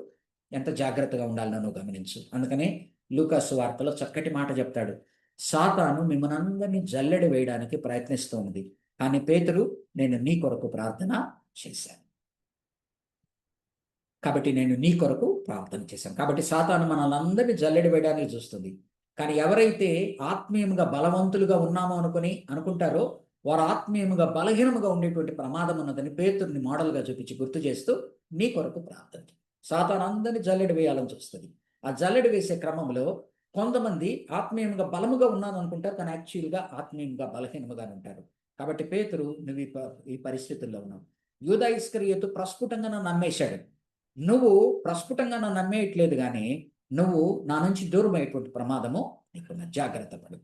ఎంత జాగ్రత్తగా ఉండాలనో నువ్వు గమనించు. అందుకనే లూకా సువార్తలో చక్కటి మాట చెప్తాడు, సాతాను మిమ్మల్ని అందరినీ జల్లెడ వేయడానికి ప్రయత్నిస్తూ ఉంది, కానీ పేతురు నేను నీ కొరకు ప్రార్థన చేశాను. కాబట్టి నేను నీ కొరకు ప్రార్థన చేశాను. కాబట్టి సాతాను మనల్ని అందరినీ జల్లెడ వేయడానికి చూస్తుంది. కానీ ఎవరైతే ఆత్మీయంగా బలవంతులుగా ఉన్నామో అనుకుంటారో వారు ఆత్మీయముగా బలహీనముగా ఉండేటువంటి ప్రమాదం ఉన్నదని పేతురుని మోడల్గా చూపించి గుర్తు చేస్తూ నీ కొరకు ప్రార్థన. సాతాను అందరినీ జల్లెడ వేయాలని చూస్తుంది. ఆ జల్లెడ వేసే క్రమంలో కొంతమంది ఆత్మీయంగా బలముగా ఉన్నాను అనుకుంటారు, కానీ యాక్చువల్గా ఆత్మీయంగా బలహీనముగా ఉంటారు. కాబట్టి పేతురు నువ్వు ఈ పరిస్థితుల్లో ఉన్నావు. యూదా ఇస్కరియోతు ప్రస్ఫుటంగా నన్ను నమ్మేశాడు, నువ్వు ప్రస్ఫుటంగా నన్ను నమ్మేయట్లేదు, కానీ నువ్వు నా నుంచి దూరం అయ్యేటువంటి ప్రమాదము నీకున్న, జాగ్రత్త పడు.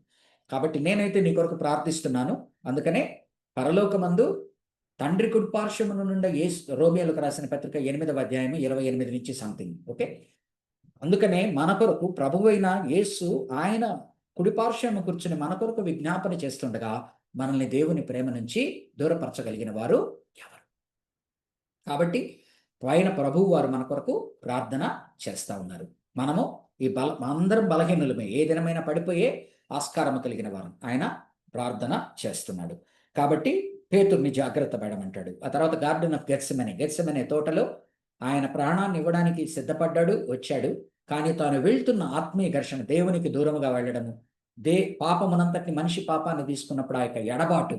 కాబట్టి నేనైతే నీ కొరకు ప్రార్థిస్తున్నాను. అందుకనే పరలోకమందు తండ్రి కుడిపార్శ్వము నుండి రోమియోలకు రాసిన పత్రిక 8వ అధ్యాయం 28 నుంచి సంథింగ్. ఓకే, అందుకనే మన కొరకు ప్రభువైన యేసు ఆయన కుడిపార్శ్వము కూర్చుని మన కొరకు విజ్ఞాపన చేస్తుండగా మనల్ని దేవుని ప్రేమ నుంచి దూరపరచగలిగిన వారు ఎవరు? కాబట్టి పైన ప్రభువు వారు మన కొరకు ప్రార్థన చేస్తూ ఉన్నారు. మనము అందరం బలహీనులమే, ఏ దినమైనా పడిపోయే ఆస్కారము కలిగిన వారు. ఆయన ప్రార్థన చేస్తున్నాడు. కాబట్టి పేతుర్ని జాగ్రత్త పడమంటాడు. ఆ తర్వాత గార్డెన్ ఆఫ్ గెత్సెమనే తోటలో ఆయన ప్రాణాన్ని ఇవ్వడానికి సిద్ధపడ్డాడు, వచ్చాడు. కానీ తాను వెళ్తున్న ఆత్మీయ ఘర్షణ, దేవునికి దూరముగా వెళ్ళడము, పాపమునంతటిని, మనిషి పాపాన్ని తీసుకున్నప్పుడు ఆ యొక్క ఎడబాటు,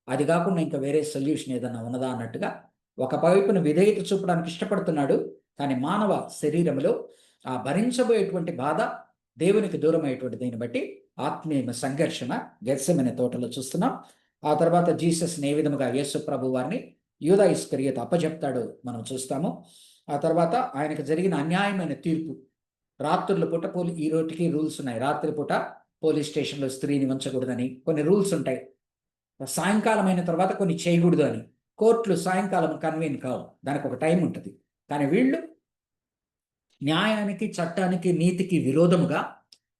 అది కాకుండా ఇంకా వేరే సొల్యూషన్ ఏదన్నా ఉన్నదా అన్నట్టుగా ఒక వైపున విధేయత చూపడానికి ఇష్టపడుతున్నాడు. కానీ మానవ శరీరంలో ఆ భరించబోయేటువంటి బాధ, దేవునికి దూరం అయ్యేటువంటి దీన్ని బట్టి ఆత్మీయ సంఘర్షణ గెత్సెమనే తోటలో చూస్తున్నాం. ఆ తర్వాత జీసస్ని ఏ విధముగా యేసు ప్రభు వారిని యూదా ఇస్కరియోతు అప్పచెప్తాడో మనం చూస్తాము. ఆ తర్వాత ఆయనకు జరిగిన అన్యాయమైన తీర్పు, రాత్రుల పూట ఈ రోటికి రూల్స్ ఉన్నాయి. రాత్రిపూట పోలీస్ స్టేషన్లో స్త్రీని ఉంచకూడదని కొన్ని రూల్స్ ఉంటాయి. సాయంకాలం అయిన తర్వాత కొన్ని చేయకూడదు అని. కోర్టులు సాయంకాలం కన్వీన్ కావు, దానికి ఒక టైం ఉంటుంది. కానీ వీళ్ళు న్యాయానికి, చట్టానికి, నీతికి విరోధముగా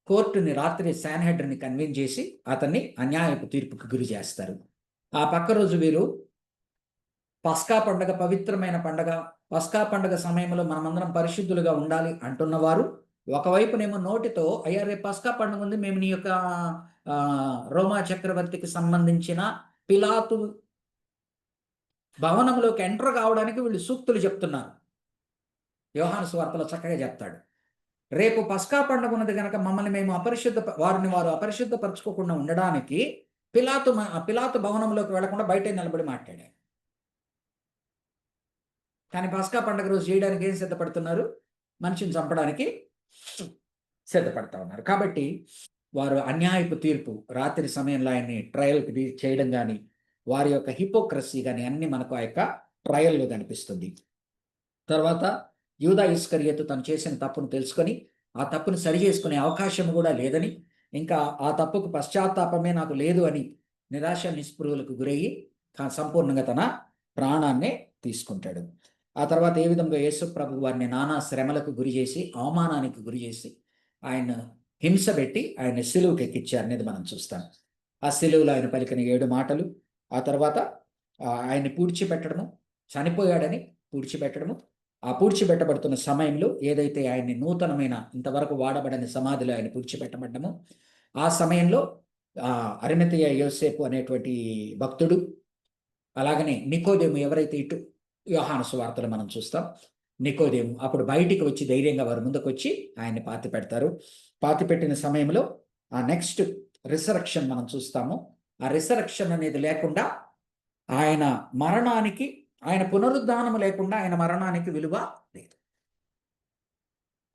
కోర్టుని రాత్రి శాన్హెడ్రిని కన్వీన్ చేసి అతన్ని అన్యాయపు తీర్పుకి గురి చేస్తారు. ఆ పక్క రోజు వీరు పస్కా పండగ, పవిత్రమైన పండగ, పస్కా పండగ సమయంలో మనమందరం పరిశుద్ధులుగా ఉండాలి అంటున్నవారు ఒకవైపునేమో నోటితో అయ్యా రేపు పస్కా పండుగ ఉంది, మేము నీ యొక్క రోమా చక్రవర్తికి సంబంధించిన పిలాతు భవనంలోకి ఎంటర్ కావడానికి వీళ్ళు సూక్తులు చెప్తున్నారు. యోహాను సువార్తలో చక్కగా చెప్తాడు, రేపు పస్కా పండుగ ఉన్నది కనుక మమ్మల్ని మేము వారు అపరిశుద్ధపరచుకోకుండా ఉండడానికి పిలాతు భవనంలోకి వెళ్లకుండా బయట నిలబడి మాట్లాడారు. కానీ పస్కా పండుగ రోజు చేయడానికి ఏం సిద్ధపడుతున్నారు? మనిషిని చంపడానికి సిద్ధపడతా ఉన్నారు. కాబట్టి వారు అన్యాయపు తీర్పు, రాత్రి సమయంలో ఆయన్ని ట్రయల్కి చేయడం కానీ, వారి యొక్క హిపోక్రసీ కానీ అన్ని మనకు ఆ యొక్క ట్రయల్లో కనిపిస్తుంది. తర్వాత యూదా ఇస్కరియోతు తను చేసిన తప్పును తెలుసుకొని ఆ తప్పును సరి చేసుకునే అవకాశం కూడా లేదని, ఇంకా ఆ తప్పుకు పశ్చాత్తాపమే నాకు లేదు అని నిరాశ నిస్పృహులకు గురయ్యి సంపూర్ణంగా తన ప్రాణాన్నే తీసుకుంటాడు. ఆ తర్వాత ఏ విధంగా యేసు ప్రభు వారిని నానా శ్రమలకు గురి చేసి, అవమానానికి గురి చేసి, ఆయన హింస పెట్టి ఆయన సిలువుకి ఎక్కించారు అనేది మనం చూస్తాం. ఆ సిలువులో ఆయన పలికిన 7 మాటలు, ఆ తర్వాత ఆయన్ని పూడ్చిపెట్టడము, చనిపోయాడని పూడ్చిపెట్టడము, ఆ పూడ్చిపెట్టబడుతున్న సమయంలో ఏదైతే ఆయన్ని నూతనమైన ఇంతవరకు వాడబడని సమాధిలో ఆయన పూడ్చిపెట్టబడ్డము, ఆ సమయంలో అరిమతయ యోసేపు అనేటువంటి భక్తుడు, అలాగనే నికోదేము ఎవరైతే ఇటు యోహాను సువార్తలు మనం చూస్తాం, నికోదేము. అప్పుడు బయటికి వచ్చి ధైర్యంగా వారి ముందుకు వచ్చి ఆయన్ని పాతి పెడతారు. పాతి పెట్టిన సమయంలో ఆ నెక్స్ట్ రిసరక్షన్ మనం చూస్తాము. ఆ రిసరక్షన్ అనేది లేకుండా ఆయన మరణానికి, ఆయన పునరుద్ధానం లేకుండా ఆయన మరణానికి విలువ లేదు.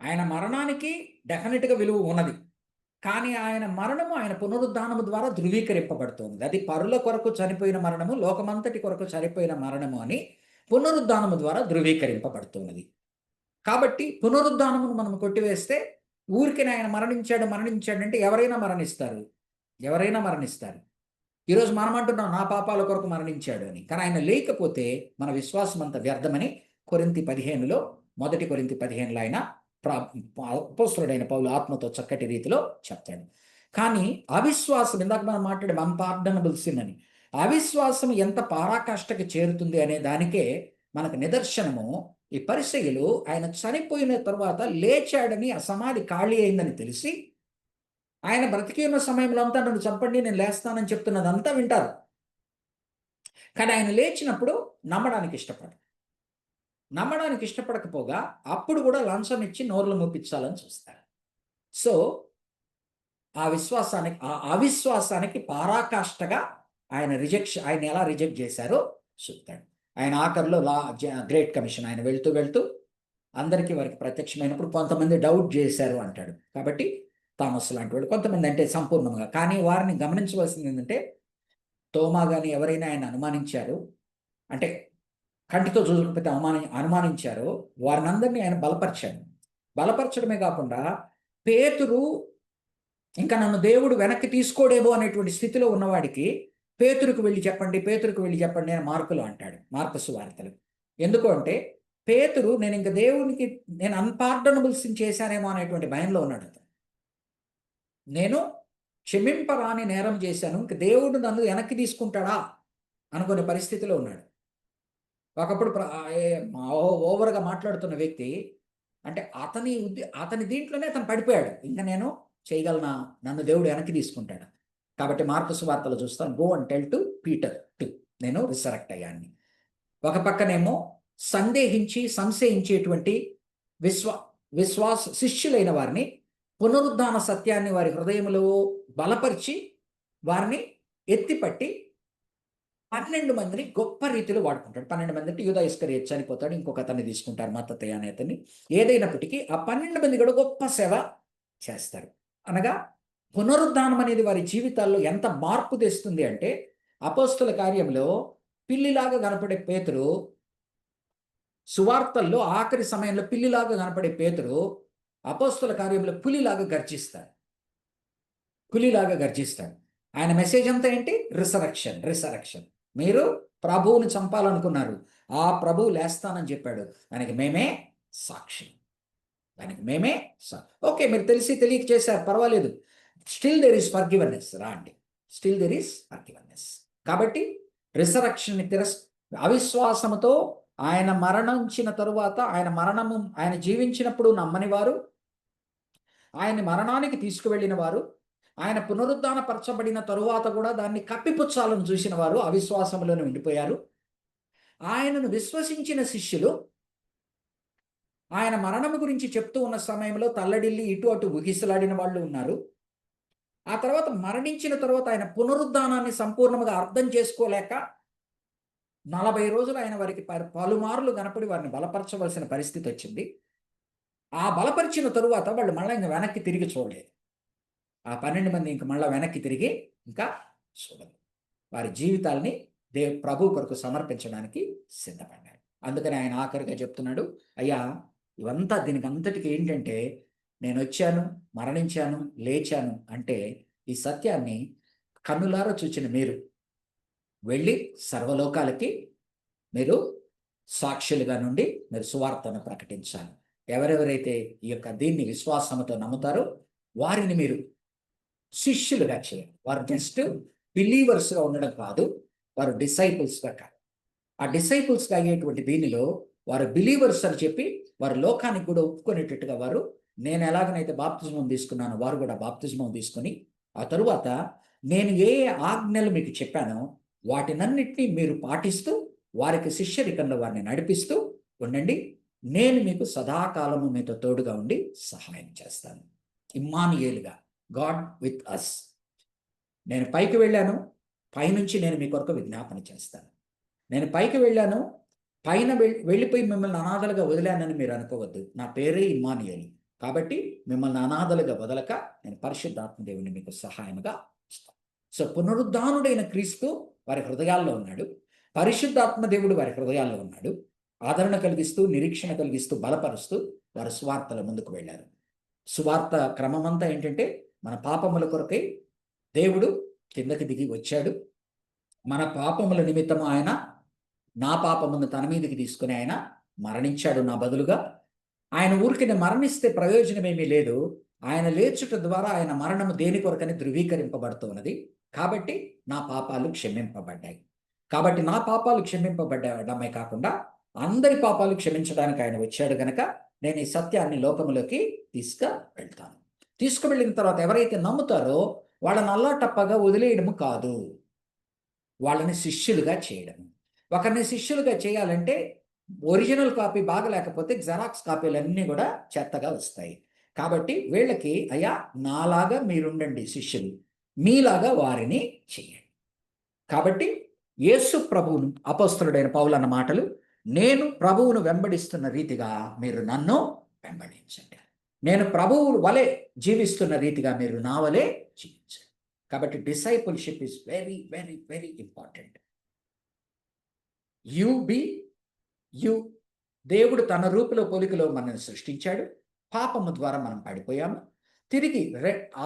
ఆయన మరణానికి డెఫినెట్గా విలువ ఉన్నది, కానీ ఆయన మరణము ఆయన పునరుద్ధానము ద్వారా ధృవీకరింపబడుతుంది. అది పరుల కొరకు చనిపోయిన మరణము, లోకమంతటి కొరకు చనిపోయిన మరణము అని పునరుద్ధానము ద్వారా ధృవీకరింపబడుతున్నది. కాబట్టి పునరుద్ధానమును మనం కొట్టివేస్తే ఊరికి ఆయన మరణించాడంటే ఎవరైనా మరణిస్తారు. ఈరోజు మనం అంటున్నాం నా పాపాల కొరకు మరణించాడు అని, కానీ ఆయన లేకపోతే మన విశ్వాసం అంత వ్యర్థమని కొరింథీ 15లో, మొదటి కొరింథీ 15లో ఆయన అపోస్తలుడైన పౌలు ఆత్మతో చక్కటి రీతిలో చెప్తాడు. కానీ అవిశ్వాసం, ఇందాక మనం మాట్లాడాం అన్పార్డనబుల్ సిన్ అని, అవిశ్వాసం ఎంత పరాకాష్ఠకి చేరుతుంది అనే దానికే మనకు నిదర్శనము ఈ పరిసయ్యులు ఆయన చనిపోయిన తర్వాత లేచాడని, ఆ సమాధి ఖాళీ అయిందని తెలిసి ఆయన బ్రతికి ఉన్న సమయంలో అంతా నన్ను చంపండి నేను లేస్తానని చెప్తున్నదంతా వింటారు, కానీ ఆయన లేచినప్పుడు నమ్మడానికి ఇష్టపడకపోగా అప్పుడు కూడా లంచం ఇచ్చి నోర్లు మూపించాలని చూస్తారు. సో ఆ అవిశ్వాసానికి పరాకాష్ఠగా ఆయన ఎలా రిజెక్ట్ చేశారో చూస్తాడు. ఆయన ఆఖరిలో గ్రేట్ కమిషన్ ఆయన వెళ్తూ అందరికీ వారికి ప్రత్యక్షమైనప్పుడు కొంతమంది డౌట్ చేశారు అంటాడు. కాబట్టి థామస్ లాంటి వాడు కొంతమంది, అంటే సంపూర్ణంగా. కానీ వారిని గమనించవలసింది ఏంటంటే, తోమా కానీ ఎవరైనా ఆయన అనుమానించారు అంటే కంటితో చూడకపోతే అనుమానించారో వారిని అందరినీ ఆయన బలపరచడమే కాకుండా పేతురు ఇంకా నన్ను దేవుడు వెనక్కి తీసుకోడేమో అనేటువంటి స్థితిలో ఉన్నవాడికి పేతురుకు వెళ్ళి చెప్పండి అని మార్కులో అంటాడు, మార్కు సువార్తలు. ఎందుకు అంటే పేతురు నేను అన్పార్డనబుల్ సిన్ చేశానేమో అనేటువంటి భయంలో ఉన్నాడు. నేను క్షమింపరాని నేరం చేశాను, ఇంక దేవుడు నన్ను వెనక్కి తీసుకుంటాడా అనుకునే పరిస్థితిలో ఉన్నాడు. ఒకప్పుడు ఓవర్గా మాట్లాడుతున్న వ్యక్తి అంటే అతని దీంట్లోనే అతను పడిపోయాడు. ఇంకా నేను చేయగలనా, నన్ను దేవుడు వెనక్కి తీసుకుంటాడు. కాబట్టి మార్కు సువార్తలో చూస్తాను, go and tell to Peter నేను రిసరెక్ట్ అయ్యాన్ని. ఒక పక్కనేమో సంశయించేటువంటి విశ్వాస శిష్యులైన వారిని పునరుద్ధాన సత్యాన్ని వారి హృదయంలో బలపరిచి వారిని ఎత్తిపట్టి 12 మందిని గొప్ప రీతిలో వాడుకుంటాడు. 12 మంది అంటే యూదా ఇస్కరియోతు చనిపోతాడు, ఇంకొక అతన్ని తీసుకుంటారు, మత్తయి అనే అతన్ని. ఏదైనప్పటికీ ఆ 12 మంది కూడా గొప్ప సేవ చేస్తారు. అనగా పునరుద్ధానం అనేది వారి జీవితాల్లో ఎంత మార్పు తెస్తుంది అంటే, అపోస్తుల కార్యంలో పిల్లిలాగా కనపడే పేతురు, సువార్తల్లో ఆఖరి సమయంలో పిల్లిలాగా కనపడే పేతురు అపోస్తుల కార్యంలో పులిలాగా గర్జిస్తాడు. ఆయన మెసేజ్ అంతా ఏంటి? రిసరక్షన్. మీరు ప్రభువుని చంపాలనుకున్నారు, ఆ ప్రభువు లేస్తానని చెప్పాడు, దానికి మేమే సాక్షి. ఓకే, మీరు తెలియక చేశారు, పర్వాలేదు, still there is forgiveness. Still there is forgiveness. కాబట్టి రిసరక్షన్ అవిశ్వాసముతో ఆయన మరణించిన తరువాత, ఆయన జీవించినప్పుడు నమ్మని వారు, ఆయన మరణానికి తీసుకువెళ్ళిన వారు, ఆయన పునరుద్ధానపరచబడిన తరువాత కూడా దాన్ని కప్పిపుచ్చాలని చూసిన వారు అవిశ్వాసంలోనే ఉండిపోయారు. ఆయనను విశ్వసించిన శిష్యులు ఆయన మరణం గురించి చెప్తూ ఉన్న సమయంలో తల్లడిల్లి ఇటు అటు ఉగిసలాడిన వాళ్ళు ఉన్నారు. ఆ తర్వాత మరణించిన తర్వాత ఆయన పునరుద్ధానాన్ని సంపూర్ణంగా అర్థం చేసుకోలేక 40 రోజులు ఆయన వారికి పలుమార్లు కనపడి వారిని బలపరచవలసిన పరిస్థితి వచ్చింది. ఆ బలపరిచిన తరువాత వాళ్ళు మళ్ళీ ఇంకా వెనక్కి తిరిగి చూడలేదు. ఆ 12 మంది ఇంక మళ్ళీ వెనక్కి తిరిగి ఇంకా చూడలేదు. వారి జీవితాల్ని ప్రభు కొరకు సమర్పించడానికి సిద్ధపడ్డారు. అందుకని ఆయన ఆఖరిగా చెప్తున్నాడు, అయ్యా దీనికి అంతటికి ఏంటంటే, నేను వచ్చాను, మరణించాను, లేచాను అంటే ఈ సత్యాన్ని కన్నులారా చూచిన మీరు వెళ్ళి సర్వలోకాలకి మీరు సాక్షులుగా నుండి మీరు సువార్తను ప్రకటించాలి. ఎవరెవరైతే ఈ యొక్క దీన్ని విశ్వాసంతో నమ్ముతారో వారిని మీరు శిష్యులుగా చేయాలి. వారు జస్ట్ బిలీవర్స్గా ఉండడం కాదు, వారు డిసైపుల్స్గా కాదు. ఆ డిసైపుల్స్గా అయ్యేటువంటి దీనిలో వారు బిలీవర్స్ అని చెప్పి వారు లోకానికి కూడా ఒప్పుకునేటట్టుగా వారు, నేను ఎలాగనైతే బాప్తిజమం తీసుకున్నానో వారు కూడా బాప్తిజమం తీసుకుని, ఆ తరువాత నేను ఏ ఆజ్ఞలు మీకు చెప్పానో వాటినన్నిటినీ మీరు పాటిస్తూ వారికి శిష్యరికంలో వారిని నడిపిస్తూ ఉండండి. నేను మీకు సదాకాలము మీతో తోడుగా ఉండి సహాయం చేస్తాను. ఇమ్మానుయేలుగా, గాడ్ విత్ అస్. నేను పైకి వెళ్ళాను, పైనుంచి నేను మీ కొరకు విజ్ఞాపన చేస్తాను. నేను పైకి వెళ్ళాను, పైన వెళ్ళిపోయి మిమ్మల్ని అనాథలుగా వదిలానని మీరు అనుకోవద్దు. నా పేరే ఇమ్మానుయేలు. కాబట్టి మిమ్మల్ని అనాథలుగా వదలక నేను పరిశుద్ధాత్మ దేవుని మీకు సహాయముగా ఇస్తాను. సో పునరుద్ధానుడైన క్రీస్తు వారి హృదయాల్లో ఉన్నాడు. పరిశుద్ధాత్మ దేవుడు వారి హృదయాల్లో ఉన్నాడు. ఆదరణ కలిగిస్తూ, నిరీక్షణ కలిగిస్తూ, బలపరుస్తూ వారు సువార్తల ముందుకు వెళ్ళారు. సువార్త క్రమమంతా ఏంటంటే, మన పాపముల కొరకై దేవుడు కిందకి దిగి వచ్చాడు. మన పాపముల నిమిత్తం ఆయన నా పాపమును తన మీదకి తీసుకుని ఆయన మరణించాడు నా బదులుగా. ఆయన ఊరికి మరణిస్తే ప్రయోజనమేమీ లేదు. ఆయన లేచుట ద్వారా ఆయన మరణము దేని కొరకని ధృవీకరింపబడుతున్నది. కాబట్టి నా పాపాలు క్షమింపబడ్డాయి. కాబట్టి నా పాపాలు క్షమింపబడ్డమే కాకుండా అందరి పాపాలు క్షమించడానికి ఆయన వచ్చాడు గనక నేను ఈ సత్యాన్ని లోకములోకి తీసుకువెళ్తాను. తీసుకువెళ్ళిన తర్వాత ఎవరైతే నమ్ముతారో వాళ్ళని అల్లాటప్పగా వదిలేయడము కాదు, వాళ్ళని శిష్యులుగా చేయడం. ఒకరిని శిష్యులుగా చేయాలంటే ఒరిజినల్ కాపీ బాగలేకపోతే జెరాక్స్ కాపీలన్నీ కూడా చెత్తగా వస్తాయి. కాబట్టి వీళ్ళకి అయ్యా నాలాగా మీరుండండి శిష్యులు, మీలాగా వారిని చేయండి. కాబట్టి యేసు ప్రభువును, అపోస్తలుడైన పౌలు అన్న మాటలు, నేను ప్రభువును వెంబడిస్తున్న రీతిగా మీరు నన్ను వెంబడించండి. నేను ప్రభువు వలె జీవిస్తున్న రీతిగా మీరు నా వలె జీవించండి. కాబట్టి discipleship is very very very important. You దేవుడు తన రూపులో పోలికలో మనల్ని సృష్టించాడు. పాపము ద్వారా మనం పడిపోయాము. తిరిగి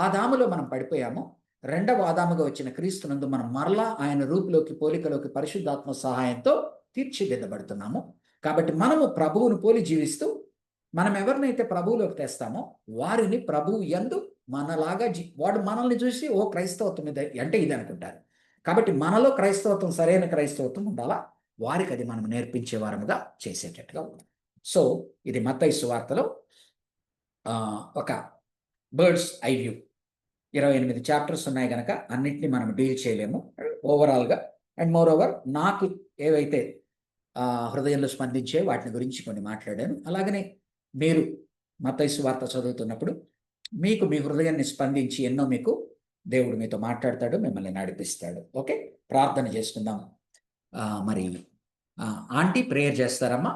ఆదాములో మనం పడిపోయాము. రెండవ ఆదాముగా వచ్చిన క్రీస్తునందు మనం మరలా ఆయన రూపులోకి, పోలికలోకి పరిశుద్ధాత్మ సహాయంతో తీర్చిదిద్దబడుతున్నాము. కాబట్టి మనము ప్రభువును పోలి జీవిస్తూ, మనం ఎవరినైతే ప్రభువులోకి తెస్తామో వారిని ప్రభువు యందు మనలాగా వాడు మనల్ని చూసి ఓ క్రైస్తవత్వం మీద అంటే ఇది అనుకుంటారు. కాబట్టి మనలో క్రైస్తవత్వం, సరైన క్రైస్తవత్వం ఉండాలా, వారికి అది మనం నేర్పించే వారముగా చేసేటట్టుగా ఉంది. సో ఇది మత్తయి సువార్తలో ఒక బర్డ్స్ ఐ వ్యూ. 28 చాప్టర్స్ ఉన్నాయి కనుక అన్నింటినీ మనం డీల్ చేయలేము ఓవరాల్గా. అండ్ మోర్ ఓవర్ నాకు ఏవైతే హృదయంలో స్పందించే వాటిని గురించి కొన్ని మాట్లాడాను. అలాగనే మీరు మత్తయి సువార్త చదువుతున్నప్పుడు మీకు మీ హృదయాన్ని స్పందించి ఎన్నో మీకు దేవుడు మీతో మాట్లాడతాడు, మిమ్మల్ని నడిపిస్తాడు. ఓకే, ప్రార్థన చేసుకుందాం. మరి ఆంటీ ప్రేయర్ చేస్తారమ్మా?